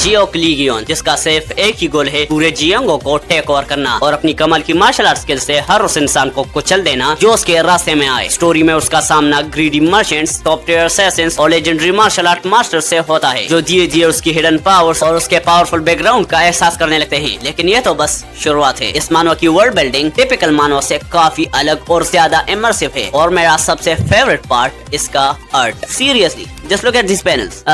जियोक लीगियोन, जिसका सिर्फ एक ही गोल है, पूरे जियांगो को टेक ओवर करना और अपनी कमाल की मार्शल आर्ट स्किल से हर उस इंसान को कुचल देना जो उसके रास्ते में आए। स्टोरी में उसका सामना greedy merchants, top tier assassins और लेजेंडरी मार्शल आर्ट मास्टर से होता है, जो धीरे धीरे उसकी हिडन पावर्स और उसके पावरफुल बैकग्राउंड का एहसास करने लगते हैं। लेकिन ये तो बस शुरुआत है। इस मानव की वर्ल्ड बिल्डिंग टिपिकल मानव से काफी अलग और ज्यादा इमर्सिव है, और मेरा सबसे फेवरेट पार्ट इसका art. Seriously just look at this panels.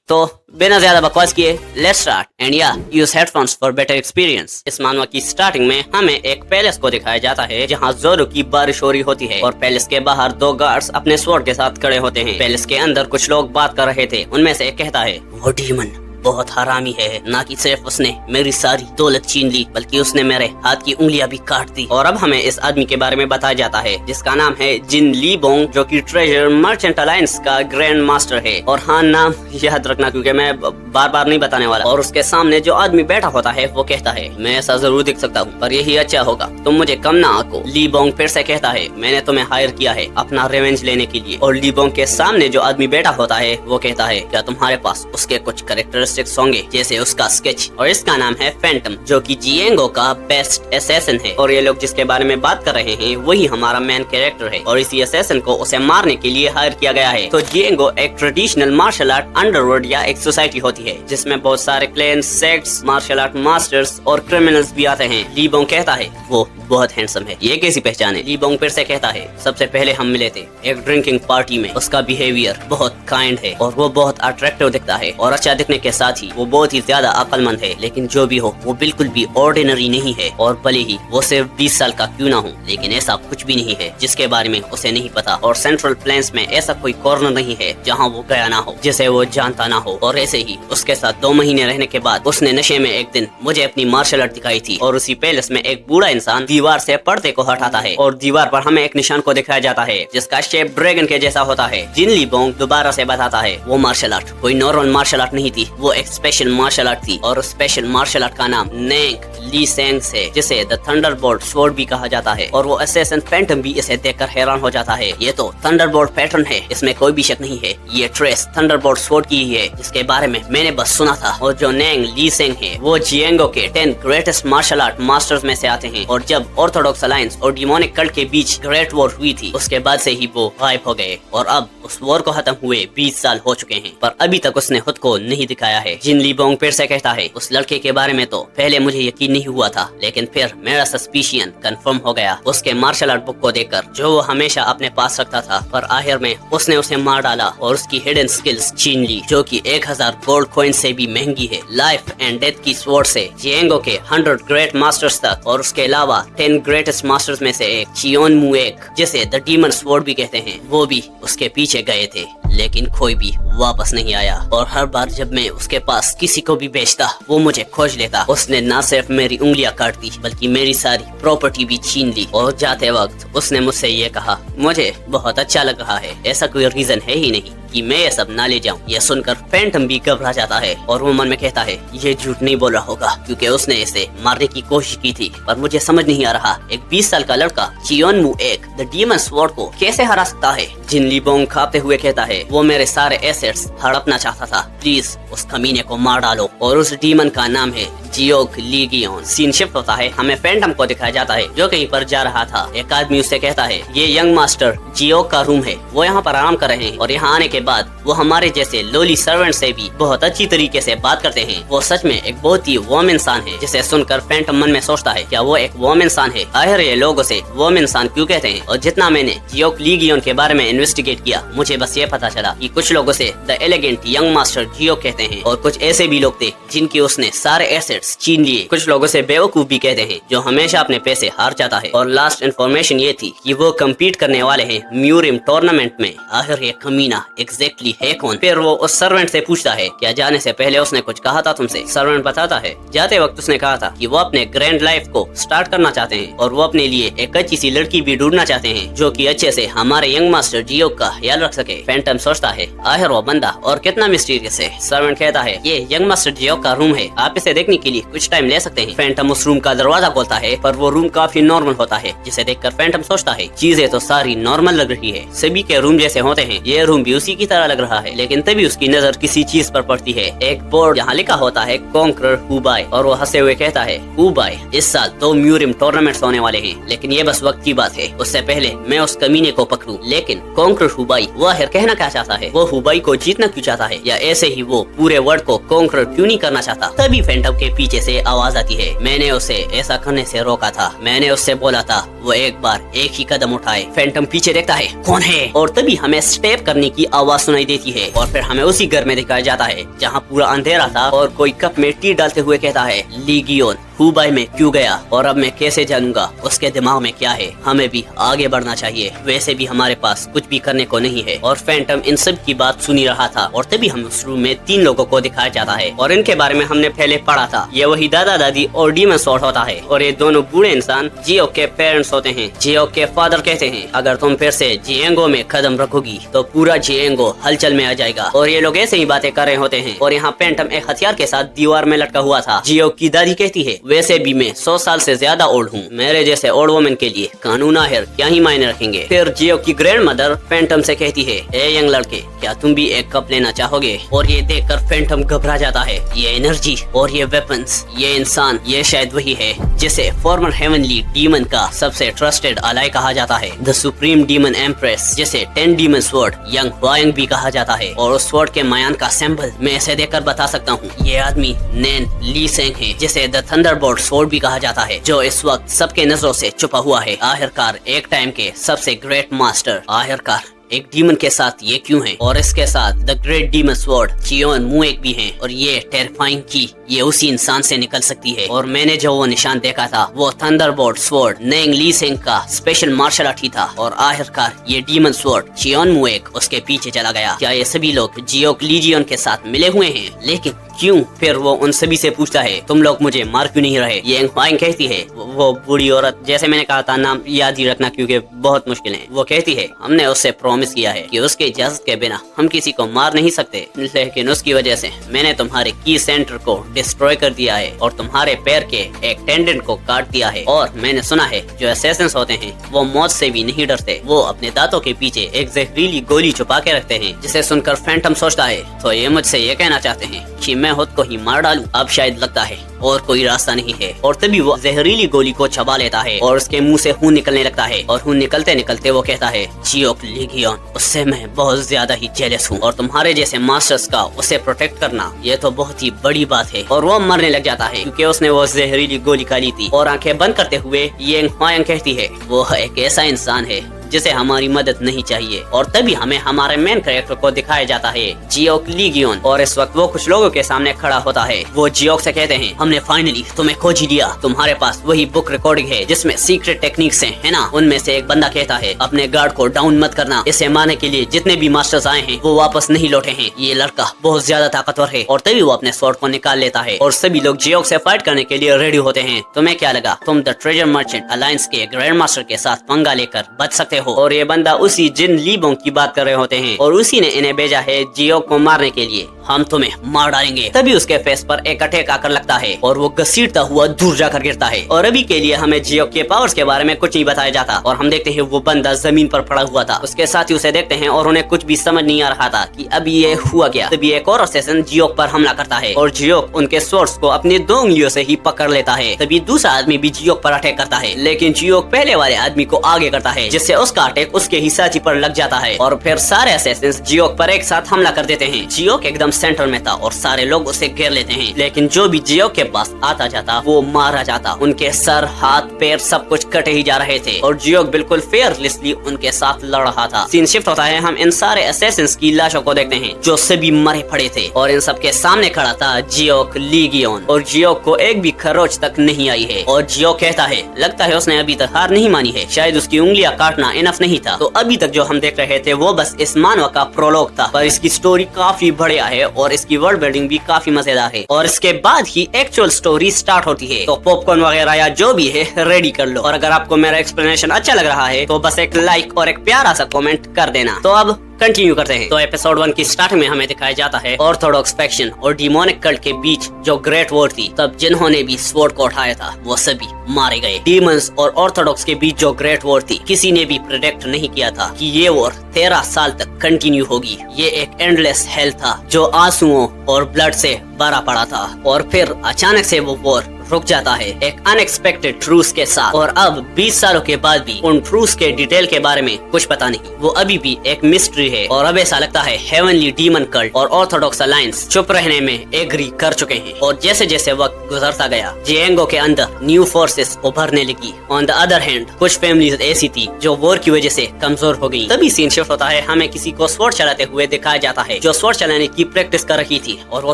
तो बिना ज्यादा बकवास किए लेट्स स्टार्ट, एंड या use headphones for better experience. इस मानवा की स्टार्टिंग में हमें एक पैलेस को दिखाया जाता है जहां जोरो की बारिश हो रही होती है और पैलेस के बाहर दो गार्ड्स अपने स्वॉर्ड के साथ खड़े होते हैं। पैलेस के अंदर कुछ लोग बात कर रहे थे, उनमें से एक कहता है वो डीमन बहुत हरामी है, ना कि सिर्फ उसने मेरी सारी दौलत छीन ली बल्कि उसने मेरे हाथ की उंगलियां भी काट दी। और अब हमें इस आदमी के बारे में बताया जाता है जिसका नाम है जिन ली बोंग, जो कि ट्रेजर मर्चेंट अलायंस का ग्रैंड मास्टर है। और हाँ, नाम याद रखना क्योंकि मैं बार बार नहीं बताने वाला। और उसके सामने जो आदमी बैठा होता है वो कहता है मैं ऐसा जरूर दिख सकता हूँ पर यही अच्छा होगा तुम मुझे कम ना आको। ली बोंग फिर से कहता है मैंने तुम्हें हायर किया है अपना रिवेंज लेने के लिए। और ली बोंग के सामने जो आदमी बैठा होता है वो कहता है क्या तुम्हारे पास उसके कुछ कैरेक्टरिस्टिक्स होंगे जैसे उसका स्केच। और इसका नाम है फैंटम, जो कि जियांगो का बेस्ट असैसिन है। और ये लोग जिसके बारे में बात कर रहे हैं वही हमारा मेन कैरेक्टर है, और इसी असैसिन को उसे मारने के लिए हायर किया गया है। तो जियांगो एक ट्रेडिशनल मार्शल आर्ट अंडरवर्ल्ड या एक सोसाइटी होती है जिसमें बहुत सारे clans, sects, martial art masters और क्रिमिनल्स भी आते हैं। ली बोंग कहता है वो बहुत हैंडसम है, ये कैसी पहचान है? ली बोंग फिर से कहता है सबसे पहले हम मिले थे एक ड्रिंकिंग पार्टी में। उसका बिहेवियर बहुत काइंड है और वो बहुत अट्रैक्टिव दिखता है, और अच्छा दिखने के साथ ही वो बहुत ही ज्यादा अक्लमंद है। लेकिन जो भी हो वो बिल्कुल भी ऑर्डिनरी नहीं है, और भले ही वो सिर्फ 20 साल का क्यों ना हो, लेकिन ऐसा कुछ भी नहीं है जिसके बारे में उसे नहीं पता। और सेंट्रल प्लेन्स में ऐसा कोई कॉर्नर नहीं है जहाँ वो गया ना हो, जिसे वो जानता ना हो। और ऐसे ही उसके साथ 2 महीने रहने के बाद उसने नशे में एक दिन मुझे अपनी मार्शल आर्ट दिखाई थी। और उसी पैलेस में एक बूढ़ा इंसान दीवार से पर्दे को हटाता है और दीवार पर हमें एक निशान को दिखाया जाता है जिसका शेप ड्रैगन के जैसा होता है। जिन ली बोंग दोबारा से बताता है वो मार्शल आर्ट कोई नॉर्मल मार्शल आर्ट नहीं थी, वो एक स्पेशल मार्शल आर्ट थी। और स्पेशल मार्शल आर्ट का नाम नेंग ली सेंग है, जिसे द थंडरबोल्ट स्वॉर्ड भी कहा जाता है। और वो असैसिन फैंटम भी इसे देखकर हैरान हो जाता है। ये तो थंडरबोल्ट पैटर्न है, इसमें कोई भी शक नहीं है। ये ट्रेस थंडरबोल्ट स्वॉर्ड की ही है जिसके बारे में मैंने बस सुना था। और जो नेंग ली सेंग है वो जियांगो के 10 ग्रेटेस्ट मार्शल आर्ट मास्टर्स में से आते हैं। और जब ऑर्थोडॉक्स अलायंस और डिमोनिक कल्ट के बीच ग्रेट वॉर हुई थी उसके बाद से ही वो गायब हो गए, और अब उस वॉर को खत्म हुए 20 साल हो चुके हैं, पर अभी तक उसने खुद को नहीं दिखाया है। जिन ली बोंग फिर से कहता है उस लड़के के बारे में तो पहले मुझे यकीन नहीं हुआ था, लेकिन फिर मेरा सस्पिशियन कंफर्म हो गया उसके मार्शल आर्ट बुक को देखकर जो वो हमेशा अपने पास रखता था। पर आखिर में उसने उसे मार डाला और उसकी हिडन स्किल्स छीन ली, जो कि 1000 गोल्ड कॉइन से भी महंगी है। लाइफ एंड डेथ की स्वॉर्ड से जियांगो के 100 ग्रेट मास्टर्स तक, और उसके अलावा 10 ग्रेटेस्ट मास्टर्स में से एक चियोन मू एक, जिसे द डीमन स्वॉर्ड भी कहते हैं, वो भी उसके पीछे गए थे, लेकिन कोई भी वापस नहीं आया। और हर बार जब मैं उसके पास किसी को भी बेचता वो मुझे खोज लेता। उसने न सिर्फ मेरी उंगलियां काट दी बल्कि मेरी सारी प्रॉपर्टी भी छीन ली। और जाते वक्त उसने मुझसे ये कहा मुझे बहुत अच्छा लग रहा है, ऐसा कोई रीजन है ही नहीं कि मैं ये सब ना ले जाऊं। ये सुनकर फैंटम भी घबरा जाता है और वो मन में कहता है ये झूठ नहीं बोल रहा होगा क्योंकि उसने इसे मारने की कोशिश की थी। पर मुझे समझ नहीं आ रहा एक 20 साल का लड़का चियोन मू एक द डीमन स्वॉर्ड को कैसे हरा सकता है। जिन ली बोंग खाते हुए कहता है वो मेरे सारे एसेट्स हड़पना चाहता था, प्लीज उस कमीने को मार डालो। और उस डीमन का नाम है जियोक लीगियोन। सीन शिफ्ट होता है, हमें फैंटम को दिखाया जाता है जो कहीं पर जा रहा था। एक आदमी उससे कहता है ये यंग मास्टर जियोक का रूम है, वो यहाँ पर आराम कर रहे हैं। और यहाँ आने के बाद वो हमारे जैसे लोली सर्वेंट से भी बहुत अच्छी तरीके से बात करते हैं। वो सच में एक बहुत ही वॉर्म इंसान है, जिसे सुनकर फैंटम मन में सोचता है क्या वो एक वॉर्म इंसान है। आखिर ये लोग उसे वॉर्म इंसान क्यों कहते हैं। और जितना मैंने जियोक लीगियोन के बारे में इन्वेस्टिगेट किया मुझे बस ये पता चला कि कुछ लोग उसे द एलिगेंट यंग मास्टर जियोक कहते हैं, और कुछ ऐसे भी लोग थे जिनकी उसने सारे एसेट्स छीन लिए। कुछ लोग उसे बेवकूफ भी कहते हैं जो हमेशा अपने पैसे हार जाता है। और लास्ट इन्फॉर्मेशन ये थी कि वो कम्पीट करने वाले हैं म्यूरिम टूर्नामेंट में। आखिर ये कमीना एग्जैक्टली है कौन। फिर वो उस सर्वेंट से पूछता है क्या जाने से पहले उसने कुछ कहा था तुमसे। सर्वेंट बताता है जाते वक्त उसने कहा था कि वो अपने ग्रैंड लाइफ को स्टार्ट करना चाहते हैं और वो अपने लिए एक अच्छी सी लड़की भी ढूंढना चाहते हैं जो कि अच्छे से हमारे यंग मास्टर जियोक का ख्याल रख सके। फैंटम सोचता है आखिर वो बंदा और कितना मिस्टीरियस है। सर्वेंट कहता है ये यंग मास्टर जियोक का रूम है, आप इसे देखने के लिए कुछ टाइम ले सकते हैं। फैंटम उस रूम का दरवाजा खोलता है पर वो रूम काफी नॉर्मल होता है, जिसे देखकर फैंटम सोचता है चीजें तो सारी नॉर्मल लग रही है, सभी के रूम जैसे होते हैं, ये रूम भी उसी की तरह लग रहा है। लेकिन तभी उसकी नजर किसी चीज पर पड़ती है, एक बोर्ड जहाँ लिखा होता है कॉन्करर हुबाई, और वो हंसते हुए कहता है हुबाई इस साल 2 म्यूरियम टूर्नामेंट्स होने वाले हैं, लेकिन ये बस वक्त की बात है, उससे पहले मैं उस कमीने को पकड़ूं। लेकिन कॉन्करर हुबाई वो आखिर कहना क्या चाहता है, वो हुबाई को जीतना क्यों चाहता है, या ऐसे ही वो पूरे वर्ल्ड को कॉन्करर क्यों नहीं करना चाहता। तभी फैंटम के पीछे से आवाज आती है, मैंने उसे ऐसा करने से रोका था, मैंने उससे बोला था वो एक बार एक ही कदम उठाए। फैंटम पीछे देखता है कौन है, और तभी हमें स्टेप करने की आवाज सुनाई देती है, और फिर हमें उसी घर में दिखाया जाता है जहाँ पूरा अंधेरा था, और कोई कप में टी डालते हुए कहता है लीगियोन हुबाई में क्यों गया, और अब मैं कैसे जानूंगा उसके दिमाग में क्या है, हमें भी आगे बढ़ना चाहिए, वैसे भी हमारे पास कुछ भी करने को नहीं है। और फैंटम इन सब की बात सुनी रहा था, और तभी हम उस रूम में 3 लोगों को दिखाया जाता है, और इनके बारे में हमने पहले पढ़ा था, ये वही दादा दादी और डीमन स्वॉर्ड होता है, और ये दोनों बूढ़े इंसान जियोक के पेरेंट्स होते हैं। जियोक के फादर कहते हैं अगर तुम फिर से जिएंगो में कदम रखोगी तो पूरा जिएंगो हलचल में आ जाएगा, और ये लोग ऐसे ही बातें कर रहे होते हैं, और यहाँ फैंटम एक हथियार के साथ दीवार में लटका हुआ था। जियोक की दादी कहती है वैसे भी मैं 100 साल से ज्यादा ओल्ड हूँ, मेरे जैसे ओल्ड वुमन के लिए कानून आखिर क्या ही मायने रखेंगे। फिर जियोक की ग्रैंड मदर फैंटम से कहती है ए यंग लड़के, क्या तुम भी एक कप लेना चाहोगे, और ये देखकर फैंटम घबरा जाता है, ये एनर्जी और ये वेपन्स, ये इंसान, ये शायद वही है जिसे फॉर्मर हेवनली डीमन का सबसे ट्रस्टेड अलाई कहा जाता है, द सुप्रीम डीमन एम्प्रेस, जिसे 10 डीमन स्वॉर्ड यंग वायंग भी कहा जाता है, और उस स्वॉर्ड के मायान का सिंबल मैं इसे देखकर बता सकता हूँ, ये आदमी नैन ली सेंग है, जिसे द थंडरबोल्ट स्वॉर्ड भी कहा जाता है, जो इस वक्त सबके नजरों से छुपा हुआ है। आखिरकार एक टाइम के सबसे ग्रेट मास्टर आखिरकार एक डीमन के साथ ये क्यों है, और इसके साथ द ग्रेट डीमन स्वॉर्ड चियोन मुएक भी हैं, और ये टेरिफाइंग की ये उसी इंसान से निकल सकती है। और मैंने जो वो निशान देखा था वो थंडरबोल्ट स्वॉर्ड नेंग ली सेंग का स्पेशल मार्शल आर्ट ही था, और आखिरकार ये डीमन स्वॉर्ड चियोन मुएक उसके पीछे चला गया। क्या ये सभी लोग जियोक लीजियन के साथ मिले हुए हैं, लेकिन क्यों? फिर वो उन सभी से पूछता है तुम लोग मुझे मार क्यों नहीं रहे। ये एंगफाइंग कहती है, वो बूढ़ी औरत, जैसे मैंने कहा था नाम याद ही रखना क्योंकि बहुत मुश्किल है, वो कहती है हमने उससे प्रॉमिस किया है कि उसके इजाजत के बिना हम किसी को मार नहीं सकते, लेकिन उसकी वजह से मैंने तुम्हारे की सेंटर को डिस्ट्रॉय कर दिया है और तुम्हारे पैर के एक टेंडेंट को काट दिया है। और मैंने सुना है जो असैसिन्स होते हैं वो मौत से भी नहीं डरते, वो अपने दांतों के पीछे एक जहरीली गोली छुपा के रखते हैं। जिसे सुनकर फैंटम सोचता है तो ये मुझसे ये कहना चाहते हैं कि मैं खुद को ही मार डालूं। अब शायद लगता है और कोई रास्ता नहीं है, और तभी वो जहरीली गोली को चबा लेता है और उसके मुंह से खून निकलने लगता है, और खून निकलते निकलते वो कहता है जियोक लीगियोन, उससे मैं बहुत ज्यादा ही जेलस हूँ, और तुम्हारे जैसे मास्टर्स का उसे प्रोटेक्ट करना ये तो बहुत ही बड़ी बात है। और वो मरने लग जाता है क्योंकि उसने वो जहरीली गोली खा ली थी। और आंखें बंद करते हुए ये कहती है वो एक ऐसा इंसान है जिसे हमारी मदद नहीं चाहिए। और तभी हमें हमारे मेन कैरेक्टर को दिखाया जाता है जियोक लीगियोन, और इस वक्त वो कुछ लोगों के सामने खड़ा होता है। वो जियोक से कहते हैं हमने फाइनली तुम्हें खोज ही लिया, तुम्हारे पास वही बुक रिकॉर्डिंग है जिसमें सीक्रेट टेक्निक्स है ना। उनमें से एक बंदा कहता है अपने गार्ड को डाउन मत करना, इसे मारने के लिए जितने भी मास्टर्स आए हैं वो वापस नहीं लौटे हैं, ये लड़का बहुत ज्यादा ताकतवर है। और तभी वो अपने स्वॉर्ड को निकाल लेता है और सभी लोग जियोक से फाइट करने के लिए रेडी होते हैं। तुम्हें क्या लगा तुम द ट्रेजर मर्चेंट अलायंस के ग्रैंड मास्टर के साथ पंगा लेकर बच सकते हो? और ये बंदा उसी जिन लीबोंग की बात कर रहे होते हैं, और उसी ने इन्हें भेजा है जियोक को मारने के लिए, हम तुम्हें मार डालेंगे। तभी उसके फेस पर एक अटैक आकर लगता है और वो घसीटता हुआ दूर जाकर गिरता है। और अभी के लिए हमें जियोक के पावर्स के बारे में कुछ नहीं बताया जाता, और हम देखते हैं वो बंदा जमीन पर पड़ा हुआ था, उसके साथ ही उसे देखते हैं और उन्हें कुछ भी समझ नहीं आ रहा था कि अभी ये हुआ क्या। तभी एक और असैसिन जियोक पर हमला करता है और जियोक उनके स्वॉर्ड्स को अपनी 2 उंगलियों से ही पकड़ लेता है। तभी दूसरा आदमी भी जियोक पर अटैक करता है, लेकिन जियोक पहले वाले आदमी को आगे करता है, जिससे उसका अटैक उसके ही साथी पर लग जाता है। और फिर सारे असैसिन्स जियोक पर एक साथ हमला कर देते हैं। जियोक एकदम सेंटर में था और सारे लोग उसे घेर लेते हैं, लेकिन जो भी जियोक के पास आता जाता वो मारा जाता। उनके सर, हाथ, पैर सब कुछ कटे ही जा रहे थे और जियोक बिल्कुल फेयरलेसली उनके साथ लड़ रहा था। सीन शिफ्ट होता है, हम इन सारे असैसिन्स की लाशों को देखते हैं जो सभी मरे पड़े थे, और इन सब के सामने खड़ा था जियोक लीगियोन, और जियोक को एक भी खरोच तक नहीं आई है। और जियोक कहता है लगता है उसने अभी तक हार नहीं मानी है, शायद उसकी उंगलियां काटना इनफ नहीं था। तो अभी तक जो हम देख रहे थे वो बस इस मानव का प्रोलॉग था, पर इसकी स्टोरी काफी बढ़िया है और इसकी वर्ल्ड बिल्डिंग भी काफी मजेदार है। और इसके बाद ही एक्चुअल स्टोरी स्टार्ट होती है। तो पॉपकॉर्न वगैरह या जो भी है रेडी कर लो, और अगर आपको मेरा एक्सप्लेनेशन अच्छा लग रहा है तो बस एक लाइक और एक प्यारा सा कमेंट कर देना। तो अब कंटिन्यू करते हैं। तो एपिसोड 1 की स्टार्ट में हमें दिखाया जाता है ऑर्थोडॉक्स फैक्शन और डिमोनिक कल्ट के बीच जो ग्रेट वॉर थी, तब जिन्होंने भी स्वॉर्ड को उठाया था वो सभी मारे गए। डीमंस और ऑर्थोडॉक्स के बीच जो ग्रेट वॉर थी, किसी ने भी प्रेडिक्ट नहीं किया था कि ये वॉर 13 साल तक कंटिन्यू होगी। ये एक एंडलेस हेल था जो आंसुओं और ब्लड से भरा पड़ा था, और फिर अचानक से वो वॉर रुक जाता है एक अनएक्सपेक्टेड ट्रूस के साथ। और अब 20 सालों के बाद भी उन ट्रूस के डिटेल के बारे में कुछ पता नहीं, वो अभी भी एक मिस्ट्री है। और अब ऐसा लगता है हेवनली डीमन कल्ट और ऑर्थोडॉक्स अलायंस चुप रहने में एग्री कर चुके हैं। और जैसे जैसे वक्त गुजरता गया, जिएंगो के अंदर न्यू फोर्सेस उभरने लगी। ऑन द अदर हैंड कुछ फैमिलीज ऐसी थी जो वॉर की वजह से कमजोर हो गई। तभी सीन शिफ्ट होता है, हमें किसी को स्वॉर्ड चलाते हुए दिखाया जाता है जो स्वॉर्ड चलाने की प्रैक्टिस कर रही थी। और वो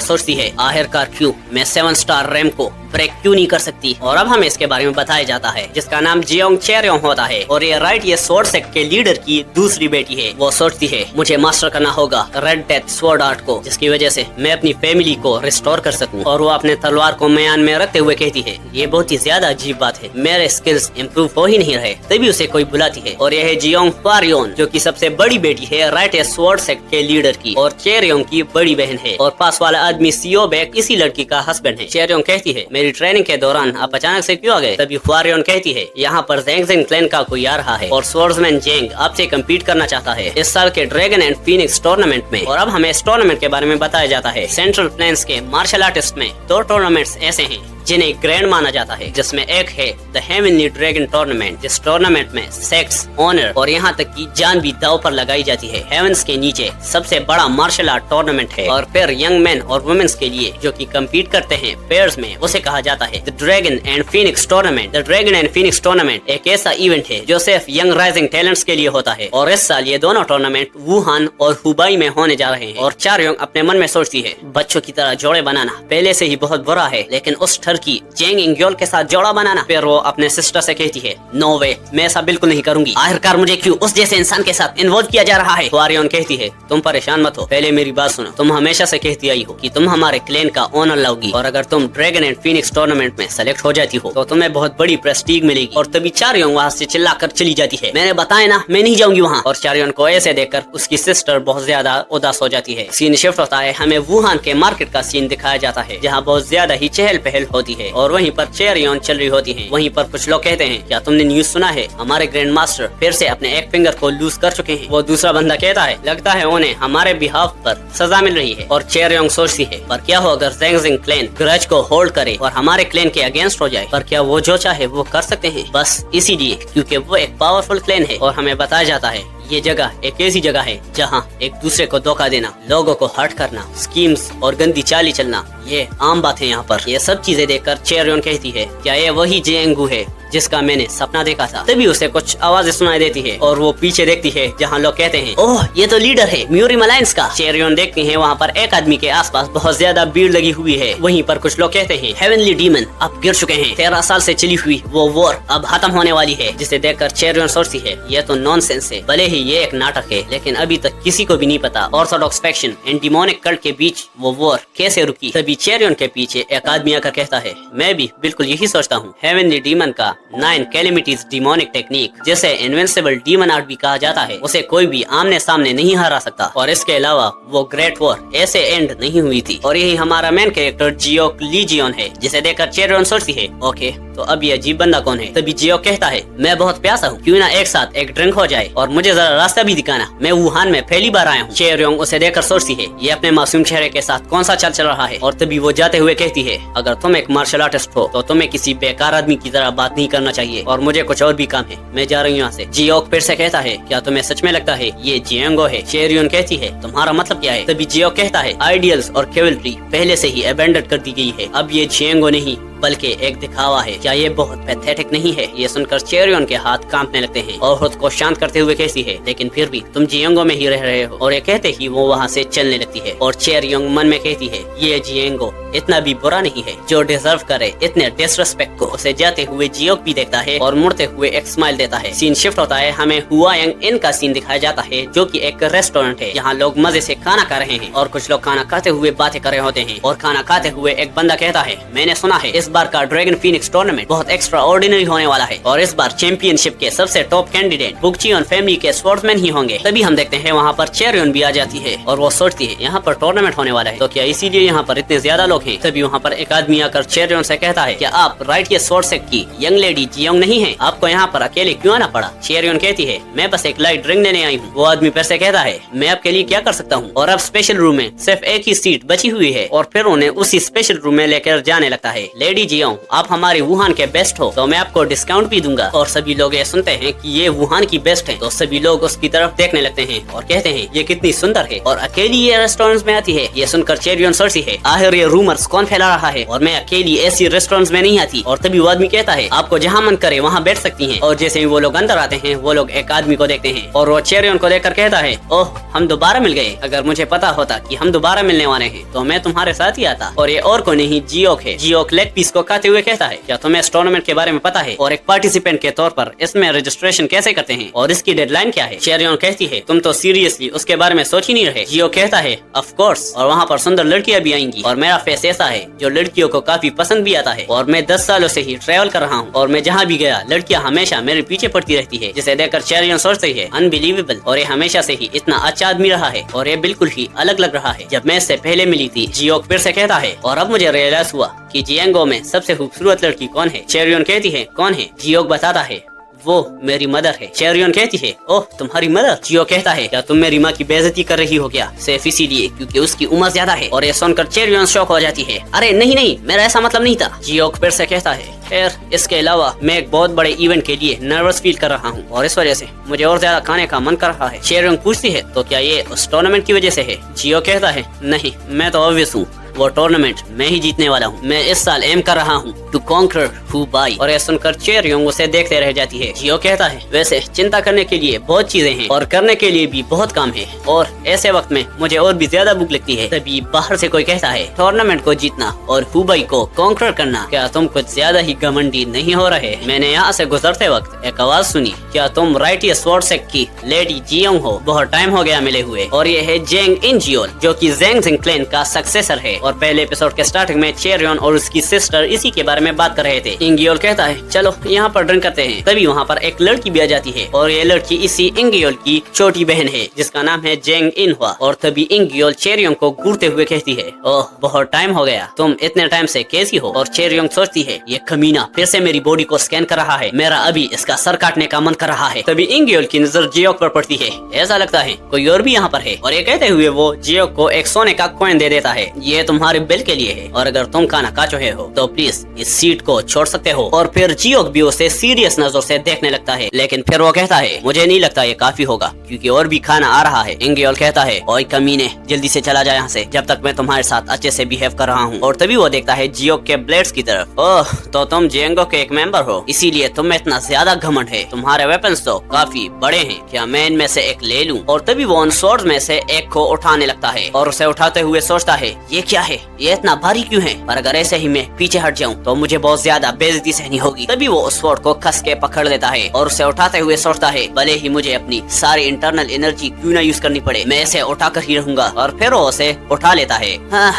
सोचती है, आखिरकार क्यों मैं 7 स्टार रैंक को ब्रेक क्यों नहीं कर सकती। और अब हमें इसके बारे में बताया जाता है, जिसका नाम जियोंग चेरियोंग होता है। और ये स्वॉर्ड सेक्ट के लीडर की दूसरी बेटी है। वो सोचती है मुझे मास्टर करना होगा रेड डेथ स्वॉर्ड आर्ट को, जिसकी वजह से मैं अपनी फैमिली को रिस्टोर कर सकूं। और वो अपने तलवार को म्यान में रखते हुए कहती है, ये बहुत ही ज्यादा अजीब बात है, मेरे स्किल्स इम्प्रूव हो ही नहीं रहे। तभी उसे कोई बुलाती है, और यह है जियोंग फारियोन, जो की सबसे बड़ी बेटी है राइट स्वॉर्ड सेक्ट के लीडर की, और चेरियोंग की बड़ी बहन है। और पास वाला आदमी सीओ बैक इसी लड़की का हस्बैंड है। चेरियोंग कहती है, मेरी ट्रेनिंग के दौरान आप अचानक से क्यों आ गए। तभी फारियोन कहती है, यहाँ पर ज़ैंग क्लैन का कोई आ रहा है और स्वॉर्ड्समैन जेंग आपसे कम्पीट करना चाहता है इस साल के ड्रैगन एंड फीनिक्स टूर्नामेंट में। और अब हमें इस टूर्नामेंट के बारे में बताया जाता है। सेंट्रल प्लेन्स के मार्शल आर्टिस्ट में 2 टूर्नामेंट्स ऐसे हैं जिन्हें ग्रैंड माना जाता है, जिसमें एक है द हेवनली ड्रैगन टूर्नामेंट। जिस टूर्नामेंट में सेक्स, ऑनर और यहाँ तक की जान भी दांव पर लगाई जाती है। हेवंस के नीचे सबसे बड़ा मार्शल आर्ट टूर्नामेंट है। और फिर यंग मैन और वुमेन्स के लिए जो कि कम्पीट करते हैं पेयर्स में, उसे कहा जाता है the dragon and Phoenix tournament. The dragon and Phoenix tournament एक ऐसा इवेंट है जो सिर्फ यंग राइजिंग टैलेंट्स के लिए होता है। और इस साल ये दोनों टूर्नामेंट वुहान और हुबाई में होने जा रहे हैं। और चारयोंग अपने मन में सोचती है, बच्चों की तरह जोड़े बनाना पहले से ही बहुत बुरा है, लेकिन उस ठरकी जेंग इंग्योल के साथ जोड़ा बनाना। फिर वो अपने सिस्टर से कहती है, नो वे, मैं ऐसा बिल्कुल नहीं करूंगी। आखिरकार मुझे क्यों उस जैसे इंसान के साथ इन्वॉल्व किया जा रहा है। फारियोन कहती है, तुम परेशान मत हो, पहले मेरी बात सुनो। तुम हमेशा से कहती आई हो कि तुम हमारे क्लैन का ऑनर लाओगी, और अगर तुम ड्रैगन एंड फीनिक्स टूर्नामेंट में सेलेक्ट हो जाती हो तो तुम्हें बहुत बड़ी प्रेस्टीज मिलेगी। और तभी चारयोंग वहाँ से चिल्लाकर चली जाती है, मैंने बताया ना मैं नहीं जाऊंगी वहाँ। और चारयोंग को ऐसे देखकर उसकी सिस्टर बहुत ज्यादा उदास हो जाती है। सीन शिफ्ट होता है, हमें वुहान के मार्केट का सीन दिखाया जाता है, जहाँ बहुत ज्यादा ही चहल पहल होती है। और वहीं पर चेरियोन चल रही होती हैं। वहीं पर कुछ लोग कहते हैं, क्या तुमने न्यूज सुना है, हमारे ग्रैंड मास्टर फिर से अपने एक फिंगर को लूज कर चुके हैं। वो दूसरा बंदा कहता है, लगता है उन्हें हमारे बिहाफ पर सजा मिल रही है। और चेरियोंग सोचती है, पर क्या हो अगर ज़ैंग क्लैन ग्रज को होल्ड करे और हमारे क्लैन के अगेंस्ट हो जाए। पर क्या वो जो चाहे वो कर सकते हैं, बस इसीलिए क्योंकि वो एक पावरफुल क्लैन है। और हमें बताया जाता है ये जगह एक ऐसी जगह है जहाँ एक दूसरे को धोखा देना, लोगों को हर्ट करना, स्कीम्स और गंदी चाली चलना ये आम बात है यहाँ पर। ये सब चीजें देखकर चेरियोन कहती है, क्या ये वही जेंगू है जिसका मैंने सपना देखा था। तभी उसे कुछ आवाजें सुनाई देती है और वो पीछे देखती है जहाँ लोग कहते हैं, ओह ये तो लीडर है म्यूरिम अलायंस का। चेरियोन देखती है वहाँ पर एक आदमी के आसपास बहुत ज्यादा भीड़ लगी हुई है। वहीं पर कुछ लोग कहते हैं, हेवनली डीमन अब गिर चुके हैं, 13 साल से चली हुई वो वॉर अब खत्म होने वाली है। जिसे देखकर चेरियोन सोचती है, ये तो नॉनसेंस है, भले ही ये एक नाटक है, लेकिन अभी तक किसी को भी नहीं पता orthodox faction and demonic cult के बीच वो वॉर कैसे रुकी। तभी चेरियोन के पीछे एक आदमी आकर कहता है, मैं भी बिल्कुल यही सोचता हूँ। हेवनली डीमन का 9 कैलेमिटीज डिमोनिक टेक्निक, जिसे इनविंसिबल डीमन आर्ट भी कहा जाता है, उसे कोई भी आमने सामने नहीं हरा सकता। और इसके अलावा वो ग्रेट वॉर ऐसे एंड नहीं हुई थी। और यही हमारा मेन कैरेक्टर जियोक लीजियन है। जिसे देखकर चेरियोन सोचती है, ओके तो अब ये अजीब बंदा कौन है। तभी जियोक कहता है, मैं बहुत प्यासा हूँ, क्यों ना एक साथ एक ड्रिंक हो जाए और मुझे जरा रास्ता भी दिखाना, मैं वुहान में पहली बार आया हूँ। चेरियोंग उसे देखकर सोचती है, ये अपने मासूम चेहरे के साथ कौन सा चल रहा है। और तभी वो जाते हुए कहती है, अगर तुम एक मार्शल आर्टिस्ट हो तो तुम्हें किसी बेकार आदमी की तरह बात नहीं करना चाहिए, और मुझे कुछ और भी काम है, मैं जा रही हूँ यहाँ से। जियोक फिर से कहता है, क्या तुम्हें सच में लगता है ये जियोंगो है। चेरियोन कहती है, तुम्हारा मतलब क्या है। तभी जियोक कहता है, आइडियल्स और कैवलरी पहले से ही अबेंडन कर दी गई है, अब ये जियोंगो नहीं बल्कि एक दिखावा है। क्या ये बहुत पैथेटिक नहीं है। ये सुनकर चेरियोन के हाथ कांपने लगते हैं और खुद को शांत करते हुए कहती है, लेकिन फिर भी तुम जियोंगो में ही रह रहे हो। और ये कहते ही वो वहाँ से चलने लगती है। और चेरियोंग मन में कहती है, ये जियोंगो इतना भी बुरा नहीं है जो डिजर्व करे इतने डिसरेस्पेक्ट को। उसे जाते हुए जियोक भी देखता है और मुड़ते हुए एक स्माइल देता है। सीन शिफ्ट होता है, हमें हुआयंग इन का सीन दिखाया जाता है, जो कि एक रेस्टोरेंट है जहाँ लोग मजे से खाना खा रहे हैं। और कुछ लोग खाना खाते हुए बातें कर रहे होते हैं। और खाना खाते हुए एक बंदा कहता है, मैंने सुना है इस इस बार का ड्रैगन फीनिक्स टूर्नामेंट बहुत एक्स्ट्रा ऑर्डिनरी होने वाला है और इस बार चैंपियनशिप के सबसे टॉप कैंडिडेट बुकचियन फैमिली के स्पोर्ट्समैन ही होंगे। तभी हम देखते हैं वहाँ पर चेरियन भी आ जाती है और वो सोचती है यहाँ पर टूर्नामेंट होने वाला है तो क्या इसीलिए यहाँ पर इतने ज्यादा लोग हैं। तभी वहाँ पर एक आदमी आकर चेरियन से कहता है क्या आप राइट के स्वॉर्ड सेक्ट की यंग लेडी जियोंग नहीं है, आपको यहाँ पर अकेले क्यों आना पड़ा। चेरियन कहती है मैं बस एक लाइट ड्रिंक लेने आई हूँ। वो आदमी फिर से कहता है मैं आपके लिए क्या कर सकता हूँ और अब स्पेशल रूम में सिर्फ एक ही सीट बची हुई है और फिर उन्हें उसी स्पेशल रूम में लेकर जाने लगता है। लेडी जियोंग आप हमारे वुहान के बेस्ट हो तो मैं आपको डिस्काउंट भी दूंगा। और सभी लोग ये सुनते हैं कि ये वुहान की बेस्ट है तो सभी लोग उसकी तरफ देखने लगते हैं और कहते हैं ये कितनी सुंदर है और अकेली ये रेस्टोरेंट में आती है। ये सुनकर चेरियन सोचती है आखिर ये रूमर्स कौन फैला रहा है और मैं अकेली ऐसी रेस्टोरेंट में नहीं आती। और तभी वो आदमी कहता है आपको जहाँ मन करे वहाँ बैठ सकती हैं। और जैसे ही वो लोग अंदर आते हैं वो लोग एक आदमी को देखते हैं और वो चेरियन को देखकर कहता है ओह हम दोबारा मिल गए, अगर मुझे पता होता कि हम दोबारा मिलने वाले हैं तो मैं तुम्हारे साथ ही आता। और ये और को नहीं जियोक है। जियोक लेग पीस को खाते हुए कहता है क्या तुम्हें इस टूर्नामेंट के बारे में पता है और एक पार्टिसिपेंट के तौर पर इसमें रजिस्ट्रेशन कैसे करते हैं और इसकी डेडलाइन क्या है। चेरियन कहती है तुम तो सीरियसली उसके बारे में सोच ही नहीं रहे। जियो कहता है ऑफ कोर्स और वहाँ पर सुंदर लड़कियाँ भी आएंगी और मेरा फेस ऐसा है जो लड़कियों को काफी पसंद भी आता है और मैं 10 सालों से ही ट्रैवल कर रहा हूँ और मैं जहाँ भी गया लड़कियाँ हमेशा मेरे पीछे पड़ती रहती है। जिसे देखकर चेरियन सोचती है अनबिलीवेबल और ये हमेशा से ही इतना अच्छा आदमी रहा है और ये बिल्कुल ही अलग लग रहा है जब मैं इससे पहले मिली थी। जियोक फिर से कहता है और अब मुझे रियलाइज हुआ कि जियांगो में सबसे खूबसूरत लड़की कौन है। चेरियन कहती है कौन है। जियोक बताता है वो मेरी मदर है। चेरियन कहती है ओह तुम्हारी मदर। जियो कहता है क्या तुम मेरी माँ की बेइज्जती कर रही हो क्या, सिर्फ इसीलिए क्योंकि उसकी उम्र ज्यादा है। और ये सुनकर चेरियन शॉक हो जाती है अरे नहीं नहीं मेरा ऐसा मतलब नहीं था। जियो फिर से कहता है खैर इसके अलावा मैं एक बहुत बड़े इवेंट के लिए नर्वस फील कर रहा हूँ और इस वजह से मुझे और ज्यादा खाने का मन कर रहा है। चेरियन पूछती है तो क्या ये उस टूर्नामेंट की वजह से है। जियो कहता है नहीं मैं तो ऑब्वियस हूँ, वो टूर्नामेंट मैं ही जीतने वाला हूँ। मैं इस साल एम कर रहा हूँ टू कॉन्कर हुबाई। और ये सुनकर चेरियन उसे देखते रह जाती है। जियो कहता है वैसे चिंता करने के लिए बहुत चीजें हैं और करने के लिए भी बहुत काम है और ऐसे वक्त में मुझे और भी ज्यादा भूख लगती है। तभी बाहर से कोई कहता है टूर्नामेंट को जीतना और हुबाई को कॉन्कर करना, क्या तुम कुछ ज्यादा ही घमंडी नहीं हो रहे। मैंने यहाँ से गुजरते वक्त एक आवाज सुनी, क्या तुम राइट स्वॉर्ड सेक्ट की लेडी जियोंग हो। बहुत टाइम हो गया मिले हुए। और ये है जेंग इंजियोल जो की ज़ेंग ज़िंग क्लैन का सक्सेसर है। और पहले एपिसोड के स्टार्टिंग में चेरियन और उसकी सिस्टर इसी के बारे में बात कर रहे थे। इंगियोल कहता है चलो यहाँ पर ड्रिंक करते हैं। तभी वहाँ पर एक लड़की भी आ जाती है और ये लड़की इसी इंगियोल की छोटी बहन है जिसका नाम है जेंग इनहुआ। और तभी इंगियोल चेरियन को घूरते हुए कहती है ओह बहुत टाइम हो गया, तुम इतने टाइम से कैसी हो। और चेरियन सोचती है ये कमीना फिर से मेरी बॉडी को स्कैन कर रहा है, मेरा अभी इसका सर काटने का मन कर रहा है। तभी इंगियोल की नजर जियोक पर पड़ती है, ऐसा लगता है कोई और भी यहाँ पर है। और ये कहते हुए वो जियोक को एक सोने का कॉइन दे देता है, ये तुम्हारे बिल के लिए है और अगर तुम खाना खा चुके हो तो प्लीज इस सीट को छोड़ सकते हो। और फिर जियोक भी उसे सीरियस नजर से देखने लगता है, लेकिन फिर वो कहता है मुझे नहीं लगता ये काफी होगा क्योंकि और भी खाना आ रहा है। इंगियोल कहता है ओए कमीने जल्दी से चला जा यहाँ से जब तक मैं तुम्हारे साथ अच्छे से बिहेव कर रहा हूँ। और तभी वो देखता है जियोक के ब्लेड्स की तरफ। ओह तो तुम जेंगो के एक मेंबर हो इसीलिए तुम में इतना ज्यादा घमंड है, तुम्हारे वेपन्स तो काफी बड़े हैं, क्या मैं इनमें से एक ले लूं। और तभी वो उन स्वॉर्ड्स में से एक को उठाने लगता है और उसे उठाते हुए सोचता है ये क्या है, ये इतना भारी क्यों है, पर अगर ऐसे ही मैं पीछे हट जाऊं तो मुझे बहुत ज्यादा बेइज्जती सहनी होगी। तभी वो उस स्वॉर्ड को कस के पकड़ लेता है और उसे उठाते हुए सोचता है भले ही मुझे अपनी सारी इंटरनल एनर्जी क्यों ना यूज करनी पड़े, मैं इसे उठाकर ही रहूंगा। और फिर वो उसे उठा लेता है। हाँ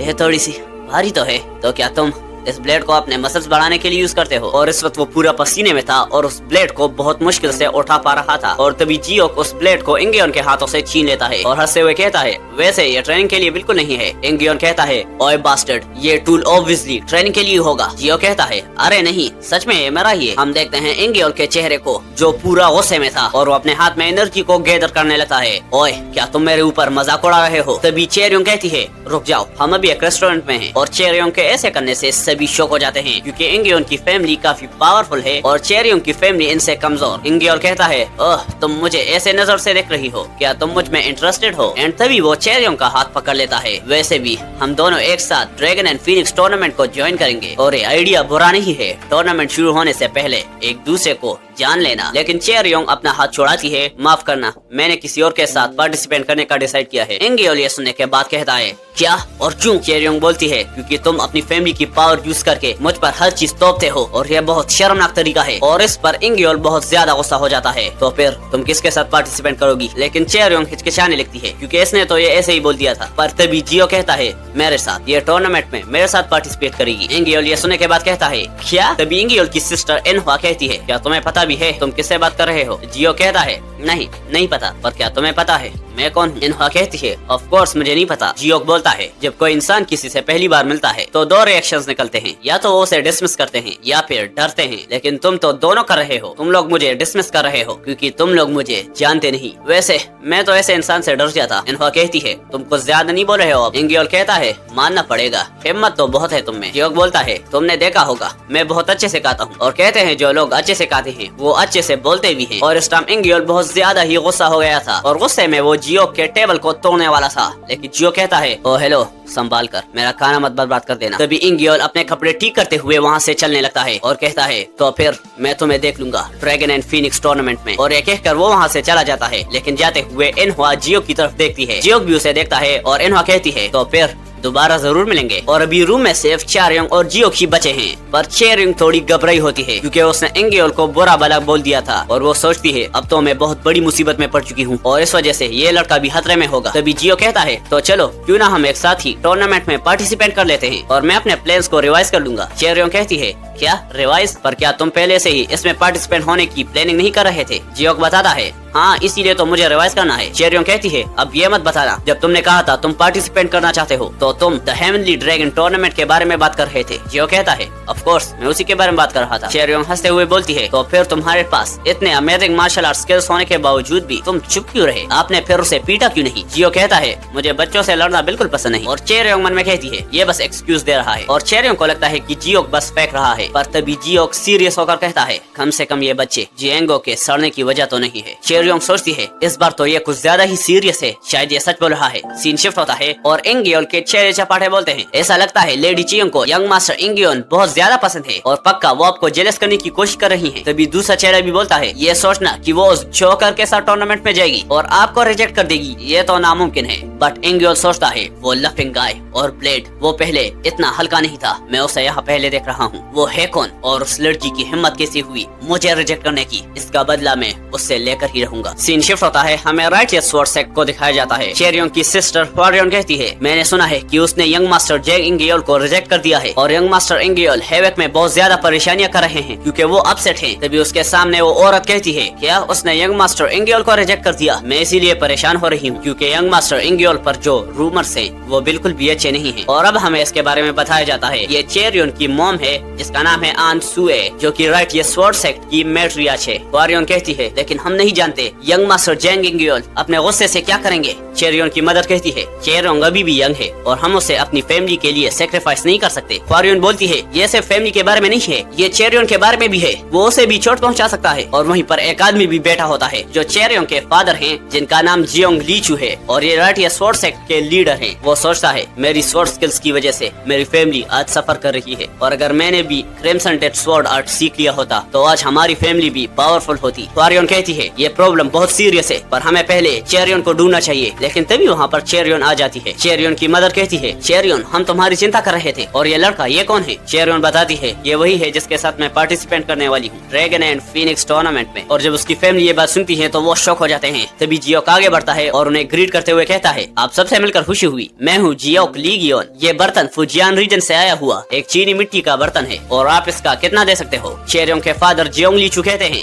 ये थोड़ी सी भारी तो है, तो क्या तुम इस ब्लेड को अपने मसल्स बढ़ाने के लिए यूज करते हो। और इस वक्त वो पूरा पसीने में था और उस ब्लेड को बहुत मुश्किल से उठा पा रहा था। और तभी जियोक उस ब्लेड को इंगियोन के हाथों से छीन लेता है और हंसते हुए कहता है वैसे ये ट्रेनिंग के लिए बिल्कुल नहीं है। इंगियोन कहता है ओए बास्टर्ड ये टूल ऑब्वियसली ट्रेनिंग के लिए होगा। जियो कहता है अरे नहीं सच में ये मेरा ही है। हम देखते हैं इंगियोन के चेहरे को जो पूरा गुस्से में था और वो अपने हाथ में एनर्जी को गैदर करने लगता है। ओए क्या तुम मेरे ऊपर मजाक उड़ा रहे हो। तभी चेरियन कहती है रुक जाओ हम अभी एक रेस्टोरेंट में हैं। और चेरियन के ऐसे करने से सभी शॉक हो जाते हैं क्योंकि इंगियोन की फैमिली काफी पावरफुल है और चेरियन की फैमिली इनसे कमजोर। इंगियोन कहता है ओह तुम मुझे ऐसे नजर से देख रही हो, क्या तुम मुझ में इंटरेस्टेड हो। एंड तभी वो चेरियन का हाथ पकड़ लेता है। वैसे भी हम दोनों एक साथ ड्रैगन एंड फीनिक्स टूर्नामेंट को ज्वाइन करेंगे और ये आइडिया बुरा नहीं है। टूर्नामेंट शुरू होने से पहले एक दूसरे को जान लेना। लेकिन चेरियोंग अपना हाथ छुड़ाती है। माफ करना, मैंने किसी और के साथ पार्टिसिपेट करने का डिसाइड किया है। इंगियोल ये सुनने के बाद कहता है, क्या और क्यों? चेरियोंग बोलती है, क्योंकि तुम अपनी फैमिली की पावर यूज करके मुझ पर हर चीज थोपते हो और यह बहुत शर्मनाक तरीका है। और इस पर इंगियोल बहुत ज्यादा गुस्सा हो जाता है। तो फिर तुम किसके साथ पार्टिसिपेट करोगी? लेकिन चेरियोंग हिचकिचाने लगती है, क्योंकि इसने तो ये ऐसे ही बोल दिया था। पर तभी जियो कहता है, मेरे साथ ये टूर्नामेंट में मेरे साथ पार्टिसिपेट करेगी। इंगियोल ये सुनने के बाद कहता है, क्या? तभी इंगियोल की सिस्टर एनहुआ कहती है, क्या तुम्हें पता भी है तुम किससे बात कर रहे हो? जियो कहता है, नहीं पता। पर क्या तुम्हें पता है मैं कौन हूँ? एनहुआ कहती है, ऑफ कोर्स मुझे नहीं पता। जियो बोलता है, जब कोई इंसान किसी से पहली बार मिलता है तो दो रिएक्शंस निकलते हैं, या तो वो उसे डिसमिस करते हैं या फिर डरते हैं। लेकिन तुम तो दोनों कर रहे हो। तुम लोग मुझे डिसमिस कर रहे हो क्योंकि तुम लोग मुझे जानते नहीं। वैसे मैं तो ऐसे इंसान से डर जाता। एनहुआ कहती है, तुम कुछ ज्यादा नहीं बोल रहे हो अब? इंगियोल कहता है, मानना पड़ेगा, हिम्मत तो बहुत है तुम में। जियो बोलता है, तुमने देखा होगा मैं बहुत अच्छे से गाता हूँ। और कहते हैं जो लोग अच्छे से गाते हैं वो अच्छे से बोलते भी हैं। और इस टाइम इंगियोल बहुत ज्यादा ही गुस्सा हो गया था और गुस्से में वो जियो के टेबल को तोड़ने वाला था। लेकिन जियो कहता है, ओ हेलो, संभाल कर, मेरा खाना मत बर्बाद कर देना। तभी इंगियोल अपने कपड़े ठीक करते हुए वहाँ से चलने लगता है और कहता है, तो फिर मैं तुम्हें देख लूंगा ड्रैगन एंड फीनिक्स टूर्नामेंट में। और ये कहकर वो वहाँ से चला जाता है। लेकिन जाते हुए एनहुआ जियो की तरफ देखती है। जियो भी उसे देखता है और एनहुआ कहती है, तो फिर दोबारा जरूर मिलेंगे। और अभी रूम में सिर्फ चेरियोंग और जियो ही बचे हैं। पर चेरियोंग थोड़ी घबराई होती है क्योंकि उसने इंगियोल को बुरा भला बोल दिया था और वो सोचती है, अब तो मैं बहुत बड़ी मुसीबत में पड़ चुकी हूँ और इस वजह से ये लड़का भी खतरे में होगा। तभी जियो कहता है, तो चलो क्यों ना हम एक साथ ही टूर्नामेंट में पार्टिसिपेट कर लेते हैं और मैं अपने प्लान्स को रिवाइज कर लूंगा। चेरियोंग कहती है, क्या रिवाइज? पर क्या तुम पहले से ही इसमें पार्टिसिपेट होने की प्लानिंग नहीं कर रहे थे? जियो बताता है, हाँ इसीलिए तो मुझे रिवाइज करना है। चेरियोंग कहती है, अब ये मत बताना, जब तुमने कहा था तुम पार्टिसिपेट करना चाहते हो तो तुम द हेवनली ड्रैगन टूर्नामेंट के बारे में बात कर रहे थे। जियो कहता है, ऑफ कोर्स मैं उसी के बारे में बात कर रहा था। चेरियोंग हंसते हुए बोलती है, तो फिर तुम्हारे पास इतने अमेजिंग मार्शल आर्ट स्किल्स होने के बावजूद भी तुम चुप क्यों रहे? आपने फिर उसे पीटा क्यों नहीं? जियो कहता है, मुझे बच्चों से लड़ना बिल्कुल पसंद नहीं। और चेरियोंग मन में कहती है, ये बस एक्सक्यूज दे रहा है। और चेरियोंग को लगता है कि जियो बस फेंक रहा है। पर तभी जियो सीरियस होकर कहता है, कम से कम ये बच्चे जियांगो के सड़ने की वजह तो नहीं है। चेरियोंग सोचती है, इस बार तो ये कुछ ज्यादा ही सीरियस है, शायद ये सच बोल रहा है। सीन शिफ्ट होता है और इंगियोल के चेहरे चपाटे बोलते हैं, ऐसा लगता है लेडी चियोंग को यंग मास्टर इंगियोन बहुत ज्यादा पसंद है और पक्का वो आपको जेलस करने की कोशिश कर रही है। तभी दूसरा चेहरा भी बोलता है, ये सोचना कि वो उस जोकर के साथ टूर्नामेंट में जाएगी और आपको रिजेक्ट कर देगी, ये तो नामुमकिन है। बट इंगियोल सोचता है, वो लफिंग गाय और ब्लेड वो पहले इतना हल्का नहीं था, मैं उसे यहाँ पहले देख रहा हूँ। वो है कौन और उस लड़की की हिम्मत कैसी हुई मुझे रिजेक्ट करने की? इसका बदला मैं उससे लेकर ही रहूंगा। सीन शिफ्ट होता है, हमें राइटियस स्वॉर्ड सेक्ट को दिखाया जाता है। चेरियोंग की सिस्टर फॉरियन कहती है, मैंने सुना है कि उसने यंग मास्टर जेंग इंगियोल को रिजेक्ट कर दिया है और यंग मास्टर इंगियोल हेवेक में बहुत ज्यादा परेशानियां कर रहे हैं क्योंकि वो अपसेट हैं। तभी उसके सामने वो औरत कहती है, क्या उसने यंग मास्टर इंगियोल को रिजेक्ट कर दिया? मैं इसीलिए परेशान हो रही हूँ क्योंकि यंग मास्टर इंगियोल पर जो रूमर्स हैं वो बिल्कुल भी अच्छे नहीं हैं। और अब हमें इसके बारे में बताया जाता है, ये चेरियोन की मॉम है जिसका नाम है आन सुए, जो कि राइटियस स्वॉर्ड सेक्ट की मैट्रियार्च है। फॉरियन कहती है, लेकिन हम नहीं जानते यंग मास्टर जेंग इंगियोल अपने गुस्से से क्या करेंगे। चेरियोन की मदर कहती है, चेरियोंग अभी भी यंग है और हम उसे अपनी फैमिली के लिए सेक्रीफाइस नहीं कर सकते। फॉरियन बोलती है, ये सिर्फ फैमिली के बारे में नहीं है, ये चेरियोन के बारे में भी है, वो उसे भी चोट पहुंचा सकता है। और वहीं पर एक आदमी भी बैठा होता है जो चेरियोन के फादर हैं, जिनका नाम जियोंग लीचू है और ये राइटियस स्वॉर्ड सेक्ट के लीडर हैं। वो सोचता है, मेरी स्वॉर्ड स्किल्स की वजह से मेरी फैमिली आज सफर कर रही है और अगर मैंने भी क्रिम्सन डेथ स्वॉर्ड आर्ट सीख लिया होता तो आज हमारी फैमिली भी पावरफुल होती। फॉरियन कहती है, ये प्रॉब्लम बहुत सीरियस है पर हमें पहले चेरियोन को ढूंढना चाहिए। लेकिन तभी वहाँ पर चेरियोन आ जाती है। चेरियोन की मदर कहती है, चेरियोन हम तुम्हारी चिंता कर रहे थे और ये लड़का ये कौन है? चेरियोन बताती है, ये वही है जिसके साथ मैं पार्टिसिपेट करने वाली हूँ ड्रैगन एंड फीनिक्स टूर्नामेंट में। और जब उसकी फैमिली ये बात सुनती है तो वो शॉक हो जाते हैं। तभी जियोक आगे बढ़ता है और उन्हें ग्रीट करते हुए कहता है, आप सबसे मिलकर खुशी हुई, मैं हूँ जियोक लीगियोन। ये बर्तन फुजियान रीजन से आया हुआ एक चीनी मिट्टी का बर्तन है और आप इसका कितना दे सकते हो? चेरियोन के फादर जियोंग लीचू कहते हैं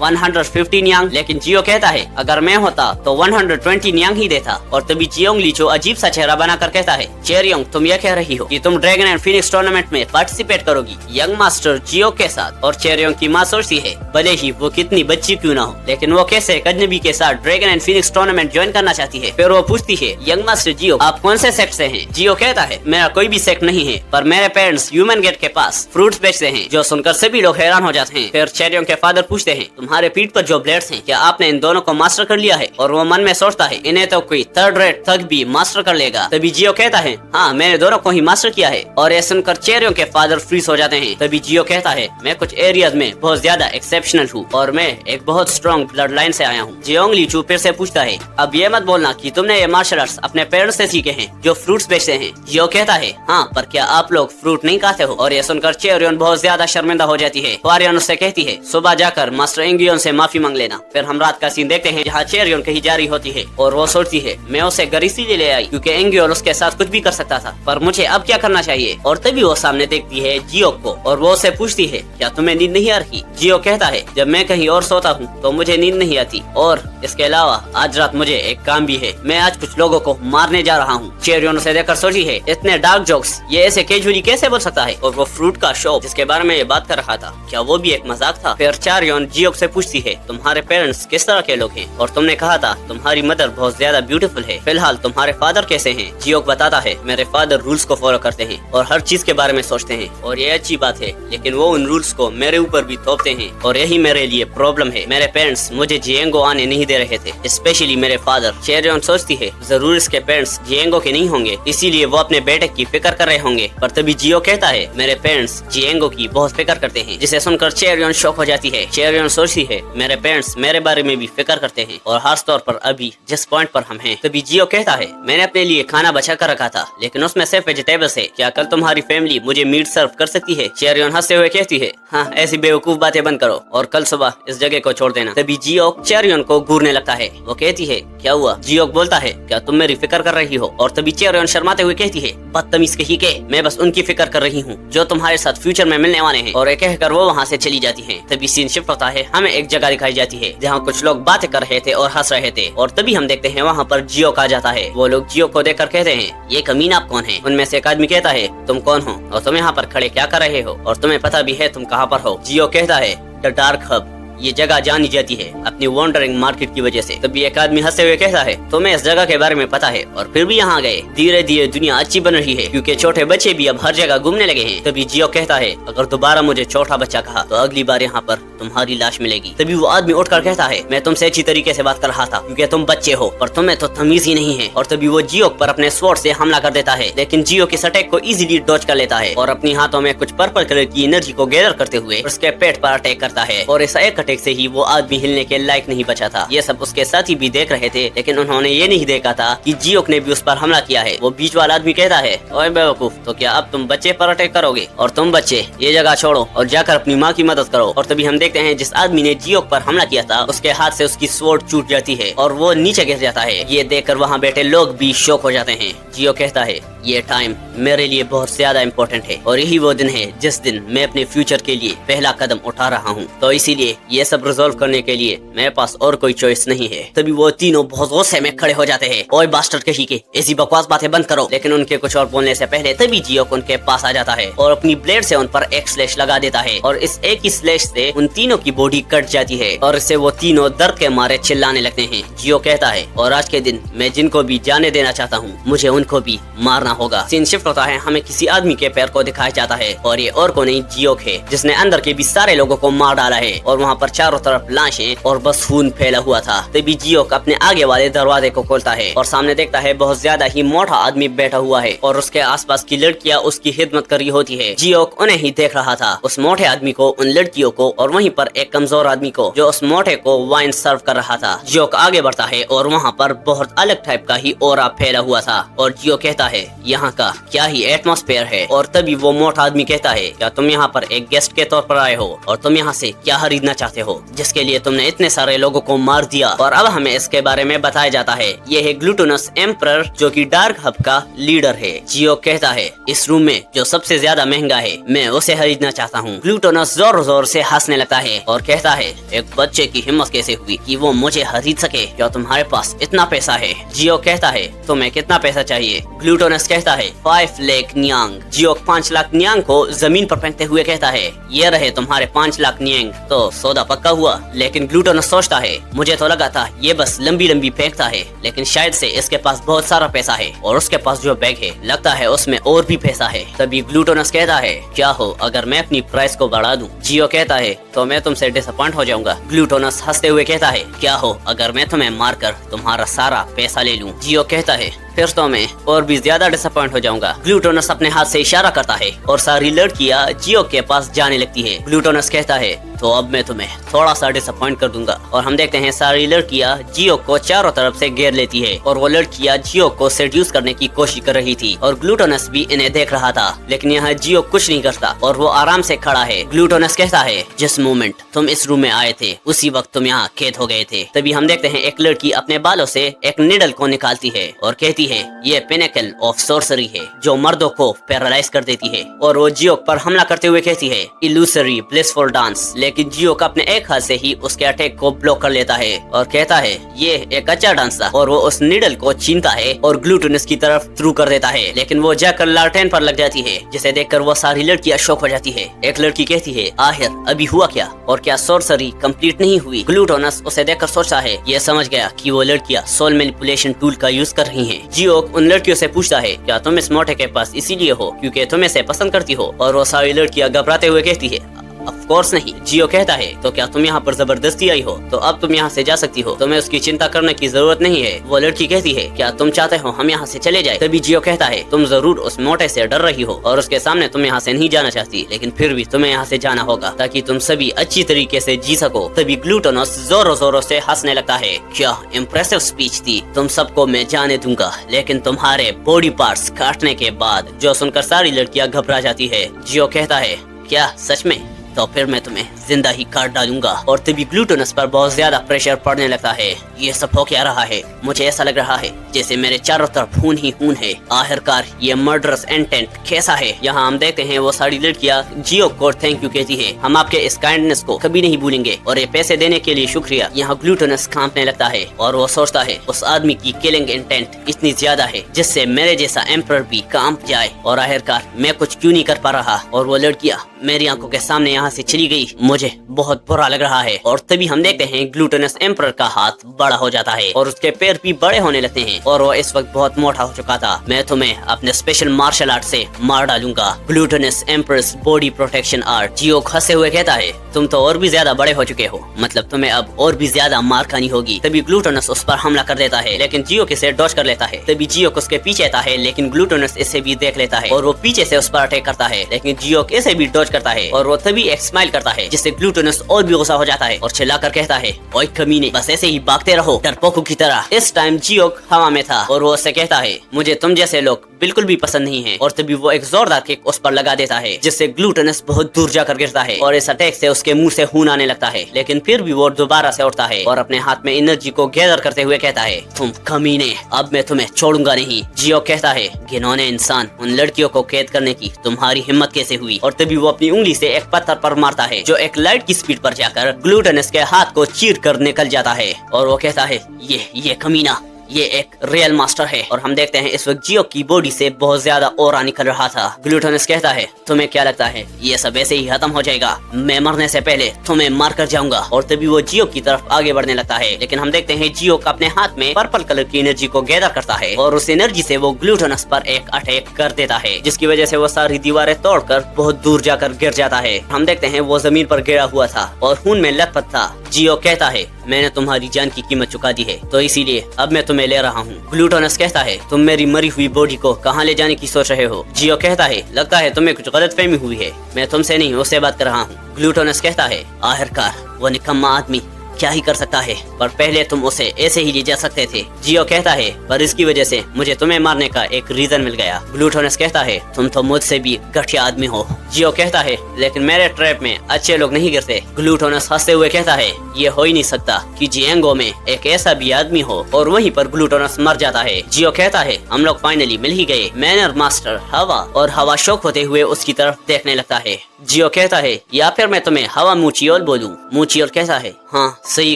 115 न्यांग। लेकिन जियो कहता है, अगर मैं होता तो 120 न्यांग ही देता। और तभी जियोंग लीचू अजीब सा चेहरा बनाकर कहता है, चेरियोंग तुम ये कह रही हो कि तुम ड्रैगन एंड फीनिक्स टूर्नामेंट में पार्टिसिपेट करोगी यंग मास्टर जियो के साथ? और चेरियोंग की माँ सोचती है, भले ही वो कितनी बच्ची क्यों ना हो, लेकिन वो कैसे एक अजनबी के साथ dragon and Phoenix tournament join करना चाहती है। फिर वो पूछती है, यंग मास्टर जियो आप कौन से सेक्ट से हैं? जियो कहता है, मेरा कोई भी सेक्ट नहीं है पर मेरे पेरेंट्स ह्यूमन गेट के पास फ्रूट्स बेचते हैं। जो सुनकर सभी लोग हैरान हो जाते हैं। फिर चेरियोंग के फादर पूछते हैं, तुम्हारे पीठ पर जो ब्लेड्स हैं क्या क्या आपने इन दोनों को मास्टर कर लिया है? और वो मन में सोचता है इन्हें तो कोई थर्ड रेट थग भी मास्टर कर लेगा। तभी जियो कहता है हाँ मैंने दोनों को ही मास्टर किया है। और ये सुनकर चेरियों के फादर फ्रीज हो जाते हैं। तभी जियो कहता है मैं कुछ एरियाज में बहुत ज्यादा एक्सेप्शनल हूँ और मैं एक बहुत स्ट्रॉन्ग ब्लड लाइन से आया हूँ। जियोंग लीचू फिर से पूछता है अब ये मत बोलना कि तुमने ये मार्शल आर्ट्स अपने पेरेंट्स से सीखे हैं जो फ्रूट्स बेचते हैं। जियो कहता है हाँ पर क्या आप लोग फ्रूट नहीं खाते हो? और ये सुनकर चेरियन बहुत ज्यादा शर्मिंदा हो जाती है। वारियन उससे कहती है सुबह जाकर मास्टर इंगियोन से माफी मांग लेना। फिर हम रात का सीन देखते हैं जहाँ चेरियन कहीं जा रही होती है और वो सोचती है मैं उसे घर इसीलिए ले आई क्योंकि इंगियोन उसके साथ कुछ भी कर सकता था, पर मुझे अब क्या करना चाहिए? और तभी वो सामने देखती है जियो को और वो उसे पूछती है क्या तुम्हें नींद नहीं आ रही? जियो कहता है जब मैं कहीं और सोता हूँ तो मुझे नींद नहीं आती और इसके अलावा आज रात मुझे एक काम भी है, मैं आज कुछ लोगों को मारने जा रहा हूँ। चेरियन उसे देखकर सोची है इतने डार्क जोक्स ये ऐसे कैजुअली कैसे बोल सकता है? और वो फ्रूट का शॉप जिसके बारे में ये बात कर रहा था क्या वो भी एक मजाक था? फिर चेरियन जियो से पूछती है तुम्हारे पेरेंट्स किस तरह के लोग हैं? और तुमने कहा था तुम्हारी मदर बहुत ज्यादा ब्यूटीफुल है, फिलहाल तुम्हारे फादर कैसे हैं? जियो बताता है मेरे फादर रूल्स को फॉलो करते हैं और हर चीज के बारे में सोचते हैं और ये अच्छी बात है, लेकिन वो उन रूल्स को मेरे ऊपर भी थोपते हैं और यही मेरे लिए प्रॉब्लम है। मेरे पेरेंट्स मुझे जिएंगो आने नहीं दे रहे थे, स्पेशली मेरे फादर। चेरियन सोचती है जरूर इसके पेरेंट्स जिएंगो के नहीं होंगे इसीलिए वो अपने बेटे की फिक्र कर रहे होंगे। पर तभी जियो कहता है मेरे पेरेंट्स जिएंगो की बहुत फिक्र करते हैं, जिसे सुनकर चेरियन शॉक हो जाती है। चेरियन सोचती है मेरे पेरेंट्स मेरे बारे में भी फिक्र करते हैं और खास तौर पर अभी जिस पॉइंट पर हम हैं। तभी जियो कहता है मैंने अपने लिए खाना बचा कर रखा था लेकिन उसमें सिर्फ वेजिटेबल्स है, क्या कल तुम्हारी फैमिली मुझे मीट सर्व कर सकती है? चेरियन हंसते हुए कहती है हाँ ऐसी बेवकूफ बातें बंद करो और कल सुबह इस जगह को छोड़ देना। तभी जियो चेरियन को घूरने लगता है। वो कहती है क्या हुआ? जियो बोलता है क्या तुम मेरी फिक्र कर रही हो? और तभी चेरियन शर्माते हुए कहती है बदतमीज कहीं के, मैं बस उनकी फिक्र कर रही हूँ जो तुम्हारे साथ फ्यूचर में मिलने वाले हैं। और ये कहकर वो वहाँ से चली जाती है। तभी सीन शिफ्ट होता है, हमें एक जगह दिखाई जाती है जहाँ कुछ लोग बातें कर रहे थे और हंस रहे थे और तभी हम देखते हैं वहाँ पर जियो का जाता है। वो लोग जियो को देखकर कहते हैं ये कमीना आप कौन है? उनमें से एक आदमी कहता है तुम कौन हो और तुम यहाँ पर खड़े क्या कर रहे हो और तुम्हें पता भी है तुम कहाँ पर हो? जियो कहता है द डार्क हब, ये जगह जानी जाती है अपनी वॉन्डरिंग मार्केट की वजह से। तभी एक आदमी हंसते हुए कहता है तुम्हें इस जगह के बारे में पता है और फिर भी यहाँ गए? धीरे धीरे दुनिया अच्छी बन रही है क्योंकि छोटे बच्चे भी अब हर जगह घूमने लगे हैं। तभी जियो कहता है अगर दोबारा मुझे छोटा बच्चा कहा तो अगली बार यहाँ पर तुम्हारी लाश मिलेगी। तभी वो आदमी उठकर कहता है मैं तुमसे अच्छी तरीके से बात कर रहा था क्योंकि तुम बच्चे हो पर तुम्हें तो तमीज ही नहीं है। और तभी वो जियो पर अपने स्वॉर्ड से हमला कर देता है लेकिन जियो किस अटैक को इजीली डॉज कर लेता है और अपनी हाथों में कुछ पर्पल कलर की एनर्जी को गैदर करते हुए उसके पेट पर अटैक करता है। और इस एक अटैक से ही वो भी हिलने के लायक नहीं बचा था। ये सब उसके साथी भी देख रहे थे लेकिन उन्होंने ये नहीं देखा था कि जियो ने भी उस पर हमला किया है। वो बीच वाला आदमी कहता है ओए बेवकूफ, तो क्या अब तुम बच्चे पर अटैक करोगे? और तुम बच्चे ये जगह छोड़ो और जाकर अपनी माँ की मदद करो। और तभी हम देखते हैं जिस आदमी ने जियो पर हमला किया था उसके हाथ से उसकी स्वॉर्ड छूट जाती है और वो नीचे गिर जाता है। ये देखकर वहाँ बैठे लोग भी शॉक हो जाते हैं। जियो कहता है ये टाइम मेरे लिए बहुत ज्यादा इम्पोर्टेंट है और यही वो दिन है जिस दिन मैं अपने फ्यूचर के लिए पहला कदम उठा रहा हूँ, तो इसीलिए ये सब रिजॉल्व करने के लिए मेरे पास और कोई चॉइस नहीं है। तभी वो तीनों बहुत गुस्से में खड़े हो जाते हैं। ओए बास्टर्ड कहीं के, ऐसी बकवास बातें बंद करो। लेकिन उनके कुछ और बोलने से पहले तभी जियो उनके पास आ जाता है और अपनी ब्लेड से उन पर एक स्लैश लगा देता है और इस एक ही स्लैश से उन तीनों की बॉडी कट जाती है और इससे वो तीनों दर्द के मारे चिल्लाने लगते हैं। जियो कहता है और आज के दिन मैं जिनको भी जाने देना चाहता हूँ मुझे उनको भी मारना होगा। सीन शिफ्ट होता है, हमें किसी आदमी के पैर को दिखाया जाता है और ये और को नहीं जियो है जिसने अंदर के भी सारे लोगों को मार डाला है और वहाँ पर चारों तरफ लाशें और बस खून फैला हुआ था। तभी जियो अपने आगे वाले दरवाजे को खोलता है और सामने देखता है बहुत ज्यादा ही मोटा आदमी बैठा हुआ है और उसके आसपास की लड़कियां उसकी खिदमत कर रही होती है। जियो उन्हें ही देख रहा था, उस मोटे आदमी को, उन लड़कियों को और वहीं पर एक कमजोर आदमी को जो उस मोटे को वाइन सर्व कर रहा था। जियो आगे बढ़ता है और वहाँ पर बहुत अलग टाइप का ही ऑरा फैला हुआ था और जियो कहता है यहाँ का क्या ही एटमॉस्फेयर है। और तभी वो मोटा आदमी कहता है क्या तुम यहाँ पर एक गेस्ट के तौर पर आए हो और तुम यहाँ से क्या खरीदना चाहते हो जिसके लिए तुमने इतने सारे लोगों को मार दिया? और अब हमें इसके बारे में बताया जाता है ये है ग्लूटोनस एम्परर जो कि डार्क हब का लीडर है। जियो कहता है इस रूम में जो सबसे ज्यादा महंगा है मैं उसे खरीदना चाहता हूँ। ग्लूटोनस जोर जोर से हंसने लगता है और कहता है एक बच्चे की हिम्मत कैसे हुई कि वो मुझे खरीद सके? क्या तुम्हारे पास इतना पैसा है? जियो कहता है तुम्हें कितना पैसा चाहिए? चाहिए। ग्लूटोनस कहता है 5 लाख नियांग। जियो 5 लाख नियांग को जमीन पर फेंकते हुए कहता है ये रहे तुम्हारे 5 लाख नियांग। तो सौदा पक्का हुआ। लेकिन ग्लूटोनस सोचता है मुझे तो लगा था ये बस लंबी लंबी फेंकता है, लेकिन शायद से इसके पास बहुत सारा पैसा है और उसके पास जो बैग है लगता है उसमें और भी पैसा है। तभी ग्लूटोनस कहता है क्या हो अगर मैं अपनी प्राइस को बढ़ा दूं? जियो कहता है तो मैं तुमसे डिसअपॉइंट हो जाऊंगा। ग्लूटोनस हंसते हुए कहता है क्या हो अगर मैं तुम्हें मारकर तुम्हारा सारा पैसा ले लूं? जियो कहता है फिर तो मैं और भी ज्यादा डिसअपॉइंट हो जाऊंगा। ग्लूटोनस अपने हाथ से इशारा करता है और सारी लड़कियां जियो के पास जाने लगती है। ग्लूटोनस कहता है तो अब मैं तुम्हें थोड़ा सा डिसअपॉइंट कर दूंगा। और हम देखते हैं सारी लड़कियां जियो को चारों तरफ से घेर लेती है और वो लड़कियां जियो को सेड्यूस करने की कोशिश कर रही थी और ग्लूटोनस भी इन्हें देख रहा था। लेकिन यहाँ जियो कुछ नहीं करता और वो आराम से खड़ा है। ग्लूटोनस कहता है जिस मोमेंट तुम इस रूम में आए थे उसी वक्त तुम यहाँ कैद हो गए थे। तभी हम देखते हैं एक लड़की अपने बालों से एक निडल को निकालती है और कहती है ये पिनेकल ऑफ सॉर्सरी है जो मर्दों को पैरालाइज कर देती है। और वो जियो पर हमला करते हुए कहती है इल्यूसरी ब्लिसफुल डांस। लेकिन जियो का अपने एक हाथ से ही उसके अटैक को ब्लॉक कर लेता है और कहता है ये एक अच्छा डांस था। और वो उस निडल को छीनता है और ग्लूटोनस की तरफ थ्रू कर देता है, लेकिन वो जाकर लालटेन पर लग जाती है जिसे देखकर वो सारी लड़कियां शॉक हो जाती है। एक लड़की कहती है आखिर अभी हुआ क्या और क्या सॉर्सरी कंप्लीट नहीं हुई? ग्लूटोनस उसे देखकर सोचता है ये समझ गया कि वो लड़कियां सोल मैनिपुलेशन टूल का यूज कर रही हैं। जियो उन लड़कियों से पूछता है क्या तुम इस मोटे के पास इसीलिए हो क्योंकि तुम इसे पसंद करती हो? और वो सारी लड़कियां घबराते हुए कहती है ऑफ कोर्स नहीं। जियो कहता है तो क्या तुम यहाँ पर जबरदस्ती आई हो? तो अब तुम यहाँ से जा सकती हो, तुम्हें उसकी चिंता करने की जरूरत नहीं है। वो लड़की कहती है क्या तुम चाहते हो हम यहाँ से चले जाए? तभी जियो कहता है तुम जरूर उस मोटे से डर रही हो और उसके सामने तुम यहाँ से नहीं जाना चाहती, लेकिन फिर भी तुम्हें यहाँ से जाना होगा ताकि तुम सभी अच्छी तरीके से जी सको। तभी ग्लूटोनस जोरों जोरों से हंसने लगता है क्या इम्प्रेसिव स्पीच थी, तुम सबको मैं जाने दूंगा लेकिन तुम्हारे बॉडी पार्ट्स काटने के बाद। जो सुनकर सारी लड़कियां घबरा जाती है। जियो कहता है क्या सच में? तो फिर मैं तुम्हें जिंदा ही काट डालूंगा। और तभी ग्लूटोनस पर बहुत ज्यादा प्रेशर पड़ने लगता है। ये सब हो क्या रहा है? मुझे ऐसा लग रहा है जैसे मेरे चारों तरफ खून ही खून है। आखिरकार ये मर्डरस इंटेंट कैसा है? यहाँ हम देखते हैं वो सारी लड़कियां जियो को थैंक यू कहती है, हम आपके इस काइंडनेस को कभी नहीं भूलेंगे और ये पैसे देने के लिए शुक्रिया। यहाँ ग्लूटोनस कांपने लगता है और वो सोचता है उस आदमी की किलिंग इंटेंट इतनी ज्यादा है जिससे मेरे जैसा एम्परर भी कांप जाए और आखिरकार मैं कुछ क्यों नहीं कर पा रहा। और वो लड़कियां मेरी आंखों के सामने यहाँ से चली गई, मुझे बहुत बुरा लग रहा है। और तभी हम देखते हैं ग्लूटोनस एम्परर का हाथ बड़ा हो जाता है और उसके पैर भी बड़े होने लगते हैं और वो इस वक्त बहुत मोटा हो चुका था। मैं तुम्हें अपने स्पेशल मार्शल आर्ट से मार डालूंगा। ग्लूटोनस एम्परर्स बॉडी प्रोटेक्शन आर्ट। जियो हंसते हुए कहता है तुम तो और भी ज्यादा बड़े हो चुके हो, मतलब तुम्हें अब और भी ज्यादा मार खानी होगी। तभी ग्लूटोनस उस पर हमला कर देता है लेकिन जियो इसे डॉज कर लेता है। तभी जियो उसके पीछे आता है लेकिन ग्लूटोनस इसे भी देख लेता है और वो पीछे से उस पर अटैक करता है, लेकिन जियो इसे भी डॉज करता है और वो तभी एक स्माइल करता है जिससे ग्लूटोनस और भी गुस्सा हो जाता है और चिल्लाकर कहता है ओए कमीने, बस ऐसे ही भागते रहो डरपोकों की तरह। इस टाइम जियो हवा में था और वो उससे कहता है मुझे तुम जैसे लोग बिल्कुल भी पसंद नहीं है। और तभी वो एक जोरदार किक उस पर लगा देता है जिससे ग्लूटोनस बहुत दूर जाकर गिरता है और इस अटैक से उसके मुंह से खून आने लगता है, लेकिन फिर भी वो दोबारा से उठता है और अपने हाथ में एनर्जी को गैदर करते हुए कहता है तुम कमीने, अब मैं तुम्हें छोड़ूंगा नहीं। जियो कहता है घिनौने इंसान, उन लड़कियों को कैद करने की तुम्हारी हिम्मत कैसे हुई? और तभी वो अपनी उंगली से एक पत्थर पर मारता है जो एक लाइट की स्पीड पर जाकर ग्लूटोनस के हाथ को चीर कर निकल जाता है और वो कहता है ये कमीना, ये एक रियल मास्टर है। और हम देखते हैं इस वक्त जियो की बॉडी से बहुत ज्यादा ऑरा निकल रहा था। ग्लूटोनस कहता है तुम्हें क्या लगता है ये सब ऐसे ही खत्म हो जाएगा? मैं मरने से पहले तुम्हें मार कर जाऊंगा। और तभी वो जियो की तरफ आगे बढ़ने लगता है, लेकिन हम देखते हैं जियो का अपने हाथ में पर्पल कलर की एनर्जी को गैदर करता है और उस एनर्जी से वो ग्लूटोनस पर एक अटैक कर देता है जिसकी वजह से वो सारी दीवारें तोड़कर बहुत दूर जाकर गिर जाता है। हम देखते हैं वो जमीन पर गिरा हुआ था और खून में लथपथ था। जियो कहता है मैंने तुम्हारी जान की कीमत चुका दी है तो इसीलिए अब मैं तुम्हें ले रहा हूँ। ग्लूटोनस कहता है तुम मेरी मरी हुई बॉडी को कहाँ ले जाने की सोच रहे हो? जियो कहता है लगता है तुम्हें कुछ गलतफहमी हुई है, मैं तुमसे नहीं उससे बात कर रहा हूँ। ग्लूटोनस कहता है आखिरकार वो निकम्मा आदमी क्या ही कर सकता है, पर पहले तुम उसे ऐसे ही ले जा सकते थे। जियो कहता है पर इसकी वजह से मुझे तुम्हें मारने का एक रीजन मिल गया। ग्लूटोनस कहता है तुम तो मुझसे भी घटिया आदमी हो। जियो कहता है लेकिन मेरे ट्रैप में अच्छे लोग नहीं गिरते। ग्लूटोनस हंसते हुए कहता है ये हो ही नहीं सकता कि जियांगो में एक ऐसा भी आदमी हो। और वहीं पर ग्लूटोनस मर जाता है। जियो कहता है हम लोग फाइनली मिल ही गए। मैनर मास्टर हवा। और हवा शौक होते हुए उसकी तरफ देखने लगता है। जियो कहता है या फिर मैं तुम्हें हवा मूचियोल बोलूं? मूचियोल कहता है हाँ सही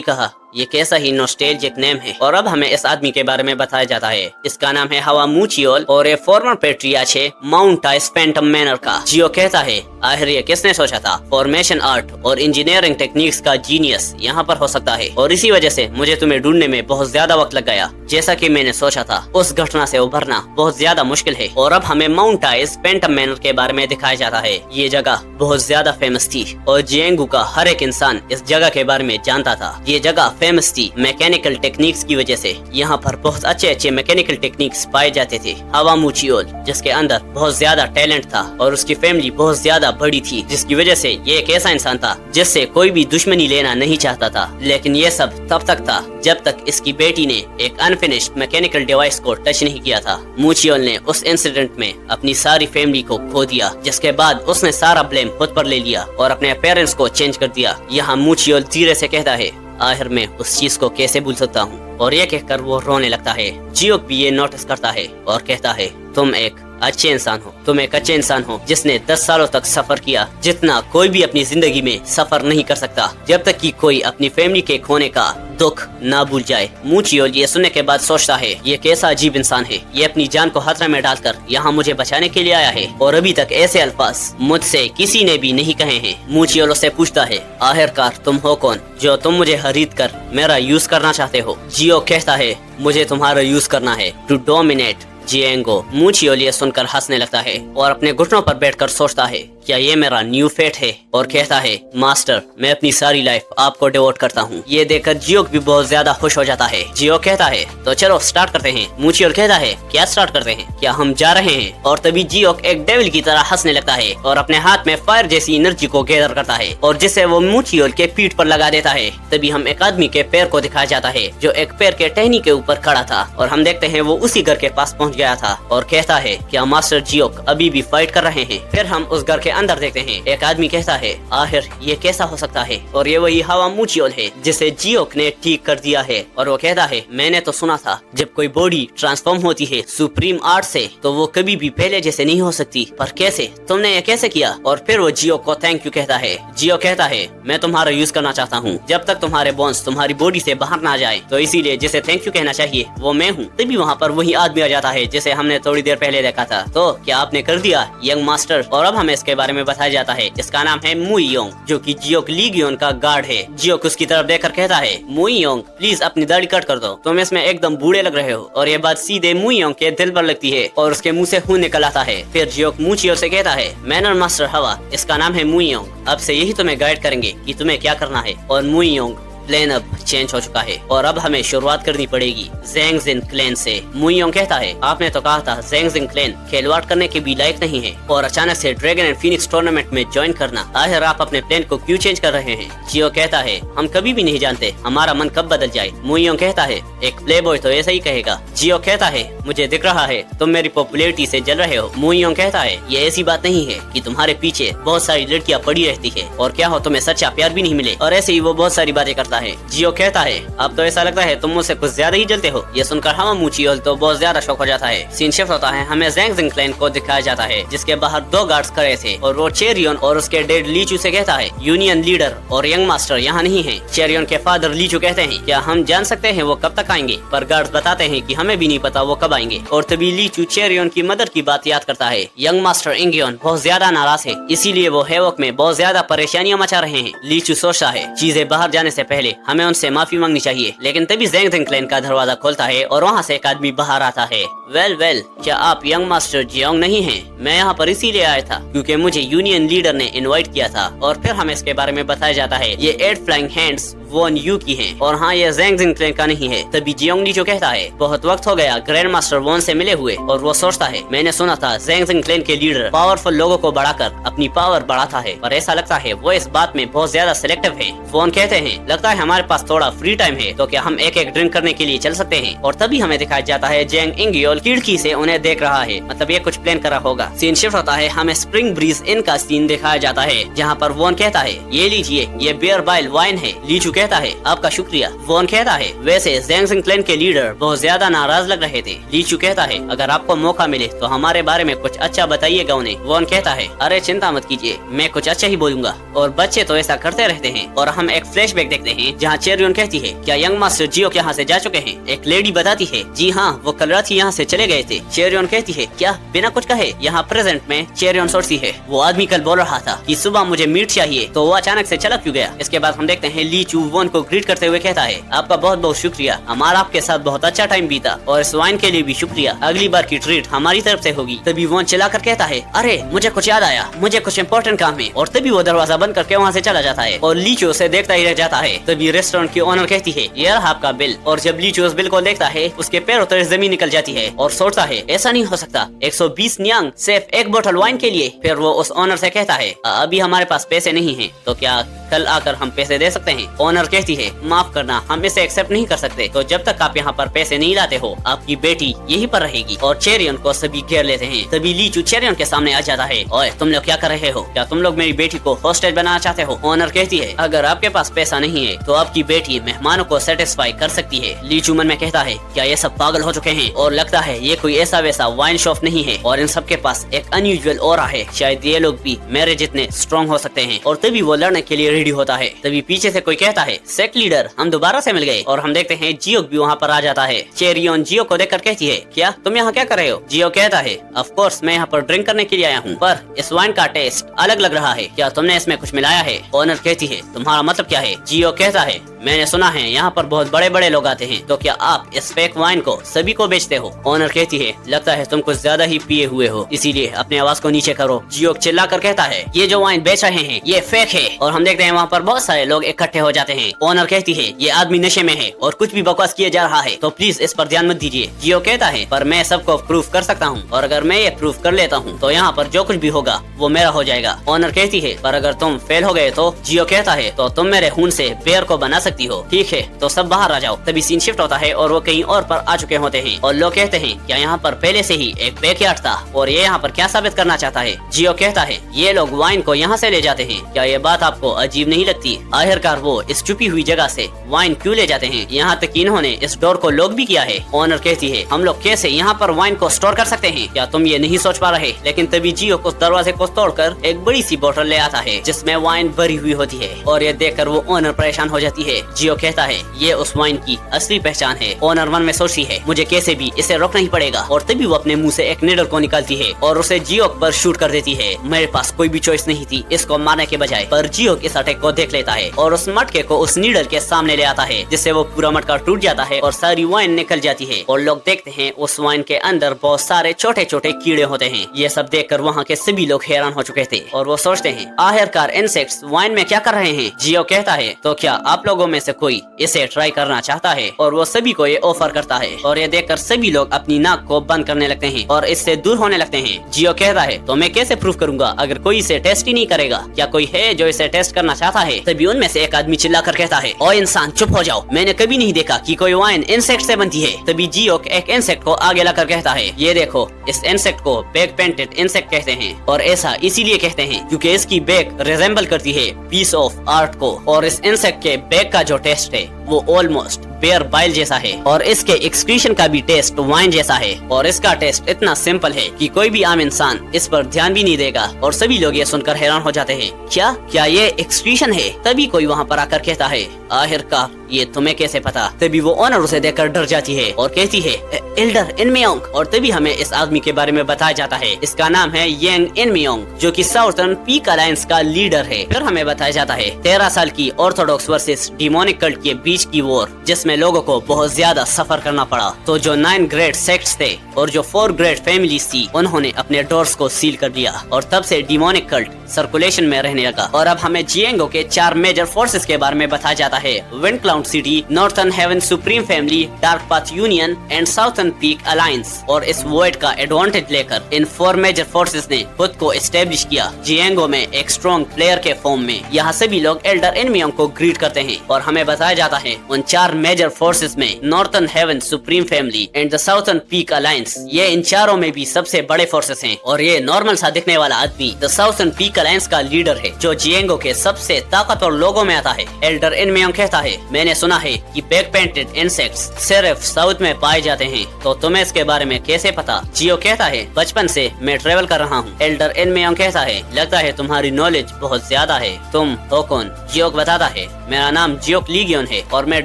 कहा, ये कैसा ही नॉस्टैल्जिक नेम है। और अब हमें इस आदमी के बारे में बताया जाता है। इसका नाम है हवा मूचियोल और ये फॉर्मर पेट्रियार्च है माउंट टाइस फैंटम मैनर का। जियो कहता है आखिर ये किसने सोचा था, फॉर्मेशन आर्ट और इंजीनियरिंग टेक्निक्स का जीनियस यहाँ पर हो सकता है और इसी वजह से मुझे तुम्हें ढूंढने में बहुत ज्यादा वक्त लग गया। जैसा कि मैंने सोचा था उस घटना से उभरना बहुत ज्यादा मुश्किल है। और अब हमें माउंट टाइस फैंटम मैनर के बारे में दिखाया जाता है। ये जगह बहुत ज्यादा फेमस थी और जियांगू का हर एक इंसान इस जगह के बारे में जानता था। ये जगह फेमस थी मैकेनिकल टेक्निक्स की वजह से। यहाँ पर बहुत अच्छे मैकेनिकल टेक्निक्स पाए जाते थे। हवा मूचियोल जिसके अंदर बहुत ज्यादा टैलेंट था और उसकी फैमिली बहुत ज्यादा बड़ी थी, जिसकी वजह से ये एक ऐसा इंसान था जिससे कोई भी दुश्मनी लेना नहीं चाहता था। लेकिन ये सब तब तक था जब तक इसकी बेटी ने एक अनफिनिश्ड मैकेनिकल डिवाइस को टच नहीं किया था। मूचियोल ने उस इंसिडेंट में अपनी सारी फैमिली को खो दिया, जिसके बाद उसने सारा ब्लेम खुद पर ले लिया और अपने पेरेंट्स को चेंज कर दिया। यहाँ मूचियोल धीरे से कहता है आखिर मैं उस चीज को कैसे भूल सकता हूँ, और ये कहकर वो रोने लगता है। जियोक भी ये नोटिस करता है और कहता है तुम एक अच्छे इंसान हो, तुम एक अच्छे इंसान हो जिसने 10 सालों तक सफर किया जितना कोई भी अपनी जिंदगी में सफर नहीं कर सकता जब तक कि कोई अपनी फैमिली के खोने का दुख ना भूल जाए। मूचियोल ये सुनने के बाद सोचता है ये कैसा अजीब इंसान है, ये अपनी जान को खतरे में डालकर यहाँ मुझे बचाने के लिए आया है और अभी तक ऐसे अल्फाज मुझसे किसी ने भी नहीं कहे हैं। मूचियोल उससे पूछता है आखिरकार तुम हो कौन जो तुम मुझे खरीद कर मेरा यूज करना चाहते हो। जियो कहता है मुझे तुम्हारा यूज करना है टू डोमिनेट जियांगो। मूचियोल ये सुनकर हंसने लगता है और अपने घुटनों पर बैठकर सोचता है क्या ये मेरा न्यू फेट है, और कहता है मास्टर मैं अपनी सारी लाइफ आपको डिवोट करता हूँ। ये देखकर जियोक भी बहुत ज्यादा खुश हो जाता है। जियो कहता है तो चलो स्टार्ट करते हैं। मूचियोल कहता है क्या स्टार्ट करते हैं, क्या हम जा रहे हैं। और तभी जियोक एक डेविल की तरह हंसने लगता है और अपने हाथ में फायर जैसी एनर्जी को गैदर करता है और जिसे वो मूचियोल के पीठ पर लगा देता है। तभी हम एक आदमी के पैर को दिखाया जाता है जो एक पैर के टहनी के ऊपर खड़ा था और हम देखते हैं वो उसी घर के पास पहुँच गया था और कहता है क्या मास्टर जियोक अभी भी फाइट कर रहे हैं। फिर हम उस घर के अंदर देखते हैं। एक आदमी कहता है आखिर ये कैसा हो सकता है, और ये वही हवा मूचियोल है जिसे जियोक ने ठीक कर दिया है। और वो कहता है मैंने तो सुना था जब कोई बॉडी ट्रांसफॉर्म होती है सुप्रीम आर्ट से तो वो कभी भी पहले जैसे नहीं हो सकती, पर कैसे, तुमने ये कैसे किया। और फिर वो जियो को थैंक यू कहता है। जियो कहता है मैं तुम्हारा यूज करना चाहता हूँ जब तक तुम्हारे बोन्स तुम्हारी बॉडी से बाहर ना जाए, तो इसीलिए जिसे थैंक यू कहना चाहिए वो मैं हूँ। तभी वहाँ पर वही आदमी आ जाता है जिसे हमने थोड़ी देर पहले देखा था। तो क्या आपने कर दिया यंग मास्टर। और अब हमें इसके बारे में बताया जाता है। इसका नाम है मुइयोंग जो कि जियोक लीगियोन का गार्ड है। जियोक उसकी तरफ देखकर कहता है मुइयोंग प्लीज अपनी दाढ़ी कट कर दो, तुम इसमें एकदम बूढ़े लग रहे हो। और ये बात सीधे मुइयोंग के दिल पर लगती है और उसके मुंह से खून निकल आता है। फिर जियोक मूचियोल से कहता है मैनर मास्टर हवा, इसका नाम है मुइयोंग, अब से यही तुम्हें गाइड करेंगे कि तुम्हें क्या करना है। और मुइयोंग प्लेन अब चेंज हो चुका है और अब हमें शुरुआत करनी पड़ेगी ज़ैंगजिन क्लैन से। मुइयोंग कहता है आपने तो कहा था ज़ैंगजिन क्लैन खिलवाड़ करने के भी लायक नहीं है और अचानक से ड्रैगन एंड फीनिक्स टूर्नामेंट में ज्वाइन करना, आखिर आप अपने प्लान को क्यों चेंज कर रहे हैं। जियो कहता है हम कभी भी नहीं जानते हमारा मन कब बदल जाए। मुइयोंग कहता है एक प्ले बॉय तो ऐसा ही कहेगा। जियो कहता है मुझे दिख रहा है तुम मेरी पॉपुलैरिटी से जल रहे हो। मुइयोंग कहता है ये ऐसी बात नहीं है कि तुम्हारे पीछे बहुत सारी लड़कियां पड़ी रहती है और क्या हो तुम्हें सच्चा प्यार भी नहीं मिले, और ऐसे ही वो बहुत सारी बातें करता है। जियो कहता है अब तो ऐसा लगता है तुम मुझसे कुछ ज्यादा ही जलते हो। ये सुनकर हवा मूचियोल तो बहुत ज्यादा शौक हो जाता है। सीन शिफ्ट होता है, हमें ज़ैंगजिन क्लैन को दिखाया जाता है जिसके बाहर 2 गार्ड्स खड़े थे और वो चेरियन और उसके डेड लीचू से कहता है यूनियन लीडर और यंग मास्टर यहाँ नहीं है। चेरियन के फादर लीचू कहते हैं क्या हम जान सकते हैं वो कब तक आएंगे, पर गार्ड्स बताते हैं कि हमें भी नहीं पता वो कब आएंगे। और तभी लीचू चेरियन की मदर की बात याद करता है। यंग मास्टर इंगियोन बहुत ज्यादा नाराज है, इसीलिए वो हेवॉक में बहुत ज्यादा परेशानियां मचा रहे हैं। लीचू सोचता है चीजें बाहर जाने से पहले हमें उनसे माफी मांगनी चाहिए, लेकिन तभी ज़ैंगजिन क्लैन का दरवाजा खोलता है और वहाँ से एक आदमी बाहर आता है। वेल क्या आप यंग मास्टर जियोंग नहीं हैं? मैं यहाँ पर इसीलिए आया था क्योंकि मुझे यूनियन लीडर ने इनवाइट किया था। और फिर हमें इसके बारे में बताया जाता है ये 8 फ्लाइंग हैंड्स वॉन यू की हैं और हाँ ये ज़ैंगजिन क्लैन का नहीं है। तभी जियोंग लीचू कहता है बहुत वक्त हो गया ग्रैंड मास्टर वॉन से मिले हुए, और वो सोचता है मैंने सुना था ज़ैंगजिन क्लैन के लीडर पावरफुल लोगों को बढ़ाकर अपनी पावर बढ़ाता है, पर ऐसा लगता है वो इस बात में बहुत ज्यादा सिलेक्टिव है। वॉन कहते हैं लगता है हमारे पास थोड़ा फ्री टाइम है तो क्या हम एक ड्रिंक करने के लिए चल सकते हैं। और तभी हमें दिखाया जाता है ज़ैंग इंगियोल खिड़की से उन्हें देख रहा है, मतलब ये कुछ प्लान कर रहा होगा। सीन शिफ्ट होता है, हमें स्प्रिंग ब्रीज इन का सीन दिखाया जाता है जहाँ पर वॉन कहता है ये लीजिए ये बियर बाइल वाइन है। लीचू कहता है आपका शुक्रिया। वॉन कहता है वैसे ज़ैंग जिंग क्लैन के लीडर बहुत ज्यादा नाराज लग रहे थे। ली चू कहता है अगर आपको मौका मिले तो हमारे बारे में कुछ अच्छा बताइएगा उन्हें। वॉन कहता है अरे चिंता मत कीजिए, मैं कुछ अच्छा ही बोलूंगा। और बच्चे तो ऐसा करते रहते हैं। और हम एक फ्लैशबैक देखते हैं जहाँ चेरियन कहती है क्या यंग मास्टर जियोक यहाँ से जा चुके हैं। एक लेडी बताती है जी हाँ, वो कल रात ही यहाँ से चले गए थे। चेरियन कहती है क्या, बिना कुछ कहे। यहाँ प्रेजेंट में चेरियन सोचती है वो आदमी कल बोल रहा था कि सुबह मुझे मीट चाहिए, तो वो अचानक से चला क्यों गया। इसके बाद हम देखते हैं ली चू वॉन को ग्रीट करते हुए कहता है आपका बहुत बहुत शुक्रिया, हमारा आपके साथ बहुत अच्छा टाइम बीता और इस वाइन के लिए भी शुक्रिया, अगली बार की ट्रीट हमारी तरफ से होगी। तभी वॉन चिल्लाकर कहता है अरे मुझे कुछ याद आया, मुझे कुछ इम्पोर्टेंट काम है। और तभी वो दरवाजा बंद करके वहाँ से चला जाता है और ली चू उसे देखता ही रह जाता है। तभी रेस्टोरेंट की ओनर कहती है ये रहा आपका बिल। और जब ली चू उस बिल को देखता है उसके पैरों तले जमीन निकल जाती है और सोचता है ऐसा नहीं हो सकता, 120 न्यांग सिर्फ एक बोतल वाइन के लिए। फिर वो उस ओनर से कहता है अभी हमारे पास पैसे नहीं है, तो क्या कल आकर हम पैसे दे सकते हैं। ओनर कहती है माफ करना, हम इसे एक्सेप्ट नहीं कर सकते, तो जब तक आप यहाँ पर पैसे नहीं लाते हो आपकी बेटी यहीं पर रहेगी। और चेरियन को सभी घेर लेते हैं। तभी ली चू चेरियन के सामने आ जाता है ओए तुम लोग क्या कर रहे हो, क्या तुम लोग मेरी बेटी को होस्टेज बनाना चाहते हो। ओनर कहती है अगर आपके पास पैसा नहीं है तो आपकी बेटी मेहमानों को सेटिस्फाई कर सकती है। ली चू मन में कहता है क्या ये सब पागल हो चुके हैं, और लगता है ये कोई ऐसा वैसा वाइन शॉप नहीं है और इन सब के पास एक अनयूजुअल ऑरा है, शायद ये लोग भी मेरे जितने स्ट्रॉन्ग हो सकते हैं। और तभी वो लड़ने के लिए रेडी होता है। तभी पीछे से कोई कहता है सेक्ट लीडर हम दोबारा से मिल गए। और हम देखते हैं जियोक भी वहाँ पर आ जाता है। चेरियन जियो को देखकर कहती है क्या तुम यहाँ क्या कर रहे हो। जियो कहता है ऑफ कोर्स मैं यहाँ पर ड्रिंक करने के लिए आया हूँ, पर इस वाइन का टेस्ट अलग लग रहा है, क्या तुमने इसमें कुछ मिलाया है। ओनर कहती है तुम्हारा मतलब क्या है। जियो कहता है मैंने सुना है यहाँ पर बहुत बड़े बड़े लोग आते हैं, तो क्या आप इस फेक वाइन को सभी को बेचते हो। ओनर कहती है लगता है तुम कुछ ज्यादा ही पिए हुए हो, इसीलिए अपने आवाज को नीचे करो। जियो चिल्ला कर कहता है ये जो वाइन बेच रहे हैं ये फेक है। और हम देखते हैं वहाँ पर बहुत सारे लोग इकट्ठे हो जाते हैं। ओनर कहती है ये आदमी नशे में है और कुछ भी बकवास किए जा रहा है, तो प्लीज इस पर ध्यान मत दीजिए। जियो कहता है पर मैं सबको प्रूफ कर सकता हूँ, और अगर मैं ये प्रूफ कर लेता हूँ तो यहाँ पर जो कुछ भी होगा वो मेरा हो जाएगा। ओनर कहती है पर अगर तुम फेल हो गए तो। जियो कहता है तो तुम मेरे खून से बेयर को बना सकती हो, ठीक है तो सब बाहर आ जाओ। तभी सीन शिफ्ट होता है और वो कहीं और पर आ चुके होते हैं। और लोग कहते हैं क्या यहाँ पर पहले से ही एक बैकयार्ड था और ये यहाँ पर क्या साबित करना चाहता है। जियो कहता है ये लोग वाइन को यहाँ से ले जाते हैं, क्या ये बात आपको अजीब नहीं लगती। आखिरकार वो इस छुपी हुई जगह से वाइन क्यों ले जाते हैं, यहाँ तक इन्होंने इस डोर को लॉक भी किया है। ओनर कहती है हम लोग कैसे यहाँ पर वाइन को स्टोर कर सकते हैं, क्या तुम ये नहीं सोच पा रहे। लेकिन तभी जियो उस दरवाजे को तोड़कर एक बड़ी सी बोतल ले आता है जिसमें वाइन भरी हुई होती है। और ये देखकर वो ओनर परेशान हो जाती है। जियो कहता है ये उस वाइन की असली पहचान है। ओनर मन में सोचती है मुझे कैसे भी इसे रोकना ही पड़ेगा। और तभी वो अपने मुंह से एक नीडल को निकालती है और उसे जियोक पर शूट कर देती है। मेरे पास कोई भी चॉइस नहीं थी इसको मारने के बजाय, पर जियोक इस अटैक को देख लेता है और उस मटके को उस नीडल के सामने ले आता है, जिससे वो पूरा मटका टूट जाता है और सारी वाइन निकल जाती है। और लोग देखते हैं उस वाइन के अंदर बहुत सारे छोटे छोटे कीड़े होते हैं। ये सब देखकर वहाँ के सभी लोग हैरान हो चुके थे और वो सोचते हैं आखिरकार इंसेक्ट्स वाइन में क्या कर रहे हैं। जियो कहता है तो क्या आप लोगों में से कोई इसे ट्राई करना चाहता है। और वो सभी को ये ऑफर करता है और ये देखकर सभी लोग अपनी नाक को बंद करने लगते हैं और इससे दूर होने लगते हैं। जियो कहता है तो मैं कैसे प्रूफ करूंगा अगर कोई इसे टेस्ट ही नहीं करेगा, क्या कोई है जो इसे टेस्ट करना चाहता है। तभी उनमें से एक आदमी चिल्लाकर कहता है ओ इंसान चुप हो जाओ, मैंने कभी नहीं देखा कि कोई वाइन इंसेक्ट से बनती है। तभी जियो एक इंसेक्ट को आगे लाकर कहता है ये देखो, इस इंसेक्ट को बैक पेंटेड इंसेक्ट कहते हैं और ऐसा इसीलिए कहते हैं क्योंकि इसकी बैक रिजेंबल करती है पीस ऑफ आर्ट को। और इस इंसेक्ट के बैक का जो टेस्ट है वो ऑलमोस्ट बेयर बाइल जैसा है और इसके एक्सक्रीशन का भी टेस्ट वाइन जैसा है। और इसका टेस्ट इतना सिंपल है कि कोई भी आम इंसान इस पर ध्यान भी नहीं देगा। और सभी लोग ये सुनकर हैरान हो जाते हैं क्या ये एक्सक्रीशन है। तभी कोई वहाँ पर आकर कहता है आखिरकार ये तुम्हें कैसे पता। तभी वो ओनर उसे देखकर डर जाती है और कहती है एल्डर इनमेयोंग। और तभी हमें इस आदमी के बारे में बताया जाता है, इसका नाम है यांग इनमेयोंग जो कि साउथर्न पीक अलायंस का लीडर है। फिर हमें बताया जाता है 13 साल की ऑर्थोडॉक्स वर्सेस डिमोनिक कल्ट के बीच की वॉर, जिसमें लोगों को बहुत ज्यादा सफर करना पड़ा। तो जो 9 ग्रेट सेक्ट्स थे और जो 4 ग्रेट फैमिलीज थी उन्होंने अपने डोर्स को सील कर दिया और तब से डिमोनिक कल्ट सर्कुलेशन में रहने लगा। और अब हमें जिएंगो के 4 मेजर फोर्सेस के बारे में बताया जाता है, wind cloud city, northern heaven supreme family, dark path union and southern peak alliance. और इस वॉइड का एडवांटेज लेकर इन 4 मेजर फोर्सेस ने खुद को एस्टेब्लिश किया जिएंगो में एक स्ट्रॉन्ग प्लेयर के फॉर्म में। यहाँ सभी लोग एल्डर इनमेयोंग को ग्रीट करते हैं और हमें बताया जाता है उन 4 मेजर फोर्सेस में northern heaven supreme family and the southern peak alliance, ये इन चारों में भी सबसे बड़े फोर्सेस हैं। और ये नॉर्मल सा दिखने वाला आदमी द साउथर्न पीक अलायंस का लीडर है जो जिएंगो के सबसे ताकतवर लोगों में आता है। एल्डर इनमेयोंग कहता है, मैंने सुना है कि बैक पेंटेड इंसेक्ट्स सिर्फ साउथ में पाए जाते हैं, तो तुम्हें इसके बारे में कैसे पता? जियो कहता है, बचपन से मैं ट्रेवल कर रहा हूँ। एल्डर इनमेयोंग कहता है, लगता है तुम्हारी नॉलेज बहुत ज्यादा है, तुम हो कौन? जियोक बताता है, मेरा नाम जियोक लीगियोन है और मैं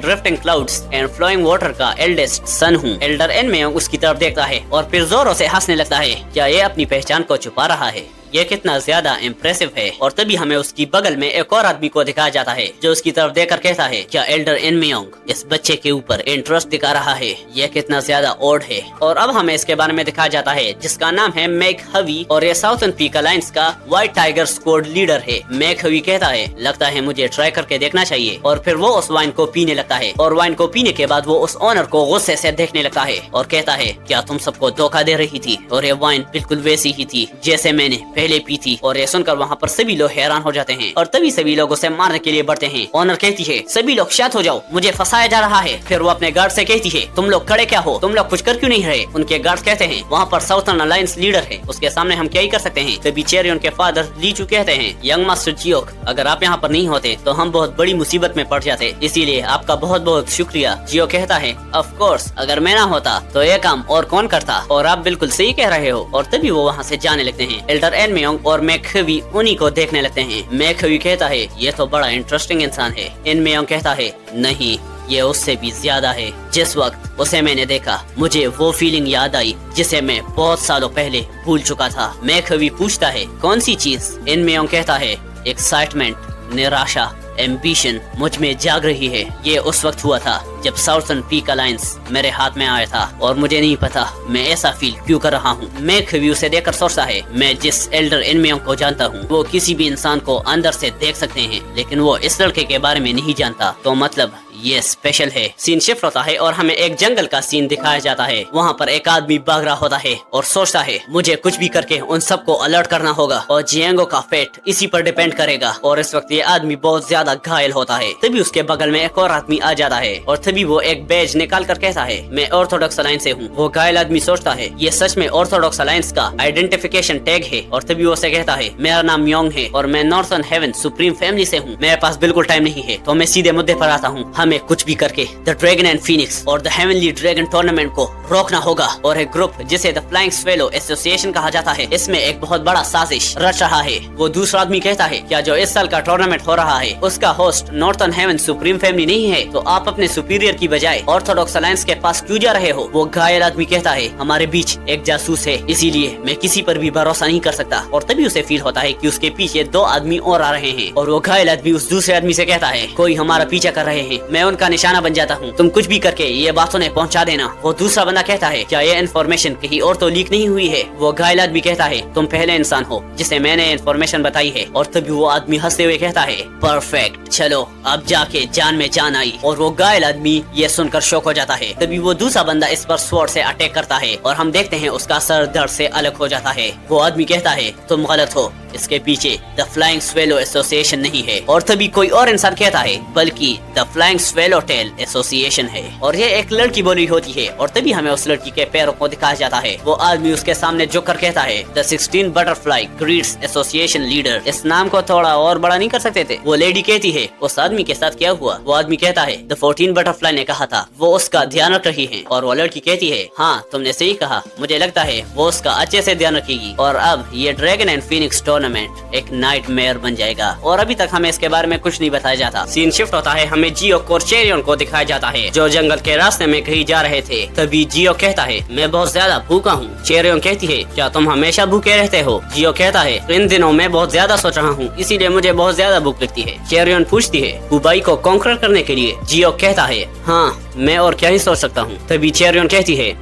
drifting clouds and flowing water का एल्डेस्ट सन हूँ। एल्डर इनमेयोंग उसकी तरफ देखता है और फिर जोरों से हंसने लगता है। क्या ये अपनी पहचान को छुपा रहा है? ये कितना ज्यादा इम्प्रेसिव है। और तभी हमें उसकी बगल में एक और आदमी को दिखाया जाता है जो उसकी तरफ देखकर कहता है, क्या एल्डर इनमेयोंग इस बच्चे के ऊपर इंटरेस्ट दिखा रहा है? ये कितना ज्यादा ऑड है। और अब हमें इसके बारे में दिखाया जाता है जिसका नाम है मैक हवी और ये साउथर्न पीक अलायंस का व्हाइट टाइगर स्क्वाड लीडर है। मैक हवी कहता है, लगता है मुझे ट्राई करके देखना चाहिए। और फिर वो उस वाइन को पीने लगता है और वाइन को पीने के बाद वो उस ऑनर को गुस्से से देखने लगता है और कहता है, क्या तुम सबको धोखा दे रही थी? और ये वाइन बिल्कुल वैसी ही थी जैसे मैंने पहले पी थी। और ये सुनकर वहाँ पर सभी लोग हैरान हो जाते हैं और तभी सभी लोग उसे मारने के लिए बढ़ते हैं। ऑनर कहती है, सभी लोग शांत हो जाओ, मुझे फंसाया जा रहा है। फिर वो अपने गार्ड से कहती है, तुम लोग खड़े क्या हो? तुम लोग कुछ कर क्यों नहीं रहे? उनके गार्ड कहते हैं, वहाँ पर साउथर्न अलायंस लीडर है, उसके सामने हम क्या ही कर सकते हैं। तभी चेरियन के फादर लीचू कहते हैं, यंग मास्टर जियोक, अगर आप यहाँ पर नहीं होते तो हम बहुत बड़ी मुसीबत में पड़ जाते, इसीलिए आपका बहुत बहुत शुक्रिया। जियो कहता है, ऑफ कोर्स, अगर मैं ना होता तो ये काम और कौन करता? और आप बिल्कुल सही कह रहे हो। और तभी वो वहाँ से जाने लगते हैं। एल्डर इनमेयोंग और मैक हवी उन्हीं को देखने लगते हैं। मैक हवी कहता है, ये तो बड़ा इंटरेस्टिंग इंसान है। इनमेयोंग कहता है, नहीं, ये उससे भी ज्यादा है। जिस वक्त उसे मैंने देखा मुझे वो फीलिंग याद आई जिसे मैं बहुत सालों पहले भूल चुका था। मैक हवी पूछता है, कौन सी चीज? इनमेयोंग कहता है, एक्साइटमेंट, निराशा, एम्बिशन मुझ में जाग रही है। ये उस वक्त हुआ था जब साउथर्न पीक अलायंस मेरे हाथ में आया था और मुझे नहीं पता मैं ऐसा फील क्यों कर रहा हूँ। मैक हवी उसे देखकर सोचता है, मैं जिस एल्डर इनमेयोंग को जानता हूँ वो किसी भी इंसान को अंदर से देख सकते हैं, लेकिन वो इस लड़के के बारे में नहीं जानता, तो मतलब ये स्पेशल है। सीन शिफ्ट होता है और हमें एक जंगल का सीन दिखाया जाता है। वहाँ पर एक आदमी भाग रहा होता है और सोचता है, मुझे कुछ भी करके उन सबको अलर्ट करना होगा और जिएंगो का फेट इसी पर डिपेंड करेगा। और इस वक्त ये आदमी बहुत ज्यादा घायल होता है। तभी उसके बगल में एक और आदमी आ जाता है और तभी वो एक बैज निकाल कर कहता है, मैं ऑर्थोडॉक्स अलायंस से हूँ। वो घायल आदमी सोचता है, ये सच में ऑर्थोडॉक्स अलायंस का आइडेंटिफिकेशन टैग है। और तभी वो उसे कहता है, मेरा नाम योंग है और मैं नॉर्थर्न हेवन सुप्रीम फैमिली से हूँ। मेरे पास बिल्कुल टाइम नहीं है, तो मैं सीधे मुद्दे पर आता हूँ। हमें कुछ भी करके द ड्रैगन एंड फीनिक्स और द हेवनली ड्रैगन टूर्नामेंट को रोकना होगा। और एक ग्रुप जिसे द फ्लाइंग स्वेलो एसोसिएशन कहा जाता है, इसमें एक बहुत बड़ा साजिश रच रहा है। वो दूसरा आदमी कहता है, क्या जो इस साल का टूर्नामेंट हो रहा है उसका host northern heaven supreme family नहीं है, तो आप अपने सुपीरियर की बजाय ऑर्थोडॉक्स अलायंस के पास क्यों जा रहे हो? वो घायल आदमी कहता है, हमारे बीच एक जासूस है, इसीलिए मैं किसी पर भी भरोसा नहीं कर सकता। और तभी उसे फील होता है कि उसके पीछे दो आदमी और आ रहे हैं। और वो घायल आदमी उस दूसरे आदमी से कहता है, कोई हमारा पीछा कर रहे हैं, मैं उनका निशाना बन जाता हूँ, तुम कुछ भी करके ये बात उन्हें पहुँचा देना। वो दूसरा बंदा कहता है, क्या ये इन्फॉर्मेशन कहीं और तो लीक नहीं हुई है? वो घायल आदमी कहता है, तुम पहले इंसान हो जिसे मैंने इन्फॉर्मेशन बताई है। और तभी वो आदमी हंसते हुए कहता है, परफेक्ट, चलो अब जाके जान में जान आई। और वो घायल आदमी ये सुनकर शॉक हो जाता है। तभी वो दूसरा बंदा इस पर स्वॉर्ड से अटैक करता है और हम देखते हैं उसका सर दर्द से अलग हो जाता है। वो आदमी कहता है, तुम गलत हो, इसके पीछे द फ्लाइंग स्वेलो एसोसिएशन नहीं है। और तभी कोई और इंसान कहता है, बल्कि the flying swallow tail association है। और ये एक लड़की बोली होती है। और तभी हमें उस लड़की के पैरों को दिखाया जाता है। वो आदमी उसके सामने झुक कर कहता है, the 16 butterfly grids association leader. इस नाम को थोड़ा और बड़ा नहीं कर सकते थे? वो लेडी कहती है, उस आदमी के साथ क्या हुआ? वो आदमी कहता है, द 14 बटरफ्लाई ने कहा था वो उसका ध्यान रख रही है। और वो लड़की कहती है, हाँ तुमने सही कहा, मुझे लगता है वो उसका अच्छे से ध्यान रखेगी। और अब ये ड्रैगन एंड फीनिक्स टूर्नामेंट एक नाइटमेयर बन जाएगा। और अभी तक हमें इसके बारे में कुछ नहीं बताया जाता। सीन शिफ्ट होता है, हमें जियो और चेरियन को दिखाया जाता है जो जंगल के रास्ते में कहीं जा रहे थे। तभी जियो कहता है, मैं बहुत ज्यादा भूखा हूँ। चेरियन कहती है, क्या तुम हमेशा भूखे रहते हो? जियो कहता है, इन दिनों मैं बहुत ज्यादा सोच रहा हूँ, इसीलिए मुझे बहुत ज्यादा भूख लगती है। चेरियन पूछती है, हुबाई को कॉन्कर करने के लिए? जियो कहता है, हाँ मैं और क्या ही सोच सकता हूँ। तभी चेरियन कहती है,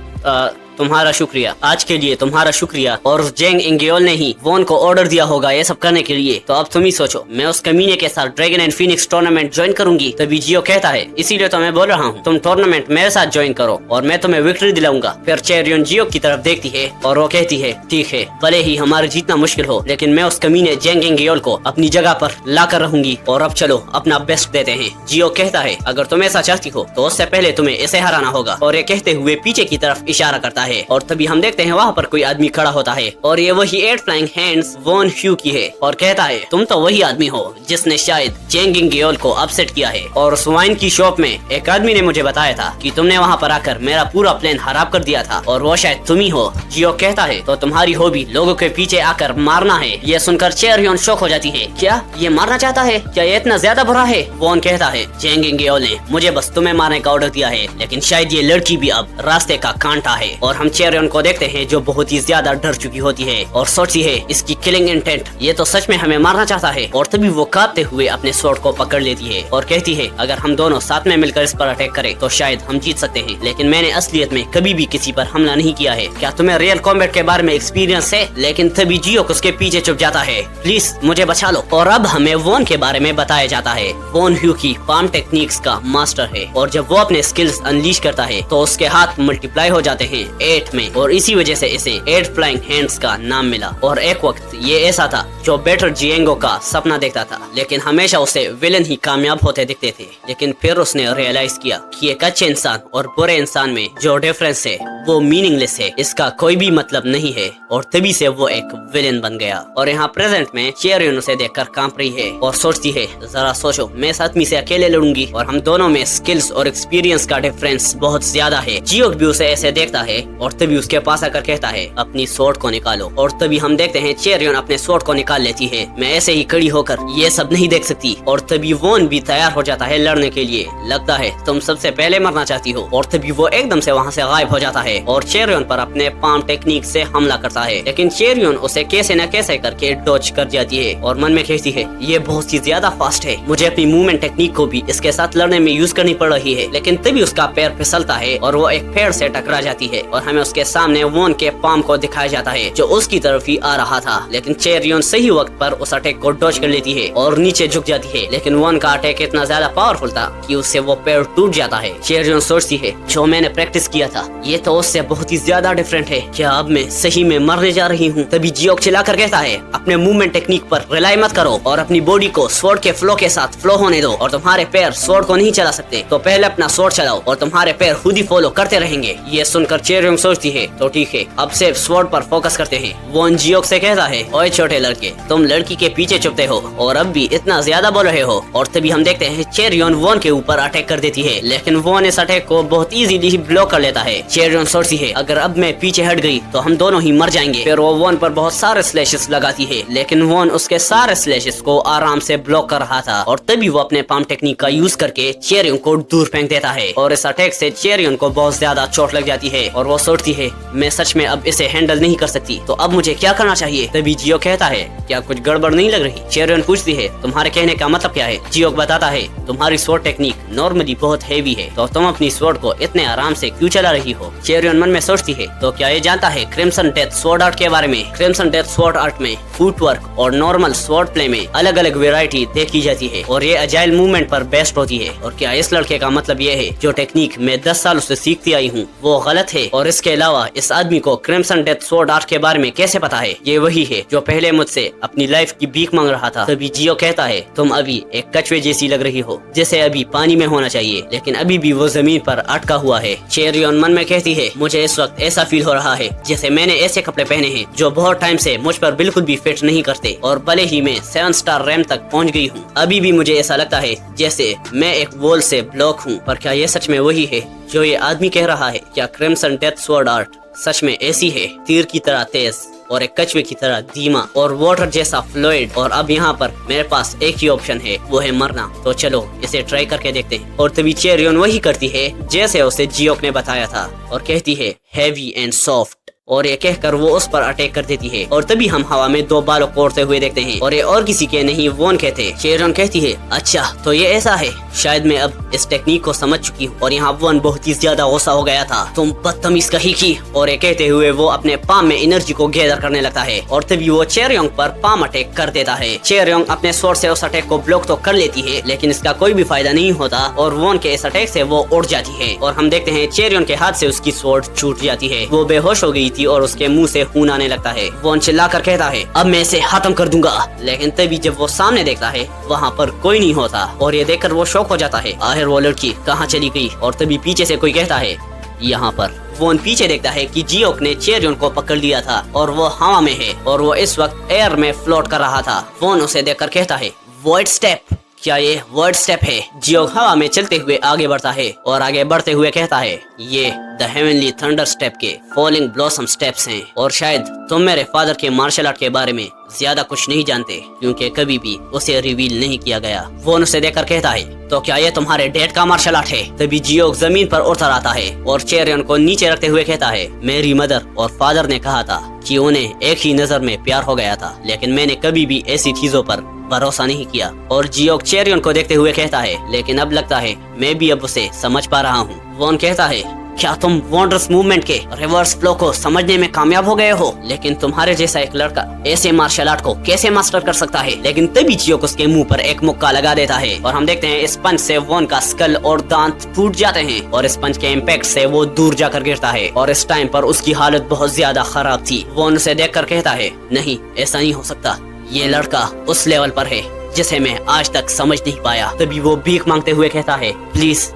तुम्हारा शुक्रिया, आज के लिए तुम्हारा शुक्रिया। और उस जेंग इंगेओल ने ही वॉन को ऑर्डर दिया होगा ये सब करने के लिए, तो अब तुम ही सोचो, मैं उस कमीने के साथ dragon and Phoenix tournament join करूंगी। तभी जियो कहता है, इसीलिए तो मैं बोल रहा हूँ तुम टूर्नामेंट मेरे साथ ज्वाइन करो और मैं तुम्हें विक्ट्री दिलाऊंगा। फिर चेरियन जियो की तरफ देखती है और वो कहती है, ठीक है, भले ही हमारे जीतना मुश्किल हो, लेकिन मैं उस कमीने जेंग इंगेओल को अपनी जगह पर ला कर रहूंगी। और अब चलो अपना बेस्ट देते हैं। जियो कहता है, अगर तुम ऐसा चाहती हो तो उससे पहले तुम्हें इसे हराना होगा। और ये कहते हुए पीछे की तरफ इशारा करता है और तभी हम देखते हैं वहाँ पर कोई आदमी खड़ा होता है और ये वही 8 फ्लाइंग हैंड्स वॉन ह्यू की है और कहता है तुम तो वही आदमी हो जिसने शायद चेंगिंग गियोल को अपसेट किया है और उस वाइन की शॉप में एक आदमी ने मुझे बताया था कि तुमने वहाँ पर आकर मेरा पूरा प्लान खराब कर दिया था और वो शायद तुम ही हो। जियो कहता है तो तुम्हारी हॉबी लोगों के पीछे आकर मारना है। ये सुनकर चेरियन शॉक हो जाती है, क्या ये मारना चाहता है? क्या ये इतना ज्यादा बुरा है? वॉन कहता है चेंगिंग गियोल ने मुझे बस तुम्हें मारने का ऑर्डर दिया है, लेकिन शायद ये लड़की भी अब रास्ते का कांटा है। और हम चेरियन को देखते हैं जो बहुत ही ज्यादा डर चुकी होती है और सोचती है इसकी किलिंग इंटेंट, ये तो सच में हमें मारना चाहता है। और तभी वो कांपते हुए अपने स्वॉर्ड को पकड़ लेती है और कहती है अगर हम दोनों साथ में मिलकर इस पर अटैक करें तो शायद हम जीत सकते हैं, लेकिन मैंने असलियत में कभी भी किसी पर हमला नहीं किया है। क्या तुम्हें रियल कॉम्बैट के बारे में एक्सपीरियंस है? लेकिन तभी जियो उसके पीछे छुप जाता है, प्लीज मुझे बचा लो। और अब हमें वॉन के बारे में बताया जाता है। वॉन ह्यू की पाम टेक्निक्स का मास्टर है और जब वो अपने स्किल्स अनलीश करता है तो उसके हाथ मल्टीप्लाई हो जाते हैं 8 में और इसी वजह से इसे 8 फ्लाइंग हैंड्स का नाम मिला। और एक वक्त ये ऐसा था जो बेटर जिएंगो का सपना देखता था, लेकिन हमेशा उसे विलन ही कामयाब होते दिखते थे। लेकिन फिर उसने रियलाइज किया कि एक अच्छे इंसान और बुरे इंसान में जो डिफरेंस है वो मीनिंगलेस है, इसका कोई भी मतलब नहीं है। और तभी से वो एक विलन बन गया। और यहाँ प्रेजेंट में चेरियन उसे देखकर कांप रही है और सोचती है जरा सोचो, मैं इस आदमी से अकेले लड़ूंगी और हम दोनों में स्किल्स और एक्सपीरियंस का डिफरेंस बहुत ज्यादा है। जियो भी उसे ऐसे देखता है और तभी उसके पास आकर कहता है अपनी स्वॉर्ड को निकालो। और तभी हम देखते हैं चेरियन अपने स्वॉर्ड को निकाल लेती है। मैं ऐसे ही खड़ी होकर ये सब नहीं देख सकती। और तभी वॉन भी तैयार हो जाता है लड़ने के लिए। लगता है तुम सबसे पहले मरना चाहती हो। और तभी वो एकदम से वहाँ से गायब हो जाता है और चेरियन पर अपने पाम टेक्निक से हमला करता है, लेकिन चेरियन उसे कैसे न कैसे करके डॉच कर जाती है और मन में कहती है ये बहुत ही ज्यादा फास्ट है, मुझे अपनी मूवमेंट टेक्निक को भी इसके साथ लड़ने में यूज करनी पड़ रही है। लेकिन तभी उसका पैर फिसलता है और वो एक पेड़ से टकरा जाती है और हमें उसके सामने वॉन के पाम को दिखाया जाता है जो उसकी तरफ ही आ रहा था। लेकिन चेरियन सही वक्त पर उस अटैक को डॉच कर लेती है और नीचे झुक जाती है। लेकिन वॉन का अटैक इतना ज्यादा पावरफुल था कि उससे वो पैर टूट जाता है। चेरियन सोचती है जो मैंने प्रैक्टिस किया था ये तो उससे बहुत ही ज्यादा डिफरेंट है, क्या अब मैं सही में मरने जा रही हूँ? तभी जियो चिल्लाकर कहता है अपने मूवमेंट टेक्निक पर रिलाई मत करो और अपनी बॉडी को स्वॉर्ड के फ्लो के साथ फ्लो होने दो। और तुम्हारे पैर स्वॉर्ड को नहीं चला सकते तो पहले अपना स्वॉर्ड चलाओ और तुम्हारे पैर खुद ही फॉलो करते रहेंगे। ये सुनकर चेरियन सोचती है तो ठीक है, अब सिर्फ स्वॉर्ड पर फोकस करते हैं। वॉन जियो से कहता है ओए छोटे लड़के, तुम लड़की के पीछे छुपते हो और अब भी इतना ज्यादा बोल रहे हो। और तभी हम देखते हैं चेरियन वॉन के ऊपर अटैक कर देती है, लेकिन वॉन इस अटैक को बहुत इजीली ब्लॉक कर लेता है। चेरियन सोचती है अगर अब मैं पीछे हट गई तो हम दोनों ही मर जाएंगे। फिर वो वॉन पर बहुत सारे स्लैशेस लगाती है, लेकिन वॉन उसके सारे स्लैशेस को आराम से ब्लॉक कर रहा था। और तभी वो अपने पाम टेक्निक का यूज करके चेरियन को दूर फेंक देता है और इस अटैक से चेरियन को बहुत ज्यादा चोट लग जाती है और वो सोचती है मैं सच में अब इसे हैंडल नहीं कर सकती, तो अब मुझे क्या करना चाहिए? तभी जियो कहता है क्या कुछ गड़बड़ नहीं लग रही? चेरियन पूछती है तुम्हारे कहने का मतलब क्या है? जियो बताता है तुम्हारी स्वॉर्ड टेक्निक नॉर्मली बहुत हेवी है, तो तुम अपनी स्वॉर्ड को इतने आराम से क्यों चला रही हो? चेरियन मन में सोचती है तो क्या ये जानता है क्रिम्सन डेथ स्वॉर्ड आर्ट के बारे में? क्रिम्सन डेथ स्वॉर्ड आर्ट में फुटवर्क और नॉर्मल स्वॉर्ड प्ले में अलग अलग वेराइटी देखी जाती है और ये अजाइल मूवमेंट पर बेस्ड होती है। और क्या इस लड़के का मतलब ये है जो टेक्निक मैं 10 सालों से सीखती आई हूँ वो गलत है? और इसके अलावा इस आदमी को क्रिम्सन डेथ स्वॉर्ड आर्ट के बारे में कैसे पता है? ये वही है जो पहले मुझसे अपनी लाइफ की भीख मांग रहा था। तभी जियो कहता है तुम अभी एक कछुए जैसी लग रही हो जैसे अभी पानी में होना चाहिए, लेकिन अभी भी वो जमीन पर अटका हुआ है। चेरियन मन में कहती है मुझे इस वक्त ऐसा फील हो रहा है जैसे मैंने ऐसे कपड़े पहने हैं जो बहुत टाइम से मुझ पर बिल्कुल भी फिट नहीं करते और भले ही मैं 7 स्टार रैंक तक पहुंच गई हूँ, अभी भी मुझे ऐसा लगता है जैसे मैं एक वॉल से ब्लॉक हूँ। पर क्या ये सच में वही है जो ये आदमी कह रहा है? क्या क्रिम्सन डेथ स्वॉर्ड आर्ट सच में ऐसी है, तीर की तरह तेज और एक कछुए की तरह धीमा और वाटर जैसा फ्लूइड? और अब यहाँ पर मेरे पास एक ही ऑप्शन है, वो है मरना। तो चलो इसे ट्राई करके देखते हैं। और तभी चेरियन वही करती है जैसे उसे जियोक ने बताया था और कहती है हैवी एंड सॉफ्ट, और ये कहकर वो उस पर अटैक कर देती है। और तभी हम हवा में 2 बालों को उड़ते हुए देखते हैं और ये और किसी के नहीं वॉन के थे। चेरियन कहती है अच्छा तो ये ऐसा है, शायद मैं अब इस टेक्निक को समझ चुकी हूँ। और यहाँ वॉन बहुत ही ज्यादा गुस्सा हो गया था, तुम बदतमीज कही की। और ये कहते हुए वो अपने पाम में एनर्जी को गैदर करने लगता है और तभी वो चेरियन पर पाम अटैक कर देता है। चेरियन अपने स्वॉर्ड से उस अटैक को ब्लॉक तो कर लेती है, लेकिन इसका कोई भी फायदा नहीं होता और वॉन के इस अटैक से वो उड़ जाती है। और हम देखते हैं चेरियन के हाथ से उसकी स्वॉर्ड छूट जाती है। वो बेहोश हो गई थी और उसके मुंह से खून आने लगता है। वॉन चिल्लाकर कहता है अब मैं इसे खत्म कर दूंगा, लेकिन तभी जब वो सामने देखता है वहाँ पर कोई नहीं होता और ये देखकर वो शॉक हो जाता है, आखिर वो लड़की कहाँ चली गई? और तभी पीछे से कोई कहता है यहाँ पर वोन पीछे देखता है कि जियोक ने चेरियन को पकड़ लिया था और वो हवा में है और वो इस वक्त एयर में फ्लोट कर रहा था। वोन उसे देखकर कहता है, वर्ड स्टेप। क्या ये वर्ड स्टेप है? जियोक हवा में चलते हुए आगे बढ़ता है और आगे बढ़ते हुए कहता है, ये द हेवनली थंडर स्टेप के फॉलिंग ब्लॉसम स्टेप्स हैं और शायद तुम मेरे फादर के मार्शल आर्ट के बारे में ज्यादा कुछ नहीं जानते क्योंकि कभी भी उसे रिवील नहीं किया गया। वो उसे देखकर कहता है, तो क्या ये तुम्हारे डैड का मार्शल आर्ट है? तभी जियोक जमीन पर उतर आता है और चेरियन को नीचे रखते हुए कहता है, मेरी मदर और फादर ने कहा था कि उन्हें एक ही नजर में प्यार हो गया था, लेकिन मैंने कभी भी ऐसी चीजों पर भरोसा नहीं किया। और जियोक चेरियन को देखते हुए कहता है, लेकिन अब लगता है मैं भी अब उसे समझ पा रहा हूँ। वोन कहता है, क्या तुम वंडरस मूवमेंट के रिवर्स फ्लो को समझने में कामयाब हो गए हो? लेकिन तुम्हारे जैसा एक लड़का ऐसे मार्शल आर्ट को कैसे मास्टर कर सकता है? लेकिन तभी जियोक उसके मुंह पर एक मुक्का लगा देता है और हम देखते हैं इस पंच से वोन का स्कल और दांत टूट जाते हैं और इस पंच के इम्पैक्ट से वो दूर जाकर गिरता है और इस टाइम पर उसकी हालत बहुत ज्यादा खराब थी। वोन उसे देखकर कहता है, नहीं ऐसा नहीं हो सकता, ये लड़का उस लेवल पर है जिसे मैं आज तक समझ नहीं पाया। तभी वो भीख मांगते हुए कहता है, प्लीज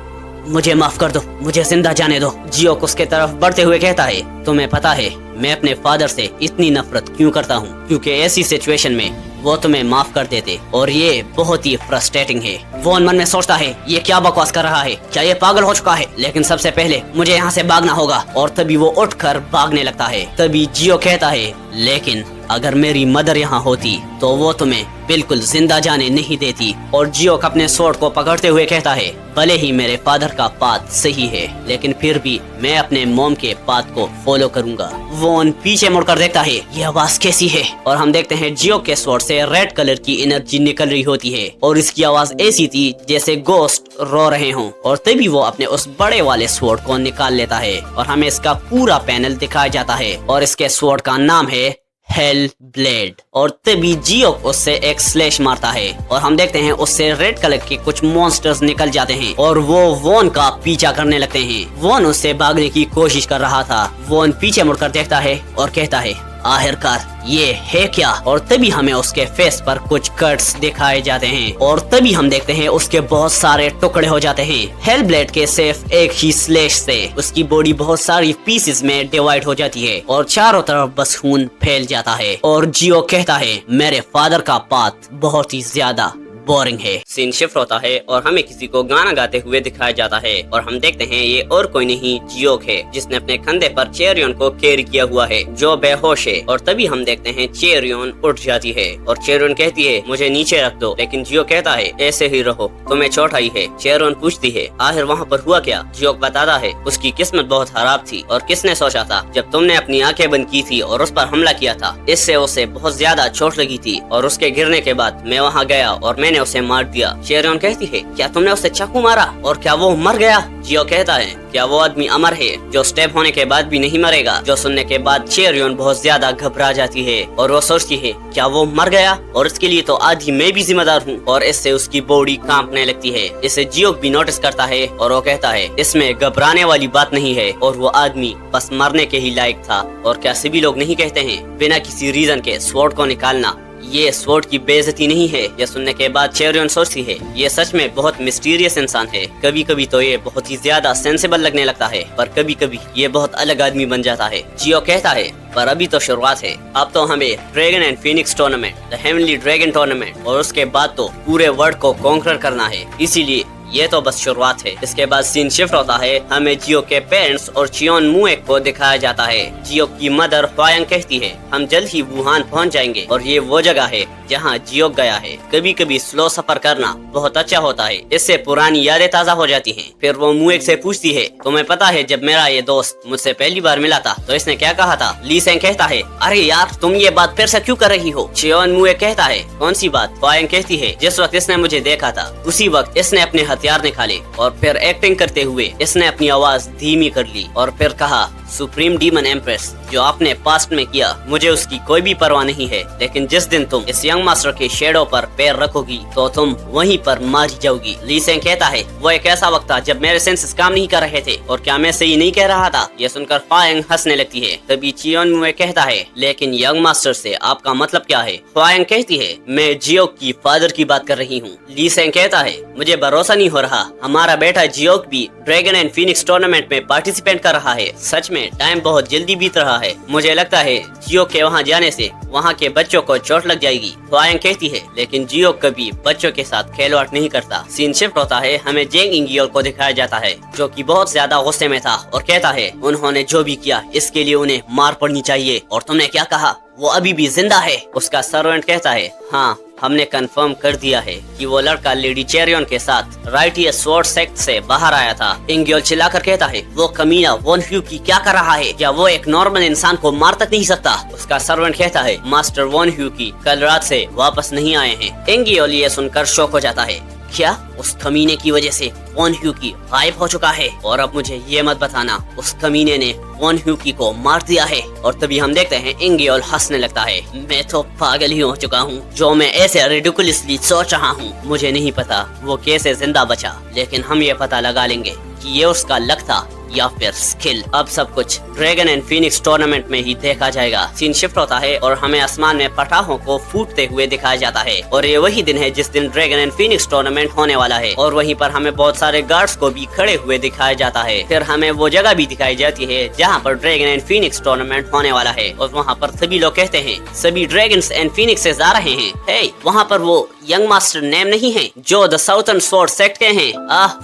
मुझे माफ कर दो, मुझे जिंदा जाने दो। जियोक उसके तरफ बढ़ते हुए कहता है, तुम्हें पता है मैं अपने फादर से इतनी नफरत क्यों करता हूँ? क्योंकि ऐसी सिचुएशन में वो तुम्हें माफ कर देते और ये बहुत ही फ्रस्ट्रेटिंग है। वोन मन में सोचता है, ये क्या बकवास कर रहा है? क्या ये पागल हो चुका है? लेकिन सबसे पहले मुझे यहाँ से भागना होगा। और तभी वो उठकर भागने लगता है। तभी जियो कहता है, लेकिन अगर मेरी मदर यहाँ होती तो वो तुम्हें बिल्कुल जिंदा जाने नहीं देती। और जियोक अपने स्वॉर्ड को पकड़ते हुए कहता है, भले ही मेरे फादर का पाथ सही है लेकिन फिर भी मैं अपने मॉम के पाथ को फॉलो करूंगा। वोन पीछे मुड़कर देखता है, ये आवाज कैसी है? और हम देखते हैं जियोक के स्वॉर्ड से रेड कलर की एनर्जी निकल रही होती है और इसकी आवाज ऐसी थी जैसे गोस्ट रो रहे हों। और तभी वो अपने उस बड़े वाले स्वॉर्ड को निकाल लेता है और हमें इसका पूरा पैनल दिखाया जाता है और इसके स्वॉर्ड का नाम है हेल ब्लेड। और तभी जियोक उससे एक स्लैश मारता है और हम देखते हैं उससे रेड कलर के कुछ मॉन्स्टर्स निकल जाते हैं और वो वोन का पीछा करने लगते हैं। वोन उससे भागने की कोशिश कर रहा था। वोन पीछे मुड़कर देखता है और कहता है, आखिरकार ये है क्या? और तभी हमें उसके फेस पर कुछ कट्स दिखाए जाते हैं और तभी हम देखते हैं उसके बहुत सारे टुकड़े हो जाते हैं। हेल ब्लेड के सिर्फ एक ही स्लैश से उसकी बॉडी बहुत सारी पीसेस में डिवाइड हो जाती है और चारों तरफ बस खून फैल जाता है। और जियो कहता है, मेरे फादर का पाथ बहुत ही ज्यादा बोरिंग है। सीन शिफ्ट होता है और हमें किसी को गाना गाते हुए दिखाया जाता है और हम देखते हैं ये और कोई नहीं जियोक है जिसने अपने कंधे पर चेरियन को कैरी किया हुआ है जो बेहोश है। और तभी हम देखते हैं चेरियन उठ जाती है और चेरियन कहती है, मुझे नीचे रख दो। लेकिन जियोक कहता है, ऐसे ही रहो, तुम्हें चोट आई है। चेरियन पूछती है, आखिर वहाँ पर हुआ क्या? जियोक बताता है, उसकी किस्मत बहुत खराब थी और किसने सोचा था जब तुमने अपनी आंखें बंद की थी और उस पर हमला किया था, इससे उसे बहुत ज्यादा चोट लगी थी और उसके गिरने के बाद मैं वहाँ गया और मैंने उसे मार दिया। चेरियन कहती है, क्या तुमने उसे चाकू मारा और क्या वो मर गया? जियो कहता है, क्या वो आदमी अमर है जो स्टेप होने के बाद भी नहीं मरेगा? जो सुनने के बाद चेरियन बहुत ज्यादा घबरा जाती है और वो सोचती है, क्या वो मर गया? और इसके लिए तो आधी मैं भी जिम्मेदार हूँ। और इससे उसकी बॉडी कांपने लगती है। इसे जियोक भी नोटिस करता है और वो कहता है, इसमें घबराने वाली बात नहीं है और वो आदमी बस मरने के ही लायक था। और क्या सभी लोग नहीं कहते हैं, बिना किसी रीजन के स्वॉर्ड को निकालना ये स्वॉर्ड की बेइज्जती नहीं है? यह सुनने के बाद चेरियन सोचती है, ये सच में बहुत मिस्टीरियस इंसान है। कभी कभी तो ये बहुत ही ज्यादा सेंसिबल लगने लगता है पर कभी कभी ये बहुत अलग आदमी बन जाता है। जियो कहता है, पर अभी तो शुरुआत है। अब तो हमें dragon and Phoenix tournament, the heavenly dragon tournament और उसके बाद तो पूरे वर्ल्ड को कॉन्कर करना है, इसीलिए ये तो बस शुरुआत है। इसके बाद सीन शिफ्ट होता है। हमें जियो के पेरेंट्स और चियोन मुएक को दिखाया जाता है। जियो की मदर ह्वायांग कहती है, हम जल्द ही वुहान पहुंच जाएंगे और ये वो जगह है जहां जियो गया है। कभी कभी स्लो सफर करना बहुत अच्छा होता है, इससे पुरानी यादें ताज़ा हो जाती हैं। फिर वो मुएक से पूछती है, तुम्हें पता है जब मेरा ये दोस्त मुझसे पहली बार मिला था तो इसने क्या कहा था? ली सेंग कहता है, अरे यार तुम ये बात फिर से क्यों कर रही हो? चियोन मुएक कहता है, कौन सी बात? ह्वायांग कहती है, जिस वक्त इसने मुझे देखा था उसी वक्त इसने अपने हथियार निकाले और फिर एक्टिंग करते हुए इसने अपनी आवाज धीमी कर ली और फिर कहा, सुप्रीम डीमन एम्प्रेस, जो आपने पास्ट में किया मुझे उसकी कोई भी परवाह नहीं है, लेकिन जिस दिन तुम इस यंग मास्टर के शेडो पर पैर रखोगी तो तुम वहीं पर मारी जाओगी। ली सेंग कहता है वो एक ऐसा वक्त था जब मेरे सेंसेस काम नहीं कर रहे थे, और क्या मैं सही नहीं कह रहा था? ये सुनकर ख्वांग हंसने लगती है। तभी चियोन मुए कहता है लेकिन यंग मास्टर से आपका मतलब क्या है? ख्वांग कहती है मैं जियोक की फादर की बात कर रही हूँ। ली सेंग कहता है मुझे भरोसा नहीं हो रहा, हमारा बेटा जियोक भी ड्रैगन एंड फीनिक्स टूर्नामेंट में पार्टिसिपेट कर रहा है। सच में टाइम बहुत जल्दी बीत रहा है, मुझे लगता है जियोक के वहाँ जाने से वहाँ के बच्चों को चोट लग जाएगी। ख्वांग कहती है लेकिन जियोक कभी बच्चों के साथ खिलवाड़ नहीं करता। सीन शिफ्ट होता है, हमें जेंग इंगियोल को दिखाया जाता है जो कि बहुत ज्यादा गुस्से में था और कहता है उन्होंने जो भी किया इसके लिए उन्हें मार पड़नी चाहिए। और तुमने क्या कहा? वो अभी भी जिंदा है। उसका सर्वेंट कहता है हाँ, हमने कंफर्म कर दिया है कि वो लड़का लेडी चेरियन के साथ राइटिया स्वॉर्ड सेक्ट से बाहर आया था। इंगियोल चिल्लाकर कहता है वो कमीना वॉन ह्यू की क्या कर रहा है? क्या वो एक नॉर्मल इंसान को मार तक नहीं सकता? उसका सर्वेंट कहता है मास्टर वॉन ह्यू की कल रात से वापस नहीं आए हैं। इंगियोल ये सुनकर शॉक हो जाता है, क्या उस कमीने की वजह से वॉन ह्यू की गायब हो चुका है? और अब मुझे ये मत बताना उस कमीने ने वॉन ह्यू की को मार दिया है। और तभी हम देखते हैं इंगियोल हंसने लगता है, मैं तो पागल ही हो चुका हूँ जो मैं ऐसे रिडिकुलसली सोच रहा हूँ। मुझे नहीं पता वो कैसे जिंदा बचा, लेकिन हम ये पता लगा लेंगे कि ये उसका लक था या फिर स्किल। अब सब कुछ ड्रैगन एंड फीनिक्स टूर्नामेंट में ही देखा जाएगा। सीन शिफ्ट होता है और हमें आसमान में पटाखों को फूटते हुए दिखाया जाता है, और ये वही दिन है जिस दिन ड्रैगन एंड फीनिक्स टूर्नामेंट होने वाला है। और वहीं पर हमें बहुत सारे गार्ड्स को भी खड़े हुए दिखाया जाता है। फिर हमें वो जगह भी दिखाई जाती है जहाँ पर ड्रैगन एंड फीनिक्स टूर्नामेंट होने वाला है, और वहाँ पर सभी लोग कहते हैं सभी ड्रैगन्स एंड फीनिक्सेस आ रहे हैं। हे, वहाँ पर वो यंग मास्टर नेम नहीं है जो द साउथर्न स्वॉर्ड सेक्ट के हैं।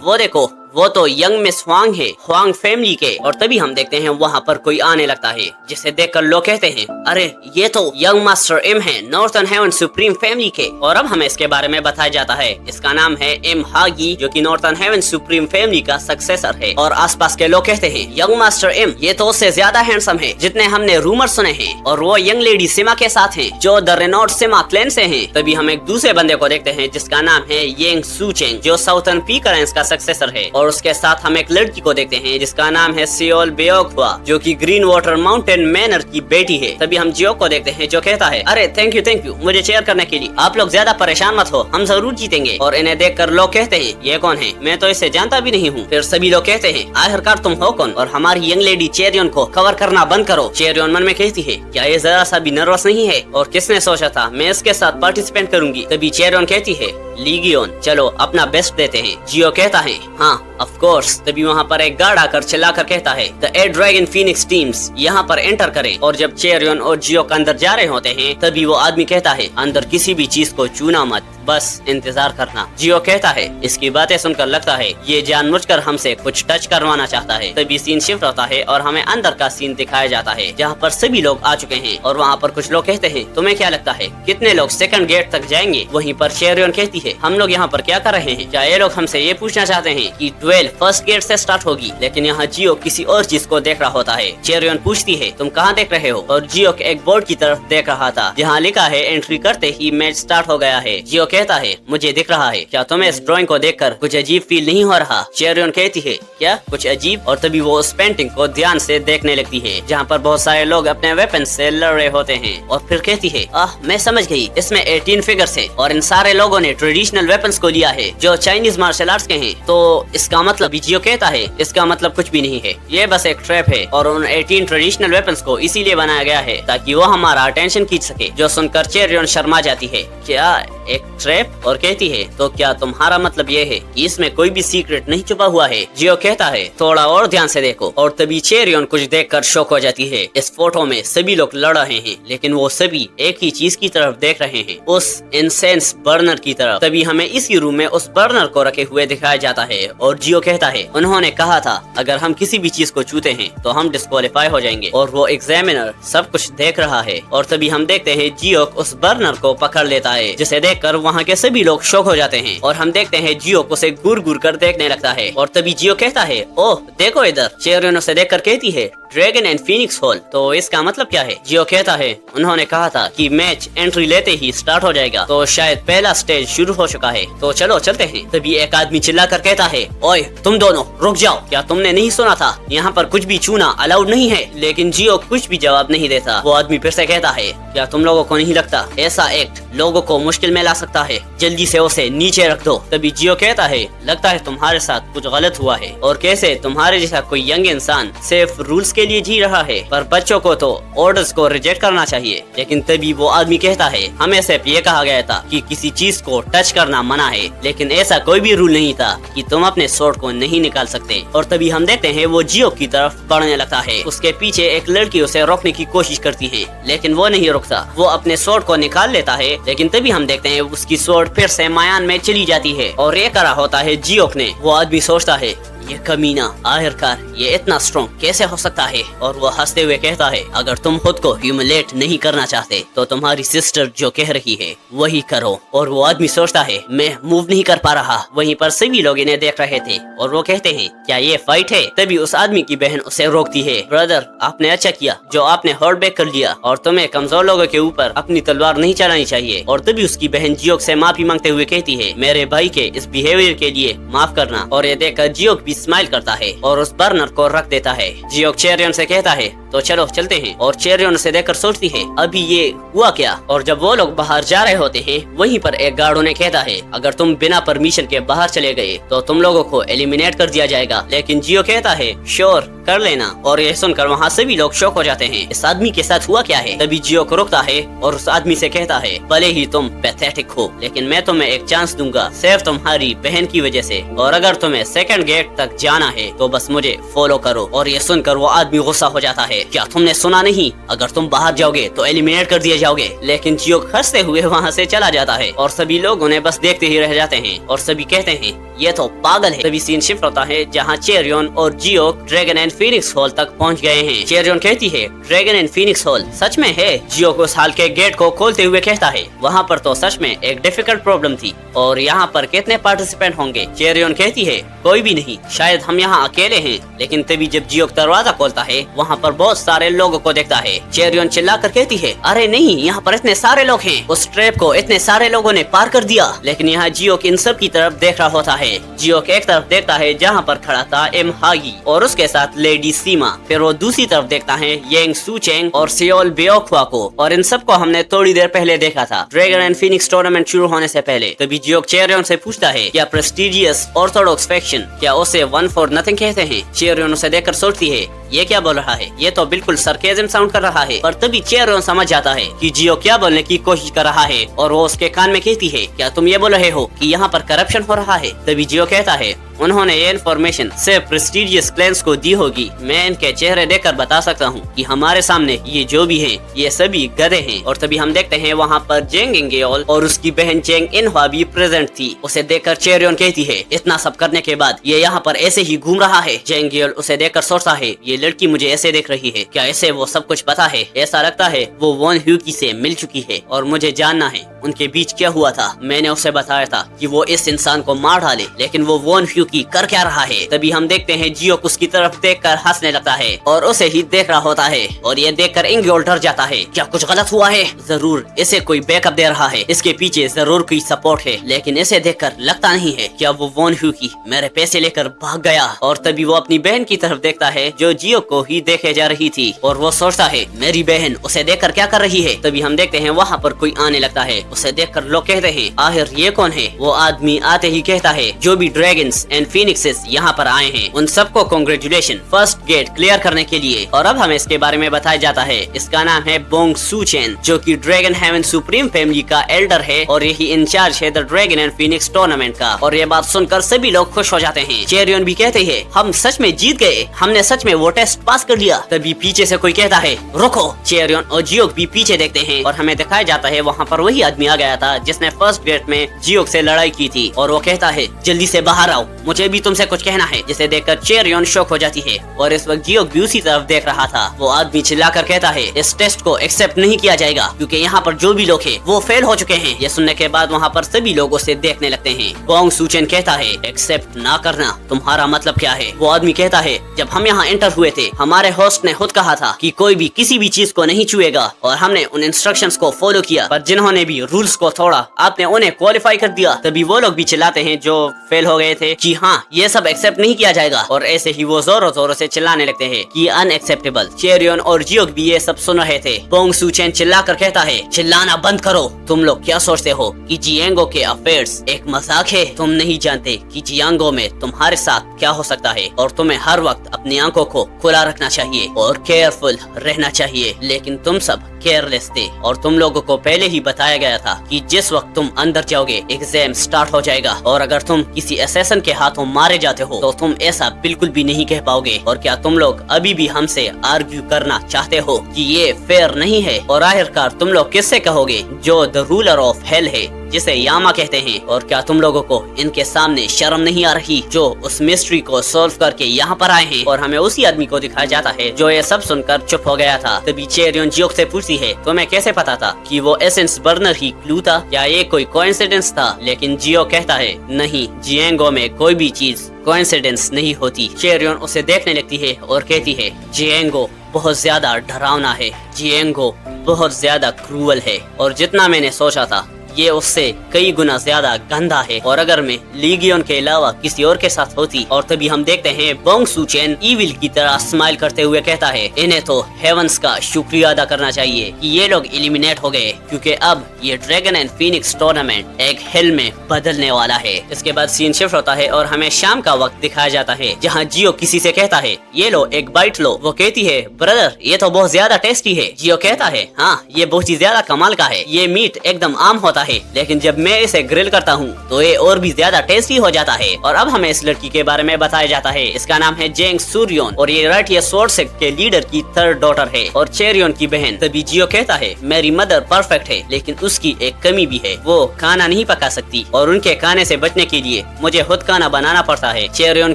वो देखो, वो तो यंग मिस ह्वांग है, ह्वांग फैमिली के। और तभी हम देखते हैं वहाँ पर कोई आने लगता है, जिसे देखकर लोग कहते हैं अरे ये तो यंग मास्टर एम है, नॉर्थर्न हेवन सुप्रीम फैमिली के। और अब हमें इसके बारे में बताया जाता है, इसका नाम है एम हागी, जो कि नॉर्थर्न हेवन सुप्रीम फैमिली का सक्सेसर है। और आसपास के लोग कहते हैं यंग मास्टर एम ये तो उससे ज्यादा हैंडसम है जितने हमने रूमर सुने हैं, और वो यंग लेडी सिमा के साथ है जो द रेनॉर्ड सिमा क्लैन से है। तभी हम एक दूसरे बंदे को देखते हैं जिसका नाम है येंग सूचेंग, जो साउथर्न पीकर का सक्सेसर है। और उसके साथ हम एक लड़की को देखते हैं जिसका नाम है सियोल बेओक्वा, जो कि ग्रीन वाटर माउंटेन मैनर की बेटी है। तभी हम जियो को देखते हैं जो कहता है अरे थैंक यू मुझे चेयर करने के लिए, आप लोग ज्यादा परेशान मत हो, हम जरूर जीतेंगे। और इन्हें देखकर लोग कहते हैं ये कौन है, मैं तो इसे जानता भी नहीं हूँ। फिर सभी लोग कहते हैं आखिरकार तुम हो कौन, और हमारी यंग लेडी चेरियन को कवर करना बंद करो। चेरियन मन में कहती है क्या ये जरा सा भी नर्वस नहीं है, और किसने सोचा था मैं इसके साथ पार्टिसिपेट करूंगी? तभी चेरियन कहती है लीगियोन चलो अपना बेस्ट देते हैं। जियो कहता है हाँ ऑफ कोर्स। तभी वहाँ पर एक गार्ड आकर चिल्लाकर कहता है द 8 ड्रैगन फीनिक्स टीम्स यहाँ पर एंटर करें। और जब चेरियन और जियो अंदर जा रहे होते हैं तभी वो आदमी कहता है अंदर किसी भी चीज को छूना मत, बस इंतजार करना। जियो कहता है इसकी बातें सुनकर लगता है ये जानबूझकर हमसे कुछ टच करवाना चाहता है। तभी सीन शिफ्ट होता है और हमें अंदर का सीन दिखाया जाता है जहाँ पर सभी लोग आ चुके हैं, और वहाँ पर कुछ लोग कहते हैं तुम्हें क्या लगता है कितने लोग सेकंड गेट तक जाएंगे? वहीं पर चेरियन कहती है हम लोग यहाँ पर क्या कर रहे हैं? क्या ये लोग हमसे ये पूछना चाहते हैं कि ड्वेल फर्स्ट गेट से स्टार्ट होगी? लेकिन यहाँ जियो किसी और चीज को देख रहा होता है। चेरियन पूछती है तुम कहाँ देख रहे हो? और जियो एक बोर्ड की तरफ देख रहा था जहाँ लिखा है एंट्री करते ही मैच स्टार्ट हो गया है। जियो कहता है मुझे दिख रहा है, क्या तुम्हें इस ड्राइंग को देखकर कुछ अजीब फील नहीं हो रहा? चेरियन कहती है क्या कुछ अजीब? और तभी वो उस पेंटिंग को ध्यान से देखने लगती है जहाँ पर बहुत सारे लोग अपने वेपन से लड़ रहे होते हैं, और फिर कहती है मैं समझ गई, इसमें 18 फिगर्स है और इन सारे लोगों ने ट्रेडिशनल वेपन्स को लिया है जो चाइनीज मार्शल आर्ट्स के हैं। तो इसका मतलब, जियो कहता है इसका मतलब कुछ भी नहीं है, ये बस एक ट्रैप है और उन 18 ट्रेडिशनल वेपन्स को इसीलिए बनाया गया है ताकि वो हमारा अटेंशन खींच सके। जो सुनकर चेरियन शर्मा जाती है, क्या एक ट्रैप? और कहती है तो क्या तुम्हारा मतलब ये है कि इसमें कोई भी सीक्रेट नहीं छुपा हुआ है? जियो कहता है थोड़ा और ध्यान से देखो। और तभी चेरियन कुछ देखकर शॉक हो जाती है। इस फोटो में सभी लोग लड़ रहे हैं लेकिन वो सभी एक ही चीज की तरफ देख रहे हैं, उस इंसेंस बर्नर की तरफ। तभी हमें इसी रूम में उस बर्नर को रखे हुए दिखाया जाता है और जियो कहता है उन्होंने कहा था अगर हम किसी भी चीज को छूते हैं तो हम डिस्क्वालीफाई हो जाएंगे। और वो एग्जामिनर सब कुछ देख रहा है और तभी हम देखते हैं जियो उस बर्नर को पकड़ लेता है, जिसे देखकर वहाँ के सभी लोग शॉक हो जाते हैं। और हम देखते हैं जियो उसे घूर घूर कर देखने लगता है। और तभी जियो कहता है ओह देखो इधर। चेरियन उसे देखकर कहती है ड्रैगन एंड फीनिक्स हॉल। तो इसका मतलब क्या है? जियो कहता है उन्होंने कहा था कि मैच एंट्री लेते ही स्टार्ट हो जाएगा, तो शायद पहला स्टेज शुरू हो चुका है, तो चलो चलते हैं। तभी एक आदमी चिल्ला कर कहता है, ओए तुम दोनों रुक जाओ, क्या तुमने नहीं सुना था यहाँ पर कुछ भी छूना अलाउड नहीं है? लेकिन जियो कुछ भी जवाब नहीं देता। वो आदमी फिर से कहता है, क्या तुम लोगों को नहीं लगता ऐसा एक्ट लोगों को मुश्किल में ला सकता है? जल्दी से उसे नीचे रख दो। तभी जियो कहता है, लगता है तुम्हारे साथ कुछ गलत हुआ है, और कैसे तुम्हारे जैसा कोई यंग इंसान सिर्फ रूल्स के लिए जी रहा है, पर बच्चों को तो ऑर्डर्स को रिजेक्ट करना चाहिए। लेकिन तभी वो आदमी कहता है, हमें सिर्फ ये कहा गया था कि किसी चीज को टच करना मना है, लेकिन ऐसा कोई भी रूल नहीं था कि तुम अपने स्वॉर्ड को नहीं निकाल सकते। और तभी हम देखते हैं वो जियो की तरफ बढ़ने लगता है। उसके पीछे एक लड़की उसे रोकने की कोशिश करती है, लेकिन वो नहीं रुकता। वो अपने स्वॉर्ड को निकाल लेता है, लेकिन तभी हम देखते हैं उसकी स्वॉर्ड फिर से मायान में चली जाती है और ये करा होता है जियो ने। वो आदमी सोचता है, ये कमीना आखिरकार ये इतना स्ट्रॉन्ग कैसे हो सकता है? और वो हंसते हुए कहता है, अगर तुम खुद को ह्यूमिलेट नहीं करना चाहते तो तुम्हारी सिस्टर जो कह रही है वही करो। और वो आदमी सोचता है, मैं मूव नहीं कर पा रहा। वहीं पर सभी लोग इन्हें देख रहे थे और वो कहते हैं, क्या ये फाइट है? तभी उस आदमी की बहन उसे रोकती है, ब्रदर आपने अच्छा किया जो आपने होल्ड बैक कर लिया, और तुम्हें कमजोर लोगों के ऊपर अपनी तलवार नहीं चलानी चाहिए। और तभी उसकी बहन जियो से माफी मांगते हुए कहती है, मेरे भाई के इस बिहेवियर के लिए माफ करना। और ये देखकर जियो भी स्माइल करता है और उस बर्नर को रख देता है। जियो चेरियन से कहता है, तो चलो चलते हैं। और चेरियन से देखकर सोचती है, अभी ये हुआ क्या? और जब वो लोग बाहर जा रहे होते हैं, वहीं पर एक गार्ड उन्हें कहता है, अगर तुम बिना परमिशन के बाहर चले गए तो तुम लोगों को एलिमिनेट कर दिया जाएगा। लेकिन जियो कहता है, श्योर कर लेना। और ये सुनकर वहाँ सभी लोग शॉक हो जाते हैं, इस आदमी के साथ हुआ क्या है? तभी जियो को रुकता है और उस आदमी से कहता है, भले ही तुम पैथेटिक हो, लेकिन मैं तुम्हें एक चांस दूंगा सिर्फ तुम्हारी बहन की वजह से, और अगर तुम्हें सेकंड गेट तक जाना है तो बस मुझे फॉलो करो। और ये सुनकर वो आदमी गुस्सा हो जाता है, क्या तुमने सुना नहीं? अगर तुम बाहर जाओगे तो एलिमिनेट कर दिए जाओगे। लेकिन जियो हंसते हुए वहाँ से चला जाता है और सभी लोग उन्हें बस देखते ही रह जाते हैं और सभी कहते हैं, ये तो पागल है। तभी सीन शिफ्ट होता है जहाँ चेरियन और जियो ड्रैगन एंड फीनिक्स हॉल तक पहुँच गए हैं। चेरियन कहती है, ड्रैगन एंड फीनिक्स हॉल सच में है? जियो को उस हॉल के गेट को खोलते हुए कहता है, वहाँ पर तो सच में एक डिफिकल्ट प्रॉब्लम थी, और यहाँ पर कितने पार्टिसिपेंट होंगे? चेरियन कहती है, कोई भी नहीं, शायद हम यहाँ अकेले हैं। लेकिन तभी जब जियो दरवाजा खोलता है, वहाँ पर बहुत सारे लोगों को देखता है। चेरियन चिल्ला कर कहती है, अरे नहीं, यहाँ पर इतने सारे लोग हैं, उस ट्रैप को इतने सारे लोगों ने पार कर दिया। लेकिन यहाँ जियो इन सब की तरफ देख रहा होता है। जियो एक तरफ देखता है जहाँ पर खड़ा था एम हागी और उसके साथ लेडी सीमा, फिर वो दूसरी तरफ देखता है येंग सूचेंग और सियोल बेओक्वा को, और इन सबको हमने थोड़ी देर पहले देखा था ड्रैगन एंड फीनिक्स टूर्नामेंट शुरू होने से पहले। तभी जियो चेरियन से पूछता है, क्या प्रेस्टिजियस ऑर्थोडॉक्स फैक्शन क्या उसे 1 for nothing कहते हैं? चेरियन उसे देखकर सोचती है, ये क्या बोल रहा है? ये तो बिल्कुल सरकेज़म साउंड कर रहा है। पर तभी चेरियन समझ जाता है कि जियो क्या बोलने की कोशिश कर रहा है, और वो उसके कान में कहती है, क्या तुम ये बोल रहे हो कि यहाँ पर करप्शन हो रहा है? तभी जियो कहता है, उन्होंने ये इन्फॉर्मेशन सिर्फ प्रेस्टिजियस क्लैंस को दी होगी। मैं इनके चेहरे देखकर बता सकता हूँ कि हमारे सामने ये जो भी हैं, ये सभी गधे हैं। और तभी हम देखते हैं वहाँ पर जेंग इंगेओल और उसकी बहन जेंग इनहुआ भी प्रेजेंट थी। उसे देखकर चेरियन कहती है, इतना सब करने के बाद ये यहाँ पर ऐसे ही घूम रहा है? जेंग इंगेओल उसे देखकर सोचता है, ये लड़की मुझे ऐसे देख रही है, क्या ऐसे वो सब कुछ पता है? ऐसा लगता है वो वॉन ह्यूकी से मिल चुकी है और मुझे जानना है उनके बीच क्या हुआ था। मैंने उसे बताया था कि वो इस इंसान को मार डाले, लेकिन वो वॉन ह्यूकी कर क्या रहा है? तभी हम देखते हैं जियो उसकी तरफ देखकर हंसने लगता है और उसे ही देख रहा होता है, और ये देखकर इंगेओल डर जाता है, क्या कुछ गलत हुआ है? जरूर इसे कोई बैकअप दे रहा है, इसके पीछे जरूर कोई सपोर्ट है। लेकिन इसे देखकर लगता नहीं है क्या वो वॉन ह्यूकी मेरे पैसे लेकर भाग गया। और तभी वो अपनी बहन की तरफ देखता है जो जियो को ही देखे जा रही थी, और वो सोचता है, मेरी बहन उसे देखकर क्या कर रही है? तभी हम देखते हैं वहाँ पर कोई आने लगता है। उसे देखकर लोग कहते हैं, आखिर ये कौन है? वो आदमी आते ही कहता है, जो भी ड्रैगन्स एंड फीनिक्सेस यहाँ पर आए हैं उन सबको कांग्रेचुलेशन फर्स्ट गेट क्लियर करने के लिए। और अब हमें इसके बारे में बताया जाता है, इसका नाम है बोंग सूचेन, जो कि ड्रैगन हेवन सुप्रीम फैमिली का एल्डर है और यही इंचार्ज है the dragon and Phoenix tournament का। और ये बात सुनकर सभी लोग खुश हो जाते हैं। चेरियन भी कहते हैं, हम सच में जीत गए, हमने सच में वो टेस्ट पास कर लिया। तभी पीछे से कोई कहता है, रुको। चेरियन और जियो भी पीछे देखते हैं और हमें दिखाया जाता है वहाँ पर वही आदमी आदमी आ गया था जिसने फर्स्ट गेट में जियोक से लड़ाई की थी और वो कहता है जल्दी से बाहर आओ, मुझे भी तुमसे कुछ कहना है। जिसे देखकर चेरियन शॉक हो जाती है और इस वक्त जियोक भी उसी तरफ देख रहा था। वो आदमी चिल्लाकर कहता है इस टेस्ट को एक्सेप्ट नहीं किया जाएगा क्योंकि यहाँ पर जो भी लोग हैं वो फेल हो चुके हैं। ये सुनने के बाद वहाँ पर सभी लोग उसे देखने लगते हैं। बोंग सूचेन कहता है एक्सेप्ट ना करना तुम्हारा मतलब क्या है? वो आदमी कहता है जब हम यहाँ एंटर हुए थे हमारे होस्ट ने खुद कहा था कि कोई भी किसी भी चीज को नहीं छुएगा और हमने उन इंस्ट्रक्शंस को फॉलो किया, पर जिन्होंने भी रूल्स को तोड़ा आपने उन्हें क्वालिफाई कर दिया। तभी वो लोग भी चिल्लाते हैं जो फेल हो गए थे कि हाँ ये सब एक्सेप्ट नहीं किया जाएगा और ऐसे ही वो जोरों जोरों से चिल्लाने लगते हैं कि अनएक्सेप्टेबल। चेरियन और जियोक भी ये सब सुन रहे थे। बोंग सूचेन चिल्लाकर कहता है चिल्लाना बंद करो, तुम लोग क्या सोचते हो कि जियांगो के अफेयर्स एक मजाक है? तुम नहीं जानते कि जियांगो में तुम्हारे साथ क्या हो सकता है और तुम्हें हर वक्त अपनी आंखों को खुला रखना चाहिए और केयरफुल रहना चाहिए। लेकिन तुम सब केयरलेस थे और तुम लोगों को पहले ही बताया गया था कि जिस वक्त तुम अंदर जाओगे एग्जाम स्टार्ट हो जाएगा और अगर तुम किसी असैसिन के हाथों मारे जाते हो तो तुम ऐसा बिल्कुल भी नहीं कह पाओगे। और क्या तुम लोग अभी भी हमसे आर्ग्यू करना चाहते हो कि ये फेयर नहीं है? और आखिरकार तुम लोग किससे कहोगे जो द रूलर ऑफ हेल है जिसे यामा कहते हैं? और क्या तुम लोगों को इनके सामने शर्म नहीं आ रही जो उस मिस्ट्री को सॉल्व करके यहाँ पर आए हैं? और हमें उसी आदमी को दिखाया जाता है जो ये सब सुनकर चुप हो गया था। तभी चेरियन जियोक से पूछती है तुम्हें कैसे पता था कि वो एसेंस बर्नर ही क्लू था? क्या ये कोई कोइंसिडेंस था? लेकिन जियोक कहता है नहीं, जियांगो में कोई भी चीज कोइंसिडेंस नहीं होती। चेरियन उसे देखने लगती है और कहती है जियांगो बहुत ज्यादा डरावना है, जियांगो बहुत ज्यादा क्रूअल है और जितना मैंने सोचा था ये उससे कई गुना ज्यादा गंदा है। और अगर मैं लीगियन के अलावा किसी और के साथ होती। और तभी हम देखते हैं बोंग सूचेन ईविल की तरह स्माइल करते हुए कहता है इन्हें तो हेवंस का शुक्रिया अदा करना चाहिए कि ये लोग एलिमिनेट हो गए क्योंकि अब ये ड्रैगन एंड फीनिक्स टूर्नामेंट एक हेल में बदलने वाला है। इसके बाद सीन शिफ्ट होता है और हमें शाम का वक्त दिखाया जाता है जहाँ जियो किसी से कहता है ये लो एक बाइट लो। वो कहती है ब्रदर ये तो बहुत ज्यादा टेस्टी है। जियो कहता है हाँ ये बहुत ही ज्यादा कमाल का है, ये मीट एकदम आम होता है लेकिन जब मैं इसे ग्रिल करता हूँ तो ये और भी ज्यादा टेस्टी हो जाता है। और अब हमें इस लड़की के बारे में बताया जाता है, इसका नाम है जेंग सूर्योन और ये राइटिया स्वॉर्ड सेक्ट के लीडर की थर्ड डॉटर है और चेरियन की बहन। तभी जियो कहता है मेरी मदर परफेक्ट है लेकिन उसकी एक कमी भी है, वो खाना नहीं पका सकती और उनके खाने से बचने के लिए मुझे खुद खाना बनाना पड़ता है। चेरियन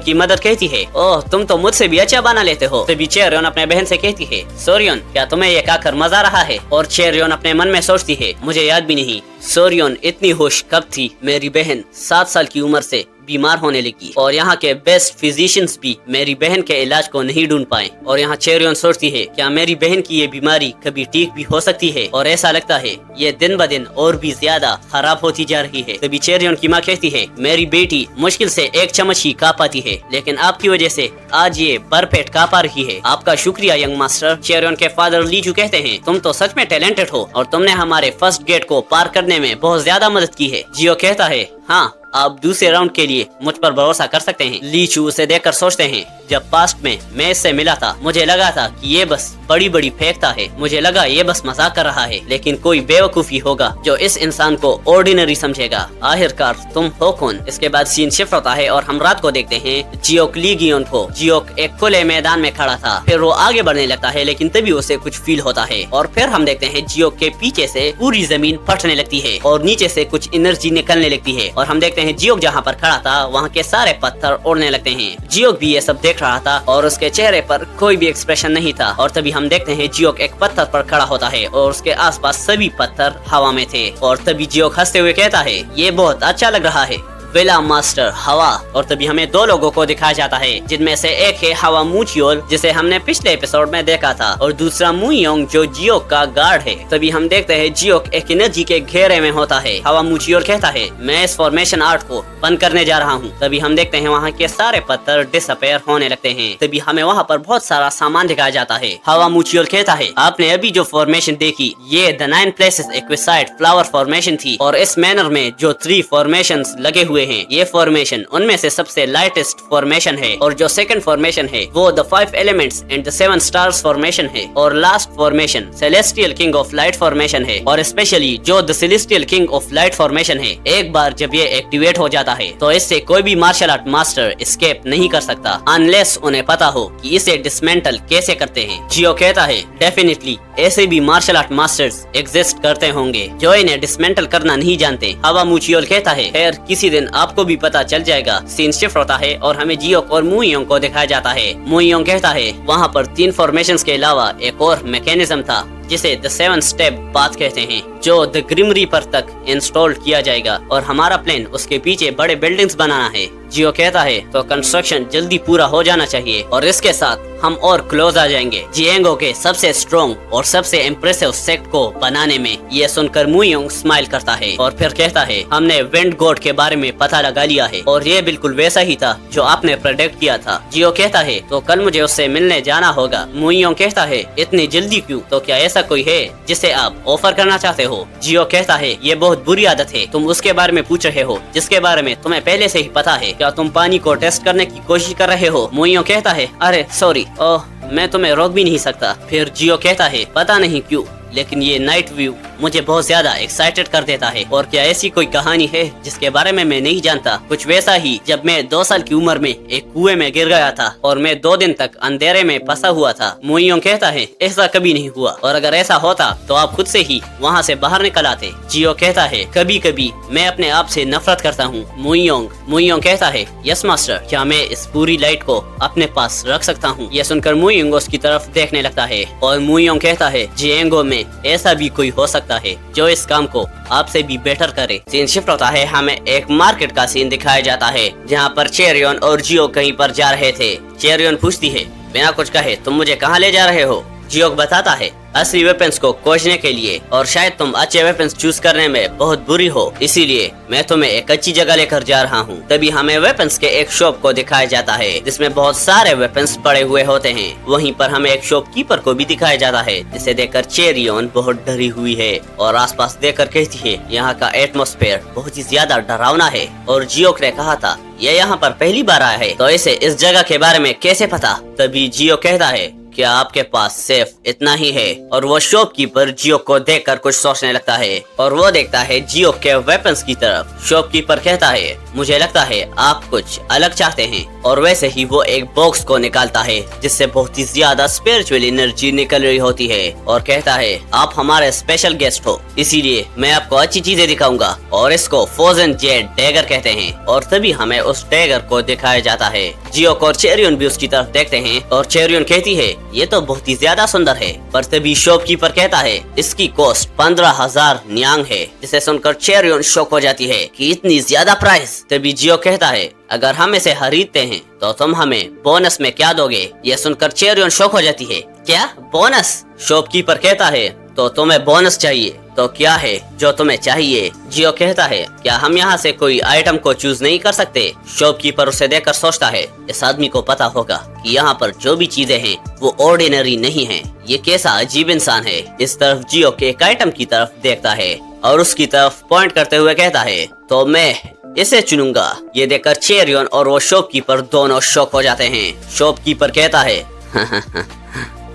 की मदर कहती है ओह तुम तो मुझसे भी अच्छा बना लेते हो। तभी चेरियन अपने बहन से कहती है सोरियन क्या तुम्हें ये खाकर मजा रहा है? और चेरियन अपने मन में सोचती है मुझे याद भी नहीं सोरियन इतनी होश कब थी। मेरी बहन 7 साल की उम्र से बीमार होने लगी और यहाँ के बेस्ट फिजिशियंस भी मेरी बहन के इलाज को नहीं ढूंढ पाए। और यहाँ चेरियन सोचती है क्या मेरी बहन की ये बीमारी कभी ठीक भी हो सकती है? और ऐसा लगता है ये दिन ब दिन और भी ज्यादा खराब होती जा रही है। तभी चेरियन की माँ कहती है मेरी बेटी मुश्किल से 1 चम्मच ही खा पाती है लेकिन आपकी वजह से आज ये भरपेट खा पा रही है। आपका शुक्रिया यंग मास्टर। चेरियन के फादर लीजू कहते हैं तुम तो सच में टैलेंटेड हो और तुमने हमारे फर्स्ट गेट को पार करने में बहुत ज्यादा मदद की है। जियो कहता है हाँ आप दूसरे राउंड के लिए मुझ पर भरोसा कर सकते हैं। लीचू उसे देखकर सोचते हैं जब पास्ट में मैं इससे मिला था मुझे लगा था कि ये बस बड़ी बड़ी फेंकता है, मुझे लगा ये बस मजाक कर रहा है लेकिन कोई बेवकूफी होगा जो इस इंसान को ऑर्डिनरी समझेगा। आखिरकार तुम हो कौन? इसके बाद सीन शिफ्ट होता है और हम रात को देखते हैं जियोक लीगियन को। जियोक एक खुले मैदान में खड़ा था, फिर वो आगे बढ़ने लगता है लेकिन तभी उसे कुछ फील होता है और फिर हम देखते हैं जियोक के पीछे से पूरी जमीन फटने लगती है और नीचे से कुछ एनर्जी निकलने लगती है और हम देखते हैं जियोक जहाँ पर खड़ा था वहाँ के सारे पत्थर उड़ने लगते हैं। जियोक भी ये सब देख रहा था और उसके चेहरे पर कोई भी एक्सप्रेशन नहीं था। और तभी हम देखते हैं जियोक एक पत्थर पर खड़ा होता है और उसके आसपास सभी पत्थर हवा में थे। और तभी जियोक हंसते हुए कहता है ये बहुत अच्छा लग रहा है विला मास्टर हवा। और तभी हमें 2 लोगों को दिखाया जाता है जिनमें से एक है हवा मूचियोल जिसे हमने पिछले एपिसोड में देखा था और दूसरा मुयोंग जो जियोक का गार्ड है। तभी हम देखते हैं जियोक एक एनर्जी के घेरे में होता है। हवा मूचियोल कहता है मैं इस फॉर्मेशन आर्ट को बंद करने जा रहा हूँ। तभी हम देखते हैं वहाँ के सारे पत्थर डिसअपेयर होने लगते हैं। तभी हमें वहाँ पर बहुत सारा सामान दिखाया जाता है। हवा मूचियोल कहता है आपने अभी जो फॉर्मेशन देखी ये द 9 प्लेसेस एक्विसाइड फ्लावर फॉर्मेशन थी और इस मैनर में जो 3 फॉर्मेशन लगे हुए हुए हैं। ये फॉर्मेशन उनमें से सबसे लाइटेस्ट फॉर्मेशन है और जो सेकंड फॉर्मेशन है वो the 5 elements and the 7 stars formation है और last formation celestial king of light formation है। और स्पेशली जो the celestial king of light formation है, एक बार जब ये एक्टिवेट हो जाता है तो इससे कोई भी मार्शल आर्ट मास्टर एस्केप नहीं कर सकता अनलेस उन्हें पता हो कि इसे डिसमेंटल कैसे करते हैं। जियो कहता है डेफिनेटली ऐसे भी मार्शल आर्ट मास्टर्स एग्जिस्ट करते होंगे जो इन्हें डिसमेंटल करना नहीं जानते। हवा मुचियोल कहता है खैर किसी दिन आपको भी पता चल जाएगा। सीन शिफ्ट होता है और हमें जियोक और मुइयोंग को दिखाया जाता है। मुइयोंग कहता है वहाँ पर 3 फॉर्मेशंस के अलावा एक और मैकेनिज्म था जिसे द 7 स्टेप पाथ कहते हैं जो द ग्रिम रीपर तक इंस्टॉल किया जाएगा और हमारा प्लान उसके पीछे बड़े बिल्डिंग्स बनाना है। जियो कहता है तो कंस्ट्रक्शन जल्दी पूरा हो जाना चाहिए और इसके साथ हम और क्लोज आ जाएंगे जिएंगो के सबसे स्ट्रॉन्ग और सबसे इम्प्रेसिव सेक्ट को बनाने में। ये सुनकर मुइयोंग स्माइल करता है और फिर कहता है हमने विंड गॉड के बारे में पता लगा लिया है और ये बिल्कुल वैसा ही था जो आपने प्रेडिक्ट किया था। जियो कहता है तो कल मुझे उससे मिलने जाना होगा। मुइयोंग कहता है इतनी जल्दी क्यों? तो क्या ऐसा कोई है जिसे आप ऑफर करना चाहते हो? जियो कहता है ये बहुत बुरी आदत है। तुम उसके बारे में पूछ रहे हो जिसके बारे में तुम्हें पहले से ही पता है। क्या तुम पानी को टेस्ट करने की कोशिश कर रहे हो? मुइयोंग कहता है अरे सॉरी, ओह मैं तुम्हें रोक भी नहीं सकता। फिर जियो कहता है पता नहीं क्यों लेकिन ये नाइट व्यू मुझे बहुत ज्यादा एक्साइटेड कर देता है। और क्या ऐसी कोई कहानी है जिसके बारे में मैं नहीं जानता? कुछ वैसा ही जब मैं 2 साल की उम्र में एक कुएं में गिर गया था और मैं 2 दिन तक अंधेरे में फंसा हुआ था। मुइयोंग कहता है ऐसा कभी नहीं हुआ और अगर ऐसा होता तो आप खुद से ही वहाँ से बाहर निकल आते। जियो कहता है कभी कभी मैं अपने आप से नफरत करता हूँ। मुइयोंग कहता है यस मास्टर, क्या मैं इस पूरी लाइट को अपने पास रख सकता हूँ? यह सुनकर मुइयोंग उसकी तरफ देखने लगता है और मुइयोंग कहता है जिएंगो में ऐसा भी कोई हो सकता है जो इस काम को आपसे भी बेटर करे। सीन शिफ्ट होता है, हमें एक मार्केट का सीन दिखाया जाता है जहाँ पर चेरियन और जियो कहीं पर जा रहे थे। चेरियन पूछती है बिना कुछ कहे तुम मुझे कहाँ ले जा रहे हो? जियो बताता है असली वेपन्स को खोजने के लिए और शायद तुम अच्छे वेपन्स चूज करने में बहुत बुरी हो, इसीलिए मैं तुम्हें एक अच्छी जगह लेकर जा रहा हूँ। तभी हमें वेपन्स के एक शॉप को दिखाया जाता है जिसमें बहुत सारे वेपन्स पड़े हुए होते हैं। वहीं पर हमें एक शॉपकीपर को भी दिखाया जाता है जिसे देखकर चेरियन बहुत डरी हुई है और आसपास देखकर कहती है यहाँ का एटमॉस्फेयर बहुत ही ज्यादा डरावना है और जियोक ने कहा था ये यहाँ पर पहली बार आया है तो इसे इस जगह के बारे में कैसे पता? तभी जियो कहता है क्या आपके पास सिर्फ इतना ही है? और वो शॉपकीपर जियो को देखकर कुछ सोचने लगता है और वो देखता है जियो के वेपन्स की तरफ। शॉपकीपर कहता है मुझे लगता है आप कुछ अलग चाहते हैं और वैसे ही वो एक बॉक्स को निकालता है जिससे बहुत ही ज्यादा स्पिरिचुअल एनर्जी निकल रही होती है और कहता है आप हमारे स्पेशल गेस्ट हो इसीलिए मैं आपको अच्छी चीजें दिखाऊंगा और इसको फ्रोजन जेड डैगर कहते हैं। और तभी हमें उस डैगर को दिखाया जाता है। जियो और चेरियन भी उसकी तरफ देखते हैं और चेरियन कहती है ये तो बहुत ही ज्यादा सुंदर है। पर तभी शॉपकीपर कहता है इसकी कॉस्ट 15,000 न्यांग है, जिसे सुनकर चेरियन शॉक हो जाती है कि इतनी ज्यादा प्राइस। तभी जियो कहता है अगर हम इसे खरीदते हैं तो तुम हमें बोनस में क्या दोगे? यह सुनकर चेरियन शॉक हो जाती है क्या बोनस? शॉपकीपर कहता है तो तुम्हें बोनस चाहिए तो क्या है जो तुम्हें चाहिए? जियो कहता है क्या हम यहाँ से कोई आइटम को चूज नहीं कर सकते? शॉपकीपर उसे देखकर सोचता है इस आदमी को पता होगा कि यहाँ पर जो भी चीजें हैं वो ऑर्डिनरी नहीं हैं। ये कैसा अजीब इंसान है। इस तरफ जियो के एक आइटम की तरफ देखता है और उसकी तरफ पॉइंट करते हुए कहता है तो मैं इसे चुनूंगा। ये देखकर चेरियन और वो शॉपकीपर दोनों शॉक हो जाते हैं। शॉपकीपर कहता है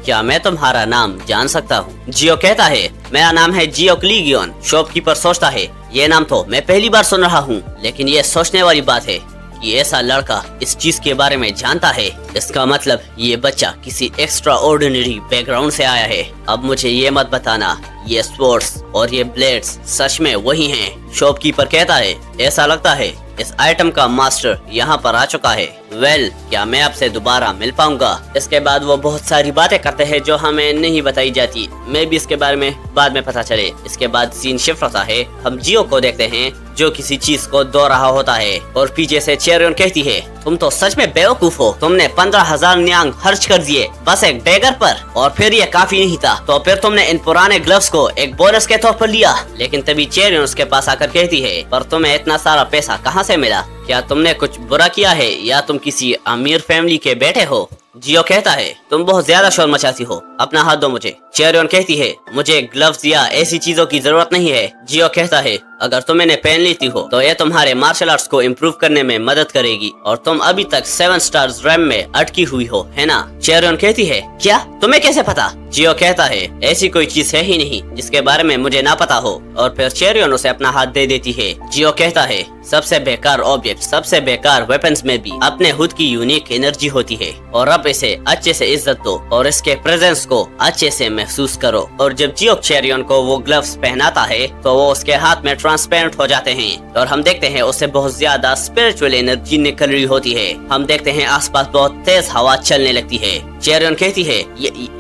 क्या मैं तुम्हारा नाम जान सकता हूँ? जियो कहता है मेरा नाम है जियो लीगियन। शॉपकीपर सोचता है ये नाम तो मैं पहली बार सुन रहा हूँ, लेकिन ये सोचने वाली बात है कि ऐसा लड़का इस चीज के बारे में जानता है। इसका मतलब ये बच्चा किसी एक्स्ट्रा ऑर्डिनरी बैकग्राउंड से आया है। अब मुझे ये मत बताना ये स्वॉर्ड्स और ये ब्लेड्स सच में वही हैं। शॉपकीपर कहता है ऐसा लगता है इस आइटम का मास्टर यहाँ पर आ चुका है। वेल, क्या मैं आपसे दोबारा मिल पाऊंगा? इसके बाद वो बहुत सारी बातें करते हैं जो हमें नहीं बताई जाती। मैं भी इसके बारे में बाद में पता चले। इसके बाद सीन शिफ्ट होता है, हम जियो को देखते हैं जो किसी चीज को दो रहा होता है और पीछे से चेरियन कहती है तुम तो सच में बेवकूफ हो, तुमने 15,000 न्यांग खर्च कर दिए बस एक डैगर पर, और फिर ये काफी नहीं था तो फिर तुमने इन पुराने ग्लव्स को एक बोनस के तौर पर लिया। लेकिन तभी चेरियन उसके पास आकर कहती है पर तुम्हें इतना सारा पैसा कहाँ से मिला? क्या तुमने कुछ बुरा किया है या तुम किसी अमीर फैमिली के बेटे हो? जियो कहता है तुम बहुत ज्यादा शोर मचाती हो, अपना हाथ दो मुझे। चेरियन कहती है मुझे ग्लव्स या ऐसी चीजों की जरूरत नहीं है जियो कहता है अगर तुम इन्हें पहन लेती हो तो ये तुम्हारे मार्शल आर्ट्स को इम्प्रूव करने में मदद करेगी और तुम अभी तक 7 स्टार्स रैम में अटकी हुई हो, है ना? चेरियन कहती है क्या तुम्हें कैसे पता? जियो कहता है ऐसी कोई चीज है ही नहीं जिसके बारे में मुझे ना पता हो, और फिर चेरियन उसे अपना हाथ दे देती है। जियो कहता है सबसे बेकार ऑब्जेक्ट, सबसे बेकार वेपन्स में भी अपने खुद की यूनिक एनर्जी होती है और अब इसे अच्छे से इज्जत दो और इसके प्रेजेंस को अच्छे से महसूस करो। और जब जियो चेरियन को वो ग्लव्स पहनाता है तो वो उसके हाथ में ट्रांसपेरेंट हो जाते हैं और हम देखते हैं उससे बहुत ज्यादा स्पिरिचुअल एनर्जी निकल रही होती है। हम देखते हैं आसपास बहुत तेज हवा चलने लगती है। चेरियन कहती है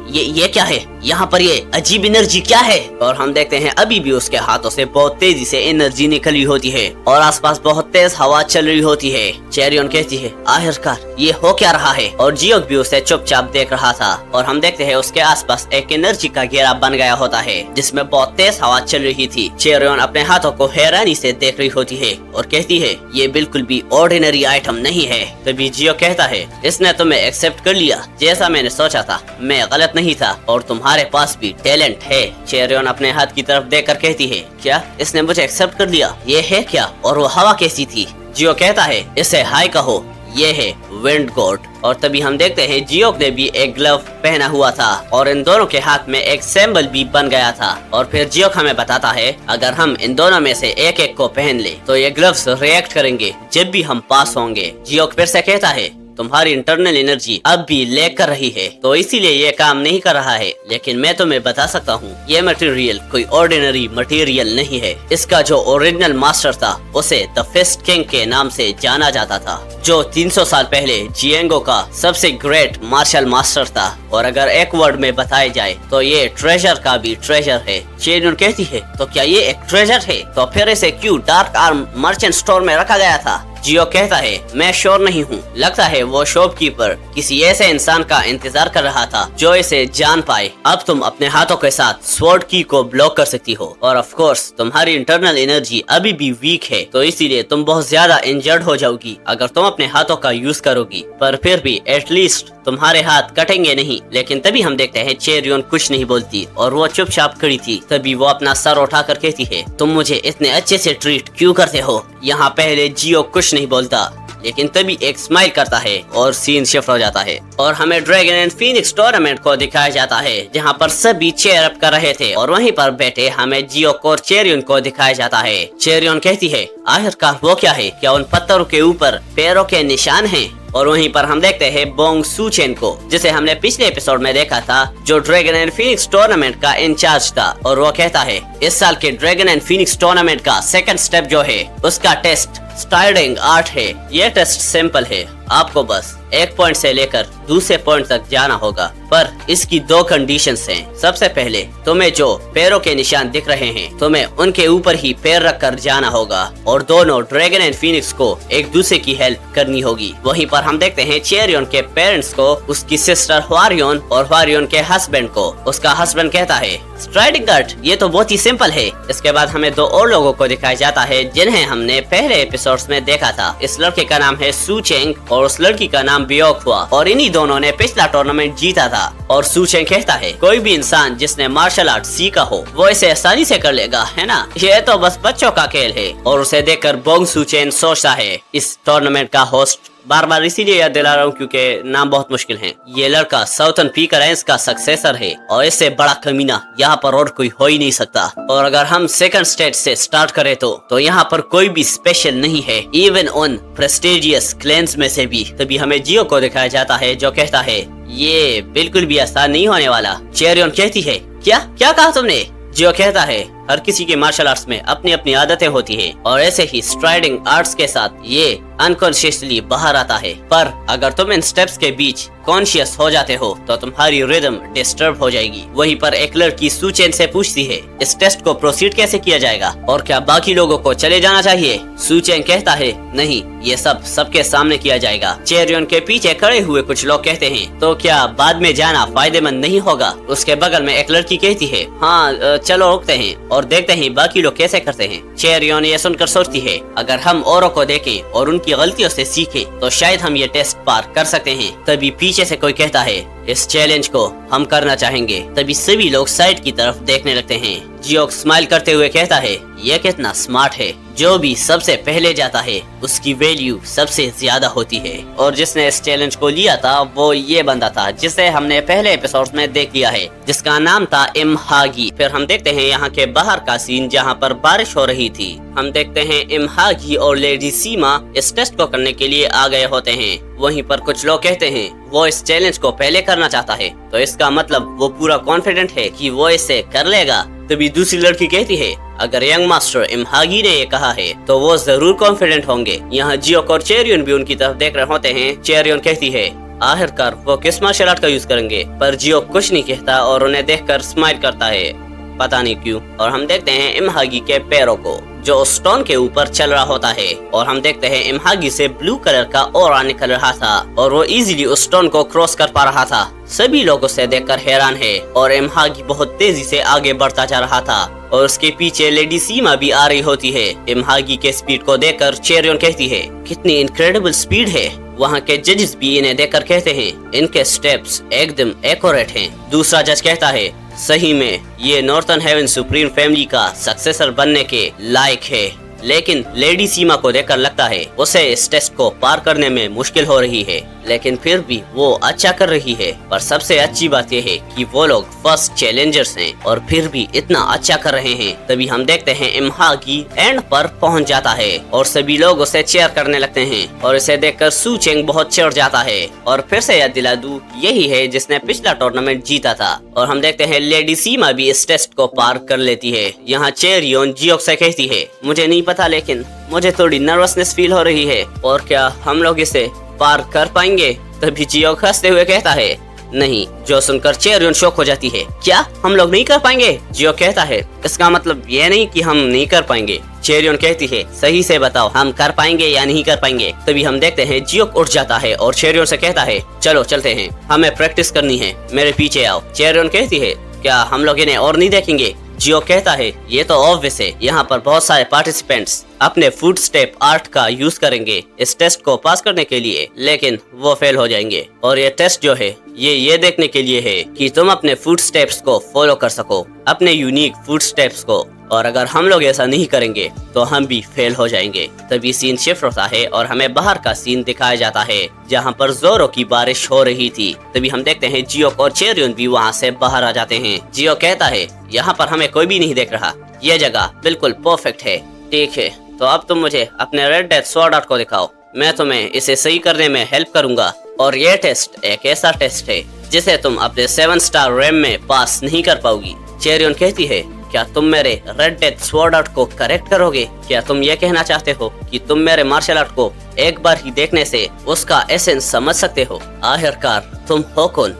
ये क्या है? यहाँ पर ये अजीब एनर्जी क्या है? और हम देखते हैं अभी भी उसके हाथों से बहुत तेजी से एनर्जी निकली होती है और आसपास बहुत तेज हवा चल रही होती है। चेरियन कहती है आखिरकार ये हो क्या रहा है? और जियो भी उसे चुपचाप देख रहा था और हम देखते हैं उसके आसपास एक एनर्जी का घेरा बन गया होता है जिसमें बहुत तेज हवा चल रही थी। चेरियन अपने हाथों को हैरानी से देख रही होती है और कहती है ये बिल्कुल भी ऑर्डिनरी आइटम नहीं है। तभी जियो कहता है इसने तुम्हें एक्सेप्ट कर लिया, जैसा मैंने सोचा था, मैं गलत नहीं था और तुम्हारे पास भी टैलेंट है। चेरियन अपने हाथ की तरफ देखकर कहती है क्या इसने मुझे एक्सेप्ट कर लिया? ये है क्या? और वो हवा कैसी थी? जियो कहता है इसे हाय कहो, ये है विंड गॉड। और तभी हम देखते हैं जियो ने भी एक ग्लव पहना हुआ था और इन दोनों के हाथ में एक सिंबल भी बन गया था। और फिर जियो हमें बताता है अगर हम इन दोनों में से एक एक को पहन ले तो ये ग्लव्स रिएक्ट करेंगे जब भी हम पास होंगे। जियो फिर से कहता है तुम्हारी इंटरनल एनर्जी अब भी लैग कर रही है तो इसीलिए ये काम नहीं कर रहा है, लेकिन मैं तुम्हें बता सकता हूँ ये मटेरियल कोई ऑर्डिनरी मटेरियल नहीं है। इसका जो ओरिजिनल मास्टर था उसे द फिस्ट किंग के नाम से जाना जाता था, जो 300 साल पहले जिएंगो का सबसे ग्रेट मार्शल मास्टर था। और अगर एक वर्ड में बताया जाए तो ये ट्रेजर का भी ट्रेजर है। चेरियन कहती है तो क्या ये एक ट्रेजर है? तो फिर इसे क्यों डार्क आर्म मर्चेंट स्टोर में रखा गया था? जियो कहता है मैं श्योर नहीं हूँ, लगता है वो शॉपकीपर किसी ऐसे इंसान का इंतजार कर रहा था जो इसे जान पाए। अब तुम अपने हाथों के साथ स्वॉर्ड की को ब्लॉक कर सकती हो और ऑफ कोर्स तुम्हारी इंटरनल एनर्जी अभी भी वीक है तो इसीलिए तुम बहुत ज्यादा इंजर्ड हो जाओगी अगर तुम अपने हाथों का यूज करोगी, पर फिर भी एटलीस्ट तुम्हारे हाथ कटेंगे नहीं। लेकिन तभी हम देखते हैं चेरियन कुछ नहीं बोलती और वो चुपचाप खड़ी थी। तभी वो अपना सर उठाकर कहती है तुम मुझे इतने अच्छे से ट्रीट क्यों करते हो? यहाँ पहले जियो कुछ नहीं बोलता लेकिन तभी एक स्माइल करता है और सीन शिफ्ट हो जाता है और हमें ड्रैगन एंड फीनिक्स टूर्नामेंट को दिखाया जाता है जहां पर सभी चेयर अप कर रहे थे और वहीं पर बैठे हमें जियो और चेरियन को दिखाया जाता है। चेरियन कहती है आखिरकार वो क्या है? क्या उन पत्थरों के ऊपर पैरों के निशान हैं? और वहीं पर हम देखते हैं बोंग सूचेन को, जिसे हमने पिछले एपिसोड में देखा था, जो ड्रैगन एंड फीनिक्स टूर्नामेंट का इंचार्ज था। और वो कहता है इस साल के ड्रैगन एंड फीनिक्स टूर्नामेंट का सेकंड स्टेप जो है उसका टेस्ट स्टार्टिंग आर्ट है। ये टेस्ट सिंपल है, आपको बस एक पॉइंट से लेकर दूसरे पॉइंट तक जाना होगा, पर इसकी 2 कंडीशंस हैं। सबसे पहले तुम्हें जो पैरों के निशान दिख रहे हैं तुम्हें उनके ऊपर ही पैर रखकर जाना होगा और दोनों ड्रैगन एंड फीनिक्स को एक दूसरे की हेल्प करनी होगी। वहीं पर हम देखते हैं चेरियन के पेरेंट्स को, उसकी सिस्टर ह्वारियन और ह्वारियन के हस्बैंड को। उसका हस्बैंड कहता है स्ट्राइडिंग आर्ट ये तो बहुत ही सिंपल है। इसके बाद हमें 2 और लोगों को दिखाया जाता है जिन्हें हमने पहले एपिसोड्स में देखा था। इस लड़के का नाम है सूचेंग और उस लड़की का नाम बियोक हुआ और इन्हीं दोनों ने पिछला टूर्नामेंट जीता था। और सूचेंग कहता है कोई भी इंसान जिसने मार्शल आर्ट सीखा हो वो इसे आसानी से कर लेगा, है ना? ये तो बस बच्चों का खेल है। और उसे देखकर बोंग सूचेन सोचता है इस टूर्नामेंट का होस्ट बार बार इसीलिए याद दिला रहा हूँ क्योंकि नाम बहुत मुश्किल है। ये लड़का साउथर्न पीकर रेंज का सक्सेसर है और इससे बड़ा कमीना यहाँ पर और कोई हो ही नहीं सकता। और अगर हम सेकंड स्टेज से स्टार्ट करें तो यहाँ पर कोई भी स्पेशल नहीं है, इवन उन प्रेस्टिजियस क्लेंस में से भी। तभी हमें जियो को दिखाया जाता है जो कहता है ये बिल्कुल भी आसान नहीं होने वाला। चेरियन कहती है क्या कहा तुमने? जियो कहता है हर किसी के मार्शल आर्ट्स में अपनी अपनी आदतें होती है और ऐसे ही स्ट्राइडिंग आर्ट्स के साथ ये अनकॉन्शियसली बाहर आता है, पर अगर तुम इन स्टेप्स के बीच कॉन्शियस हो जाते हो तो तुम्हारी रिदम डिस्टर्ब हो जाएगी। वहीं पर एक लड़की सूचेन से पूछती है इस टेस्ट को प्रोसीड कैसे किया जाएगा और क्या बाकी लोगों को चले जाना चाहिए? सूचेन कहता है नहीं, ये सब सबके सामने किया जाएगा। चेरियन के पीछे खड़े हुए कुछ लोग कहते हैं तो क्या बाद में जाना फायदेमंद नहीं होगा? उसके बगल में एक लड़की कहती है हाँ चलो रुकते हैं और देखते हैं बाकी लोग कैसे करते हैं। चेरियन ये सुनकर सोचती है, अगर हम औरों को देखें और उनकी गलतियों से सीखें तो शायद हम ये टेस्ट पार कर सकते हैं। तभी पीछे से कोई कहता है, इस चैलेंज को हम करना चाहेंगे। तभी सभी लोग साइड की तरफ देखने लगते हैं। जियोक स्माइल करते हुए कहता है, ये कितना स्मार्ट है, जो भी सबसे पहले जाता है उसकी वैल्यू सबसे ज्यादा होती है। और जिसने इस चैलेंज को लिया था वो ये बंदा था जिसे हमने पहले एपिसोड में देख लिया है, जिसका नाम था इमहागी। फिर हम देखते हैं यहाँ के बाहर का सीन जहाँ पर बारिश हो रही थी। हम देखते हैं इमहागी और लेडी सीमा इस टेस्ट को करने के लिए आ गए होते हैं। वहीं पर कुछ लोग कहते हैं वो इस चैलेंज को पहले करना चाहता है, तो इसका मतलब वो पूरा कॉन्फिडेंट है कि वो इसे कर लेगा। तभी दूसरी लड़की कहती है, अगर यंग मास्टर इमहागी ने ये कहा है तो वो जरूर कॉन्फिडेंट होंगे। यहाँ जियोक और चेरियन भी उनकी तरफ देख रहे होते हैं। चेरियन कहती है, आखिरकार वो किस मार्शल आर्ट का यूज करेंगे, पर जियोक कुछ नहीं कहता और उन्हें देखकर स्माइल करता है, पता नहीं क्यों। और हम देखते हैं इमहागी के पैरों को जो स्टोन के ऊपर चल रहा होता है, और हम देखते हैं इमहागी से ब्लू कलर का ऑरा निकल रहा था और वो इजीली उस स्टोन को क्रॉस कर पा रहा था। सभी लोग उसे देखकर हैरान है और इमहागी बहुत तेजी से आगे बढ़ता जा रहा था और उसके पीछे लेडी सीमा भी आ रही होती है। इमहागी के स्पीड को देखकर चेरियन कहती है, कितनी इनक्रेडिबल स्पीड है। वहाँ के जजेस भी इन्हें देखकर कहते हैं, इनके स्टेप्स एकदम एक्यूरेट हैं। दूसरा जज कहता है, सही में ये नॉर्थन हेवन सुप्रीम फैमिली का सक्सेसर बनने के लायक है। लेकिन लेडी सीमा को देखकर लगता है उसे इस टेस्ट को पार करने में मुश्किल हो रही है, लेकिन फिर भी वो अच्छा कर रही है। पर सबसे अच्छी बात यह है कि वो लोग फर्स्ट चैलेंजर्स हैं और फिर भी इतना अच्छा कर रहे हैं। तभी हम देखते हैं इमहागी एंड पर पहुंच जाता है और सभी लोग उसे चेयर करने लगते हैं और इसे देखकर सू चेंग बहुत चिढ़ जाता है। और फिर से याद दिला दूं, यही है जिसने पिछला टूर्नामेंट जीता था। और हम देखते हैं लेडी सीमा भी इस टेस्ट को पार कर लेती है। यहाँ चेरियन जियोक से कहती है, मुझे नहीं पता लेकिन मुझे थोड़ी नर्वसनेस फील हो रही है, और क्या हम लोग इसे पार कर पाएंगे। तभी जियोक हंसते हुए कहता है, नहीं। जो सुनकर चेरियन शॉक हो जाती है, क्या हम लोग नहीं कर पाएंगे। जियोक कहता है, इसका मतलब ये नहीं कि हम नहीं कर पाएंगे। चेरियन कहती है, सही से बताओ हम कर पाएंगे या नहीं कर पाएंगे। तभी हम देखते हैं जियोक उठ जाता है और चेरियन से कहता है, चलो चलते हैं, हमें प्रैक्टिस करनी है, मेरे पीछे आओ। चेरियन कहती है, क्या हम लोग इन्हें और नहीं देखेंगे। जियोक कहता है, ये तो ऑब्वियस है, यहाँ पर बहुत सारे पार्टिसिपेंट्स अपने फुट स्टेप आर्ट का यूज करेंगे इस टेस्ट को पास करने के लिए, लेकिन वो फेल हो जाएंगे। और ये टेस्ट जो है ये देखने के लिए है कि तुम अपने फुट स्टेप्स को फॉलो कर सको, अपने यूनिक फुट स्टेप्स को। और अगर हम लोग ऐसा नहीं करेंगे तो हम भी फेल हो जाएंगे। तभी सीन शिफ्ट होता है और हमें बाहर का सीन दिखाया जाता है जहाँ पर जोरों की बारिश हो रही थी। तभी हम देखते हैं जियोक और चेरियन भी वहाँ से बाहर आ जाते हैं। जियोक कहता है, यहाँ पर हमें कोई भी नहीं देख रहा, ये जगह बिल्कुल परफेक्ट है। ठीक है, तो अब तुम मुझे अपने रेड डेथ स्वॉर्ड आर्ट को दिखाओ, मैं तुम्हें इसे सही करने में हेल्प करूंगा। और ये टेस्ट एक ऐसा टेस्ट है जिसे तुम अपने 7 स्टार रैम में पास नहीं कर पाओगी। चेरियन कहती है, क्या तुम मेरे रेड डेथ स्वॉर्ड आर्ट को करेक्ट करोगे। क्या तुम ये कहना चाहते हो कि तुम मेरे मार्शल आर्ट को एक बार ही देखने से उसका एसेंस समझ सकते हो। आखिरकार तुम हो कौन,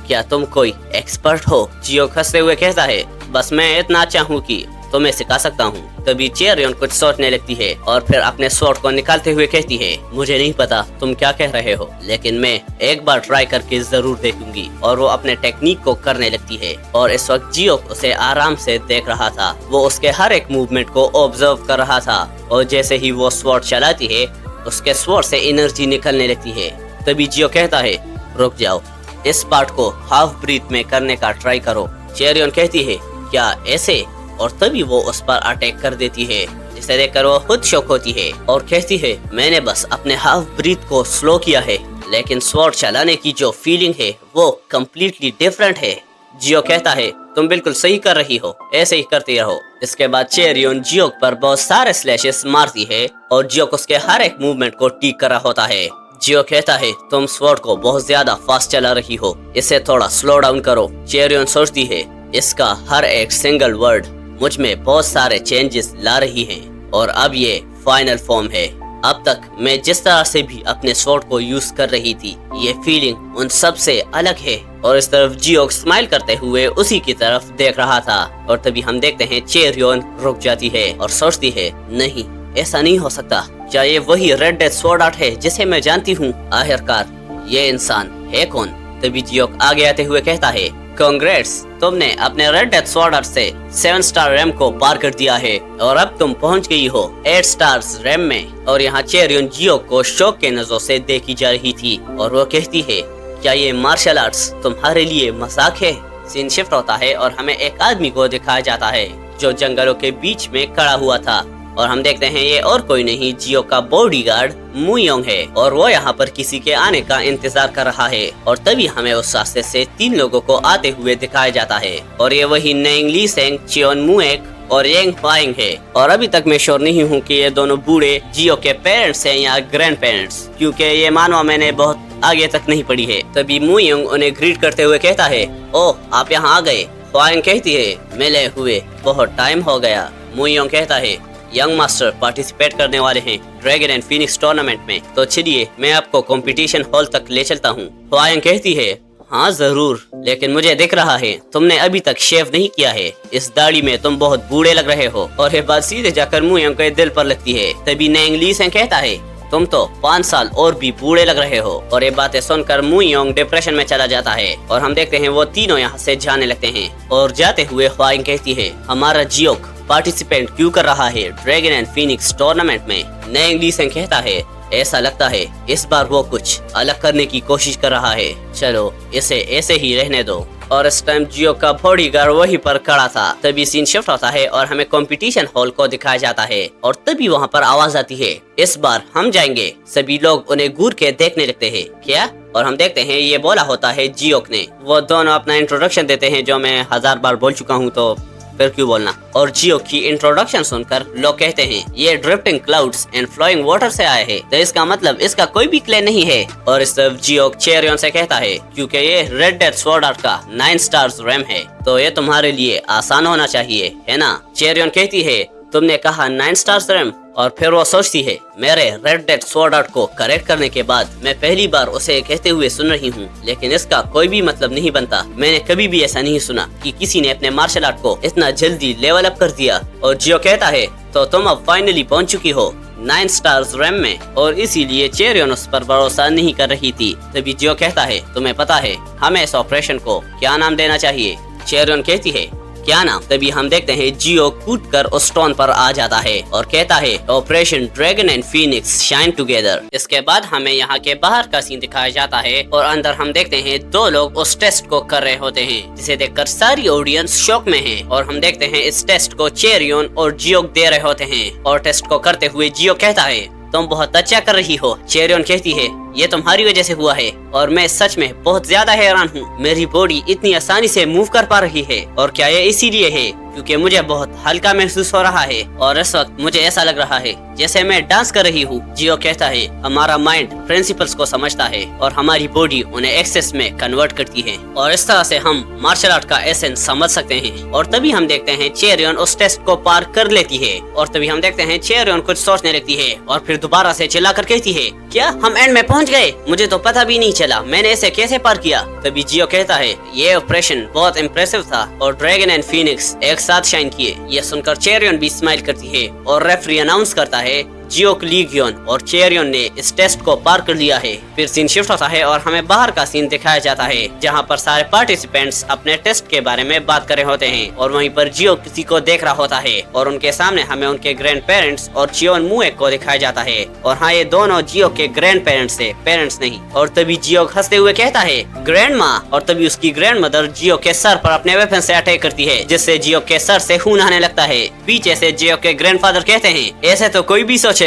क्या तुम कोई एक्सपर्ट हो। जियोक हंसते हुए कहता है, बस मैं इतना अच्छा हूँ कि तुम्हें सिखा सकता हूँ। तभी चेरियन कुछ सोचने लगती है और फिर अपने स्वॉर्ड को निकालते हुए कहती है, मुझे नहीं पता तुम क्या कह रहे हो, लेकिन मैं एक बार ट्राई करके जरूर देखूंगी। और वो अपने टेक्निक को करने लगती है और इस वक्त जियोक उसे आराम से देख रहा था। वो उसके हर एक मूवमेंट को ऑब्जर्व कर रहा था और जैसे ही वो स्वॉर्ड चलाती है उसके स्वॉर्ड से एनर्जी निकलने लगती है। तभी जियोक कहता है, रुक जाओ, इस पार्ट को हाफ ब्रीथ में करने का ट्राई करो। चेरियन कहती है, क्या ऐसे। और तभी वो उस पर अटैक कर देती है, जिसे देखकर वो खुद शॉक होती है और कहती है, मैंने बस अपने हाफ ब्रीथ को स्लो किया है, लेकिन स्वॉर्ड चलाने की जो फीलिंग है वो कम्प्लीटली डिफरेंट है। जियोक कहता है, तुम बिल्कुल सही कर रही हो, ऐसे ही करती रहो। इसके बाद चेरियन जियोक पर बहुत सारे स्लैशेस मारती है और जियोक उसके हर एक मूवमेंट को ठीक कर रहा होता है। जियोक कहता है, तुम स्वॉर्ड को बहुत ज्यादा फास्ट चला रही हो, इसे थोड़ा स्लो डाउन करो। चेरियन सोचती है, इसका हर एक सिंगल वर्ड मुझ में बहुत सारे चेंजेस ला रही है और अब ये फाइनल फॉर्म है। अब तक मैं जिस तरह से भी अपने स्वॉर्ड को यूज कर रही थी, ये फीलिंग उन सब से अलग है। और इस तरफ जियोक स्माइल करते हुए उसी की तरफ देख रहा था। और तभी हम देखते हैं चेरियन रुक जाती है और सोचती है, नहीं, ऐसा नहीं हो सकता। क्या ये वही रेड डेथ स्वॉर्ड आर्ट है जिसे मैं जानती हूँ। आखिरकार ये इंसान है कौन। तभी जियोक आगे आते हुए कहता है, कांग्रेस, तुमने अपने रेड डेथ स्वॉर्ड से 7 स्टार रैम को पार कर दिया है और अब तुम पहुंच गई हो 8 स्टार्स रैम में। और यहाँ चेरियन जियो को शौक के नजरों से देखी जा रही थी और वो कहती है, क्या ये मार्शल आर्ट्स तुम्हारे लिए मजाक है? सीन शिफ्ट होता है और हमें एक आदमी को दिखाया जाता है जो जंगलों के बीच में खड़ा हुआ था और हम देखते हैं ये और कोई नहीं जियो का बॉडीगार्ड मुयोंग है और वो यहाँ पर किसी के आने का इंतजार कर रहा है। और तभी हमें उस रास्ते से 3 लोगों को आते हुए दिखाया जाता है और ये वही नेंग ली सेंग, चियोन मुएक और येंग हुआंग है। और अभी तक मैं श्योर नहीं हूँ कि ये दोनों बूढ़े जियो के पेरेंट्स हैं या ग्रैंड पेरेंट्स, क्योंकि ये मानवा मैंने बहुत आगे तक नहीं पढ़ी है। तभी मुयोंग उन्हें ग्रीट करते हुए कहता है, ओह आप यहाँ आ गए। हुआंग कहती है, मिले हुए बहुत टाइम हो गया। मुयोंग कहता है, यंग मास्टर पार्टिसिपेट करने वाले हैं ड्रैगन एंड फीनिक्स टूर्नामेंट में, तो चलिए मैं आपको कंपटीशन हॉल तक ले चलता हूँ। हुआंग कहती है, हाँ जरूर, लेकिन मुझे दिख रहा है तुमने अभी तक शेव नहीं किया है, इस दाढ़ी में तुम बहुत बूढ़े लग रहे हो। और ये बात सीधे जाकर मुयोंग के दिल पर लगती है। तभी नेंग ली सेंग कहता है, तुम तो 5 साल और भी बूढ़े लग रहे हो। और ये बातें सुनकर मुयोंग डिप्रेशन में चला जाता है और हम देखते हैं वो तीनों यहाँ से जाने लगते हैं। और जाते हुए हुआंग कहती है, हमारा जियोक पार्टिसिपेंट क्यों कर रहा है ड्रैगन एंड फीनिक्स टूर्नामेंट में? नेंग ली सेंग कहता है, ऐसा लगता है इस बार वो कुछ अलग करने की कोशिश कर रहा है, चलो इसे ऐसे ही रहने दो। और इस टाइम जियो का बॉडीगार्ड वहीं पर खड़ा था। तभी सीन शिफ्ट होता है और हमें कंपटीशन हॉल को दिखाया जाता है और तभी वहाँ पर आवाज आती है, इस बार हम जाएंगे। सभी लोग उन्हें घूर के देखने लगते हैं। क्या? और हम देखते हैं ये बोला होता है जियोक ने। वो दोनों अपना इंट्रोडक्शन देते हैं जो मैं 1000 बार बोल चुका हूँ, तो फिर क्यों बोलना। और जियो की इंट्रोडक्शन सुनकर लोग कहते हैं, ये drifting clouds and flowing water से आए हैं, तो इसका मतलब इसका कोई भी क्लेम नहीं है। और इस तरफ जियो चेरियन से कहता है, क्योंकि ये रेड डेथ स्वॉर्ड आर्ट का 9 स्टार्स रैम है, तो ये तुम्हारे लिए आसान होना चाहिए, है ना? चेरियन कहती है, तुमने कहा 9 स्टार्स रैम? और फिर वो सोचती है, मेरे रेड डेथ स्वॉर्ड आर्ट को करेक्ट करने के बाद मैं पहली बार उसे कहते हुए सुन रही हूँ, लेकिन इसका कोई भी मतलब नहीं बनता। मैंने कभी भी ऐसा नहीं सुना कि किसी ने अपने मार्शल आर्ट को इतना जल्दी लेवल अप कर दिया। और जियो कहता है, तो तुम अब फाइनली पहुँच चुकी हो 9 स्टार्स रैम में, और इसीलिए चेरियन उस पर भरोसा नहीं कर रही थी। तभी जियो कहता है, तुम्हें पता है हमें इस ऑपरेशन को क्या नाम देना चाहिए? चेरियन कहती है, क्या नाम? तभी हम देखते हैं जियो कूदकर उस स्टोन पर आ जाता है और कहता है, operation dragon and Phoenix shine together. इसके बाद हमें यहाँ के बाहर का सीन दिखाया जाता है और अंदर हम देखते हैं 2 लोग उस टेस्ट को कर रहे होते हैं, जिसे देखकर सारी ऑडियंस शॉक में है। और हम देखते हैं इस टेस्ट को चेरियन और जियो दे रहे होते हैं और टेस्ट को करते हुए जियो कहता है, तुम बहुत अच्छा कर रही हो। चेरियन कहती है, ये तुम्हारी वजह से हुआ है और मैं सच में बहुत ज्यादा हैरान हूँ, मेरी बॉडी इतनी आसानी से मूव कर पा रही है। और क्या ये इसीलिए है क्योंकि मुझे बहुत हल्का महसूस हो रहा है और इस वक्त मुझे ऐसा लग रहा है जैसे मैं डांस कर रही हूँ। जियो कहता है, हमारा माइंड प्रिंसिपल्स को समझता है और हमारी बॉडी उन्हें एक्सेस में कन्वर्ट करती है और इस तरह से हम मार्शल आर्ट का एसेंस समझ सकते हैं। और तभी हम देखते हैं चेरियन उस टेस्ट को पार कर लेती है और तभी हम देखते हैं चेरियन कुछ सोचने लगती है और फिर दोबारा से चिल्लाकर कहती है, क्या हम एंड में पहुंच गए? मुझे तो पता भी नहीं चला मैंने इसे कैसे पार किया। तभी जियो कहता है, ये ऑपरेशन बहुत इम्प्रेसिव था और ड्रैगन एंड फीनिक्स एक साथ शाइन किए। ये सुनकर चेरियन भी स्माइल करती है और रेफरी अनाउंस करता है, जियोक लीगियन और चेरियन ने इस टेस्ट को पार कर लिया है। फिर सीन शिफ्ट होता है और हमें बाहर का सीन दिखाया जाता है जहां पर सारे पार्टिसिपेंट्स अपने टेस्ट के बारे में बात कर रहे होते हैं और वहीं पर जियो किसी को देख रहा होता है और उनके सामने हमें उनके ग्रैंड पेरेंट्स और चियोन मुएक को दिखाया जाता है। और हाँ, ये दोनों जियो के ग्रैंड पेरेंट्स है, पेरेंट्स नहीं। और तभी जियो हंसते हुए कहता है, ग्रैंड माँ। और तभी उसकी ग्रैंड मदर जियो के सर पर अपने वेपन से अटैक करती है, जिससे जियो के सर से खून आने लगता है। पीछे से जियो के ग्रैंडफादर कहते हैं, ऐसे तो कोई भी सोचेगा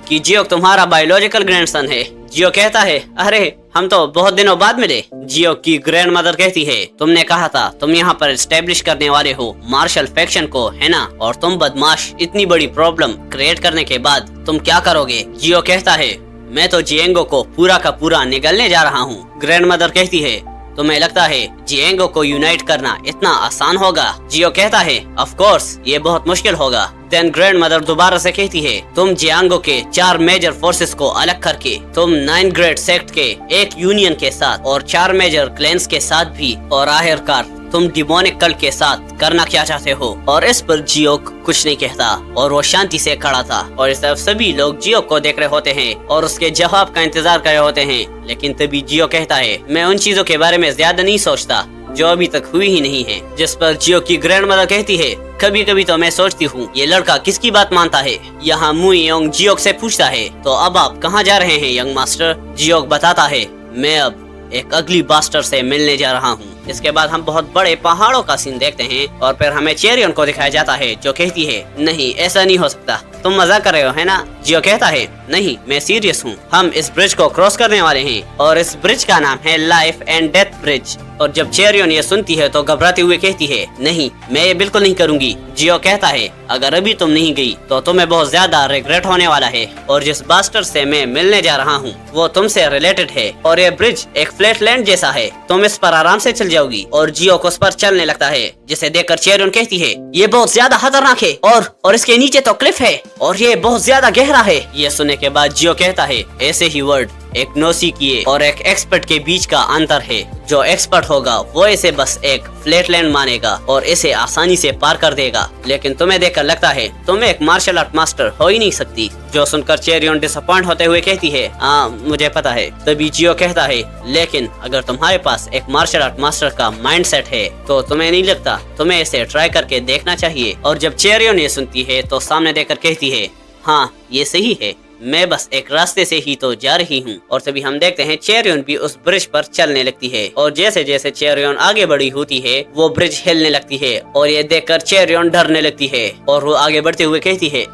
कि जियो तुम्हारा बायोलॉजिकल ग्रैंडसन है। जियो कहता है, अरे हम तो बहुत दिनों बाद मिले। जियो की ग्रैंड मदर कहती है, तुमने कहा था तुम यहाँ पर एस्टेब्लिश करने वाले हो मार्शल फैक्शन को, है ना? और तुम बदमाश, इतनी बड़ी प्रॉब्लम क्रिएट करने के बाद तुम क्या करोगे? जियो कहता है, मैं तो जिएंगो को पूरा का पूरा निगलने जा रहा हूँ। ग्रैंड मदर कहती है, तुम्हें लगता है जिएंगो को यूनाइट करना इतना आसान होगा? जियो कहता है, ऑफ कोर्स ये बहुत मुश्किल होगा। देन ग्रैंड मदर दोबारा से कहती है, तुम जियांगो के 4 मेजर फोर्सेस को अलग करके तुम 9 ग्रेट सेक्ट के एक यूनियन के साथ और 4 मेजर क्लैंस के साथ भी और आखिरकार तुम डिमोनिक कल्ट के साथ करना क्या चाहते हो? और इस पर जियो कुछ नहीं कहता और वो शांति से खड़ा था और इस तरफ सभी लोग जियो को देख रहे होते हैं और उसके जवाब का इंतजार कर रहे होते हैं। लेकिन तभी जियो कहता है, मैं उन चीजों के बारे में ज्यादा नहीं सोचता जो अभी तक हुई ही नहीं है। जिस पर जियो की ग्रैंड मदर कहती है, कभी कभी तो मैं सोचती हूँ ये लड़का किसकी बात मानता है। यहाँ मुई योंग जियोक से पूछता है, तो अब आप कहाँ जा रहे हैं यंग मास्टर? जियोक बताता है, मैं अब एक अगली बास्टर से मिलने जा रहा हूँ। इसके बाद हम बहुत बड़े पहाड़ों का सीन देखते हैं और फिर हमें चेरियन को दिखाया जाता है, जो कहती है, नहीं ऐसा नहीं हो सकता, तुम मजाक कर रहे हो है ना? जियो कहता है, नहीं मैं सीरियस हूँ, हम इस ब्रिज को क्रॉस करने वाले हैं और इस ब्रिज का नाम है लाइफ एंड डेथ ब्रिज। और जब चेरियन ये सुनती है तो घबराते हुए कहती है, नहीं मैं ये बिल्कुल नहीं करूँगी। जियो कहता है, अगर अभी तुम नहीं गई तो तुम्हें बहुत ज्यादा रिग्रेट होने वाला है, और जिस बास्टर से मैं मिलने जा रहा हूँ वो तुमसे रिलेटेड है और ये ब्रिज एक फ्लैट लैंड जैसा है, तुम इस पर आराम से चल जाओगी। और जियो को उस पर चलने लगता है, जिसे देखकर चेरियन कहती है, ये बहुत ज्यादा खतरनाक है और इसके नीचे तो क्लिफ है और ये बहुत ज्यादा गहरा है। ये सुनने के बाद जियो कहता है, ऐसे ही वर्ड एक नौसिखिए और एक एक्सपर्ट के बीच का अंतर है। जो एक्सपर्ट होगा वो इसे बस एक फ्लैटलैंड मानेगा और इसे आसानी से पार कर देगा, लेकिन तुम्हें देखकर लगता है तुम एक मार्शल आर्ट मास्टर हो ही नहीं सकती। जो सुनकर चेरियन डिसअपॉइंट होते हुए कहती है, मुझे पता है। तभी जियो कहता है, लेकिन अगर तुम्हारे पास एक मार्शल आर्ट मास्टर का माइंडसेट है तो तुम्हें नहीं लगता तुम्हें इसे ट्राई करके देखना चाहिए। और जब चेरियन ये सुनती है तो सामने देखकर कहती है, हाँ ये सही है, मैं बस एक रास्ते से ही तो जा रही हूँ। और तभी हम देखते हैं चेरियन भी उस ब्रिज पर चलने लगती है और जैसे जैसे चेरियन आगे बढ़ी होती है वो ब्रिज हिलने लगती है और ये देखकर चेरियन डरने लगती है और वो आगे बढ़ते हुए कहती है,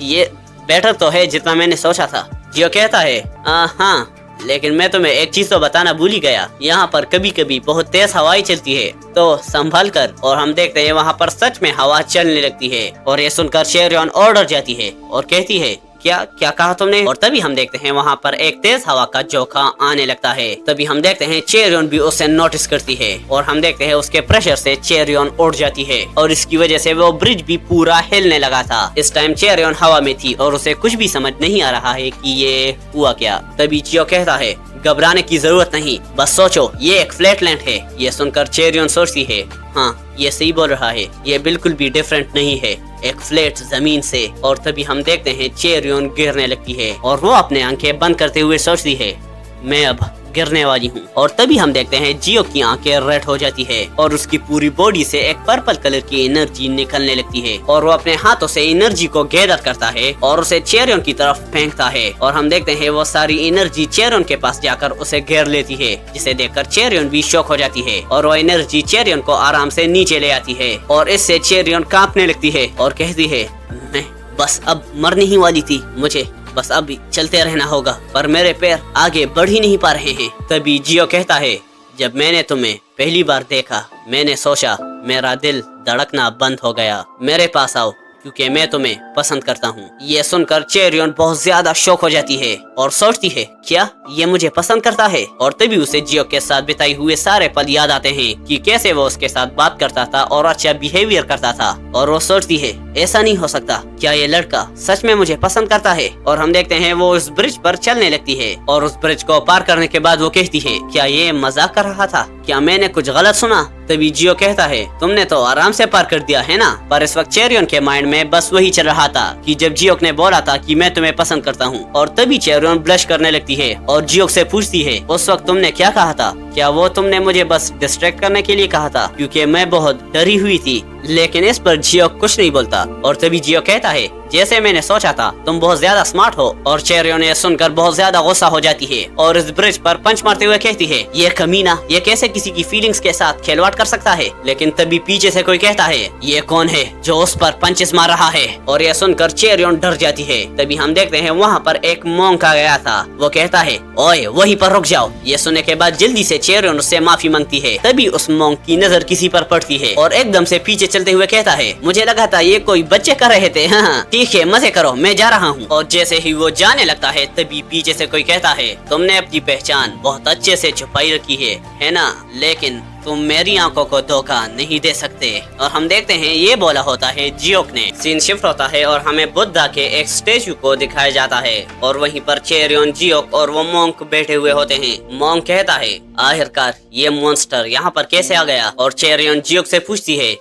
ये बेटर तो है जितना मैंने सोचा था। जियो कहता है, हाँ लेकिन मैं तुम्हें एक चीज तो बताना भूल ही गया, यहाँ पर कभी कभी बहुत तेज हवाएं चलती है तो संभल कर। और हम देखते हैं वहाँ पर सच में हवा चलने लगती है और ये सुनकर चेरियन और डर जाती है और कहती है, क्या कहा तुमने? और तभी हम देखते हैं वहाँ पर एक तेज हवा का झोंका आने लगता है। तभी हम देखते हैं चेरियन भी उसे नोटिस करती है और हम देखते हैं उसके प्रेशर से चेरियन उड़ जाती है और इसकी वजह से वो ब्रिज भी पूरा हिलने लगा था। इस टाइम चेरियन हवा में थी और उसे कुछ भी समझ नहीं आ रहा है कि ये हुआ क्या। तभी जियो कहता है, घबराने की जरूरत नहीं, बस सोचो ये एक फ्लैटलैंड है। ये सुनकर चेरियन सोचती है, हाँ ये सही बोल रहा है, ये बिल्कुल भी डिफरेंट नहीं है एक फ्लैट जमीन से। और तभी हम देखते हैं चेरियन गिरने लगती है और वो अपने आंखें बंद करते हुए सोचती है, मैं अब गिरने वाली हूँ। और तभी हम देखते हैं जियो की आंखें रेड हो जाती है और उसकी पूरी बॉडी से एक पर्पल कलर की एनर्जी निकलने लगती है और वो अपने हाथों से एनर्जी को गैदर करता है और उसे चेरियन की तरफ फेंकता है। और हम देखते हैं वो सारी एनर्जी चेरियन के पास जाकर उसे घेर लेती है, जिसे देखकर चेरियन भी शॉक हो जाती है और वो एनर्जी चेरियन को आराम से नीचे ले आती है और इससे चेरियन कांपने लगती है और कहती है, मैं बस अब मरने ही वाली थी, मुझे बस अब चलते रहना होगा, पर मेरे पैर आगे बढ़ ही नहीं पा रहे हैं। तभी जियो कहता है, जब मैंने तुम्हें पहली बार देखा मैंने सोचा मेरा दिल धड़कना बंद हो गया, मेरे पास आओ क्योंकि मैं तुम्हें पसंद करता हूँ। ये सुनकर चेरियन बहुत ज्यादा शॉक हो जाती है और सोचती है, क्या ये मुझे पसंद करता है? और तभी उसे जियो के साथ बिताए हुए सारे पल याद आते हैं कि कैसे वो उसके साथ बात करता था और अच्छा बिहेवियर करता था। और वो सोचती है, ऐसा नहीं हो सकता, क्या ये लड़का सच में मुझे पसंद करता है? और हम देखते हैं वो उस ब्रिज पर चलने लगती है और उस ब्रिज को पार करने के बाद वो कहती है, क्या ये मजाक कर रहा था? क्या मैंने कुछ गलत सुना? तभी जियो कहता है, तुमने तो आराम से पार कर दिया है ना। पर इस वक्त चेरियन के माइंड में बस वही चल रहा था कि जब जियोक ने बोला था कि मैं तुम्हें पसंद करता हूँ। और तभी चेरियन ब्लश करने लगती है और जियोक से पूछती है, उस वक्त तुमने क्या कहा था? क्या वो तुमने मुझे बस डिस्ट्रैक्ट करने के लिए कहा था? क्योंकि मैं बहुत डरी हुई थी। लेकिन इस पर जियो कुछ नहीं बोलता। और तभी जियो कहता है, जैसे मैंने सोचा था, तुम बहुत ज्यादा स्मार्ट हो। और चेरियन ने सुनकर बहुत ज्यादा गुस्सा हो जाती है और इस ब्रिज पर पंच मारते हुए कहती है, ये कमीना, ये कैसे किसी की फीलिंग्स के साथ खिलवाड़ कर सकता है? लेकिन तभी पीछे से कोई कहता है, ये कौन है जो उस पर पंचेस मार रहा है? और यह सुनकर चेरियन डर जाती है। तभी हम देखते हैं वहाँ पर एक मोंक आ गया था। वो कहता है, ओए वहीं पर रुक जाओ। ये सुनने के बाद जल्दी से चेरियन उससे माफी मांगती है। तभी उस मोंक की नजर किसी पर पड़ती है और एकदम से पीछे चलते हुए कहता है, मुझे लगा था ये कोई बच्चे कर रहे थे, हाँ ठीक है मजे करो, मैं जा रहा हूँ। और जैसे ही वो जाने लगता है तभी पीछे से कोई कहता है, तुमने अपनी पहचान बहुत अच्छे से छुपाई रखी है ना, लेकिन तुम मेरी आंखों को धोखा नहीं दे सकते। और हम देखते हैं ये बोला होता है जियोक ने। सीन शिफ्ट होता है और हमें बुद्धा के एक स्टेचू को दिखाया जाता है और वहीं पर चेरियन, जियोक और वो मोंक बैठे हुए होते हैं। मोंक कहता है, आखिरकार ये मॉन्स्टर यहाँ पर कैसे आ गया? और चेरियन जियोक से पूछती है,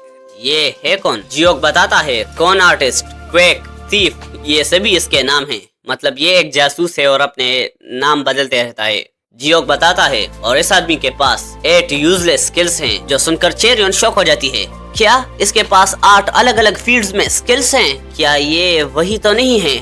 ये है कौन? जियोक बताता है, कौन आर्टिस्ट, क्वेक, थीफ, ये सभी इसके नाम हैं। मतलब ये एक जासूस है और अपने नाम बदलते रहता है। जियोक बताता है और इस आदमी के पास 8 यूजलेस स्किल्स हैं, जो सुनकर चेरियन शॉक हो जाती है। क्या इसके पास 8 अलग अलग फील्ड्स में स्किल्स हैं? क्या ये वही तो नहीं है?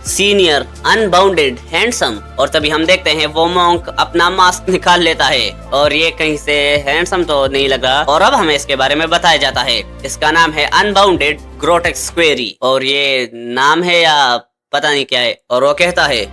Senior, unbounded, handsome. और तभी हम देखते हैं वो मॉन्क अपना मास्क निकाल लेता है और ये कहीं से हैंडसम तो नहीं लगा। और अब हमें इसके बारे में बताया जाता है। इसका नाम है अनबाउंडेड ग्रोटेक्स क्वेरी और ये नाम है या पता नहीं क्या है। और वो कहता है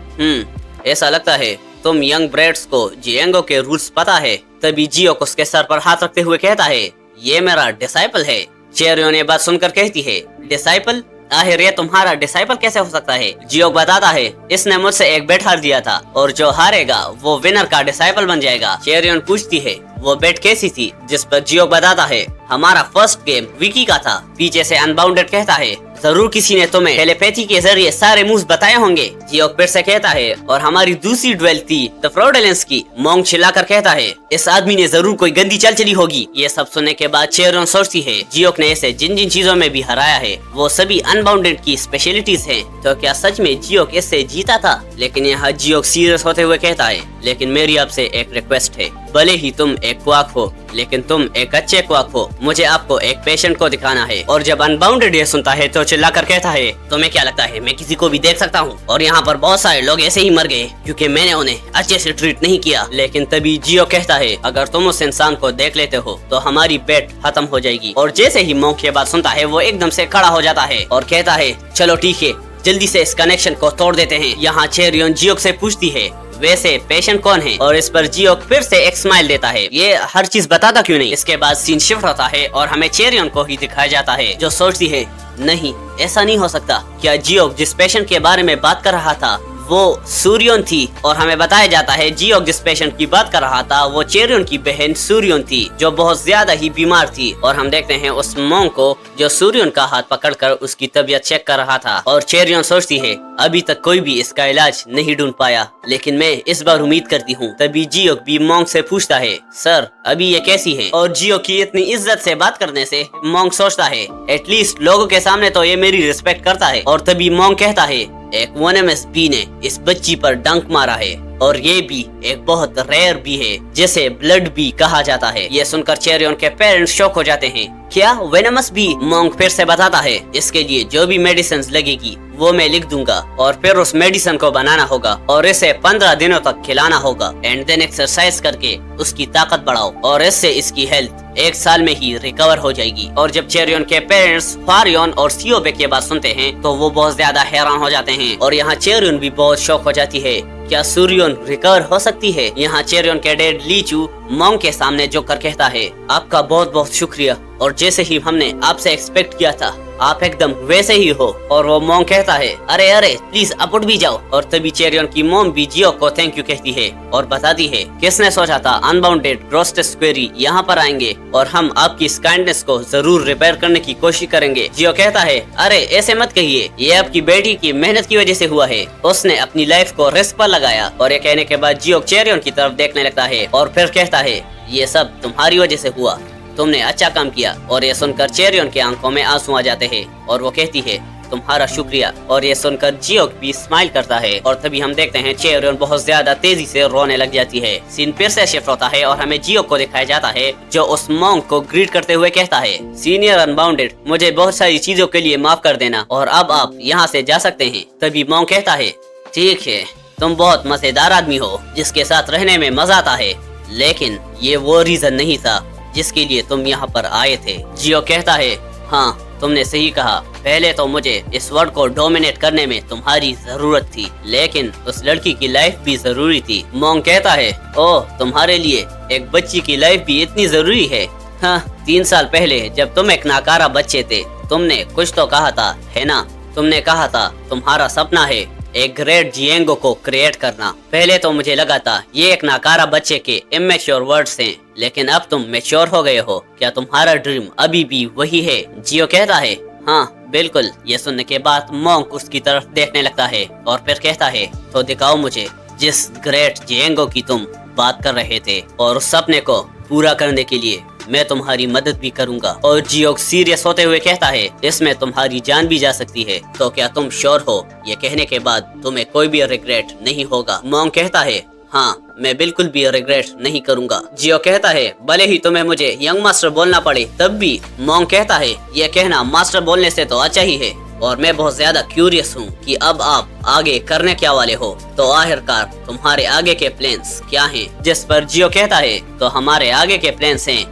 ऐसा लगता है तुम यंग ब्रेड्स को जिएंगो के रूल्स पता है। तभी जियोक उसके सर पर हाथ रखते हुए कहता है ये मेरा डिसाइपल है। चेरियन ने बात सुनकर कहती है डिसाइपल? आखिर ये तुम्हारा डिसाइपल कैसे हो सकता है? जियोक बताता है इसने मुझसे एक बेट हार दिया था और जो हारेगा वो विनर का डिसाइपल बन जाएगा। चेरियन पूछती है वो बेट कैसी थी? जिस पर जियोक बताता है हमारा फर्स्ट गेम विकी का था। पीछे से अनबाउंडेड कहता है जरूर किसी ने तुम्हें टेलीपैथी के जरिए सारे मूव्स बताए होंगे। जियोक फिर से कहता है और हमारी दूसरी ड्वेल थी द फ्रॉडलेंस की। मॉन्क चिल्लाकर कहता है इस आदमी ने जरूर कोई गंदी चाल चली होगी। ये सब सुनने के बाद चेरियन सोचती है जियोक ने इसे जिन जिन चीजों में भी हराया है वो सभी अनबाउंडेड की स्पेशलिटीज हैं। तो क्या सच में जियोक इससे जीता था? लेकिन यहाँ जियोक सीरियस होते हुए कहता है लेकिन मेरी आपसे एक रिक्वेस्ट है, भले ही तुम एक क्वाक हो लेकिन तुम एक अच्छे क्वाक हो। मुझे आपको एक पेशेंट को दिखाना है। और जब अनबाउंडेड ये सुनता है तो चिल्लाकर कहता है तुम्हें क्या लगता है मैं किसी को भी देख सकता हूँ? और यहाँ पर बहुत सारे लोग ऐसे ही मर गए क्योंकि मैंने उन्हें अच्छे से ट्रीट नहीं किया। लेकिन तभी जियो कहता है अगर तुम उस इंसान को देख लेते हो तो हमारी बेट खत्म हो जाएगी। और जैसे ही मॉन्क ये बात सुनता है वो एकदम से खड़ा हो जाता है और कहता है चलो ठीक है, जल्दी से इस कनेक्शन को तोड़ देते हैं। यहाँ चेरियन जियोक से पूछती है वैसे पेशेंट कौन है? और इस पर जियोक फिर से एक स्माइल देता है ये हर चीज बताता क्यों नहीं? इसके बाद सीन शिफ्ट होता है और हमें चेरियन को ही दिखाया जाता है जो सोचती है नहीं ऐसा नहीं हो सकता। क्या जियोक जिस पेशेंट के बारे में बात कर रहा था वो सूर्योन थी? और हमें बताया जाता है जियोक जिस पेशेंट की बात कर रहा था वो चेरियन की बहन सूर्योन थी जो बहुत ज्यादा ही बीमार थी। और हम देखते हैं उस मॉन्क को जो सूर्योन का हाथ पकड़कर उसकी तबीयत चेक कर रहा था। और चेरियन सोचती है अभी तक कोई भी इसका इलाज नहीं ढूंढ पाया लेकिन मैं इस बार उम्मीद करती हूँ। तभी जियोक भी मॉन्क से पूछता है सर अभी ये कैसी है? और जियोक की इतनी इज्जत से बात करने से मॉन्क सोचता है एटलीस्ट लोगों के सामने तो ये मेरी रिस्पेक्ट करता है। और तभी मॉन्क कहता है एक वनमस बी ने इस बच्ची पर डंक मारा है और ये भी एक बहुत रेयर बी है जिसे ब्लड बी कहा जाता है। ये सुनकर चेरियन के पेरेंट्स शॉक हो जाते हैं। क्या वेनमस बी? मॉन्क फिर से बताता है इसके लिए जो भी मेडिसिन लगेगी वो मैं लिख दूंगा और फिर उस मेडिसिन को बनाना होगा और इसे 15 दिनों तक खिलाना होगा एंड देन एक्सरसाइज करके उसकी ताकत बढ़ाओ और इससे इसकी हेल्थ 1 साल में ही रिकवर हो जाएगी। और जब चेरियन के पेरेंट्स फारियन और सियोबे की बात सुनते हैं तो वो बहुत ज्यादा हैरान हो जाते हैं। और यहाँ चेरियन भी बहुत शौक हो जाती है क्या सूर्योन रिकवर हो सकती है? यहाँ चेरियन के डैड लीचू मॉन्क के सामने जो कर कहता है आपका बहुत बहुत शुक्रिया और जैसे ही हमने आपसे एक्सपेक्ट किया था आप एकदम वैसे ही हो। और वो मॉन्क कहता है अरे अरे प्लीज अब उठ भी जाओ। और तभी चेरियन की मॉम भी जियोक को थैंक यू कहती है और बताती है किसने सोचा था अनबाउंडेड ग्रोटेक्स क्वेरी यहाँ पर आएंगे और हम आपकी इस काइंडनेस को जरूर रिपेयर करने की कोशिश करेंगे। जियोक कहता है अरे ऐसे मत कहिए, ये आपकी बेटी की मेहनत की वजह से हुआ है, उसने अपनी लाइफ को रिस्क पर लगाया। और ये कहने के बाद जियोक चेरियन की तरफ देखने लगता है और फिर कहता है ये सब तुम्हारी वजह से हुआ, तुमने अच्छा काम किया। और ये सुनकर चेरियन के आंखों में आंसू आ जाते हैं और वो कहती है तुम्हारा शुक्रिया। और ये सुनकर जियोक भी स्माइल करता है और तभी हम देखते हैं चेरियन बहुत ज्यादा तेजी से रोने लग जाती है। सीन फिर से शिफ्ट होता है और हमें जियोक को दिखाया जाता है जो उस मॉन्क को ग्रीट करते हुए कहता है सीनियर अनबाउंडेड मुझे बहुत सारी चीजों के लिए माफ कर देना और अब आप यहाँ से जा सकते हैं। तभी मॉन्क कहता है ठीक है, तुम बहुत मजेदार आदमी हो जिसके साथ रहने में मजा आता है, लेकिन ये वो रीजन नहीं था जिसके लिए तुम यहाँ पर आए थे। जियोक कहता है हाँ तुमने सही कहा, पहले तो मुझे इस वर्ल्ड को डोमिनेट करने में तुम्हारी जरूरत थी लेकिन उस लड़की की लाइफ भी जरूरी थी। मॉन्क कहता है ओह तुम्हारे लिए एक बच्ची की लाइफ भी इतनी जरूरी है? हाँ 3 साल पहले जब तुम एक नाकारा बच्चे थे तुमने कुछ तो कहा था है ना? तुमने कहा था तुम्हारा सपना है एक ग्रेट जिएंगो को क्रिएट करना। पहले तो मुझे लगा था ये एक नाकारा बच्चे के इमेच्योर वर्ड्स हैं, लेकिन अब तुम मैच्योर हो गए हो। क्या तुम्हारा ड्रीम अभी भी वही है? जियो कहता है हाँ बिल्कुल। ये सुनने के बाद मॉन्क उसकी तरफ देखने लगता है और फिर कहता है तो दिखाओ मुझे जिस ग्रेट जिएंगो की तुम बात कर रहे थे और उस सपने को पूरा करने के लिए मैं तुम्हारी मदद भी करूंगा। और जियोक सीरियस होते हुए कहता है इसमें तुम्हारी जान भी जा सकती है, तो क्या तुम श्योर हो? ये कहने के बाद तुम्हें कोई भी रिग्रेट नहीं होगा। मॉन्क कहता है हाँ, मैं बिल्कुल भी रिग्रेट नहीं करूँगा। जियो कहता है भले ही तुम्हें मुझे यंग मास्टर बोलना पड़े तब भी। मोंग कहता है ये कहना मास्टर बोलने से तो अच्छा ही है और मैं बहुत ज्यादा क्यूरियस हूँ कि अब आप आगे करने क्या वाले हो। तो आखिरकार तुम्हारे आगे के प्लान्स क्या हैं? जिस पर जियो कहता है तो हमारे आगे के प्लान्स हैं ...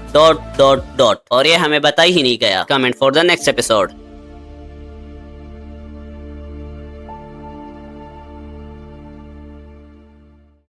और ये हमें बताई ही नहीं गया। Comment for the next episode.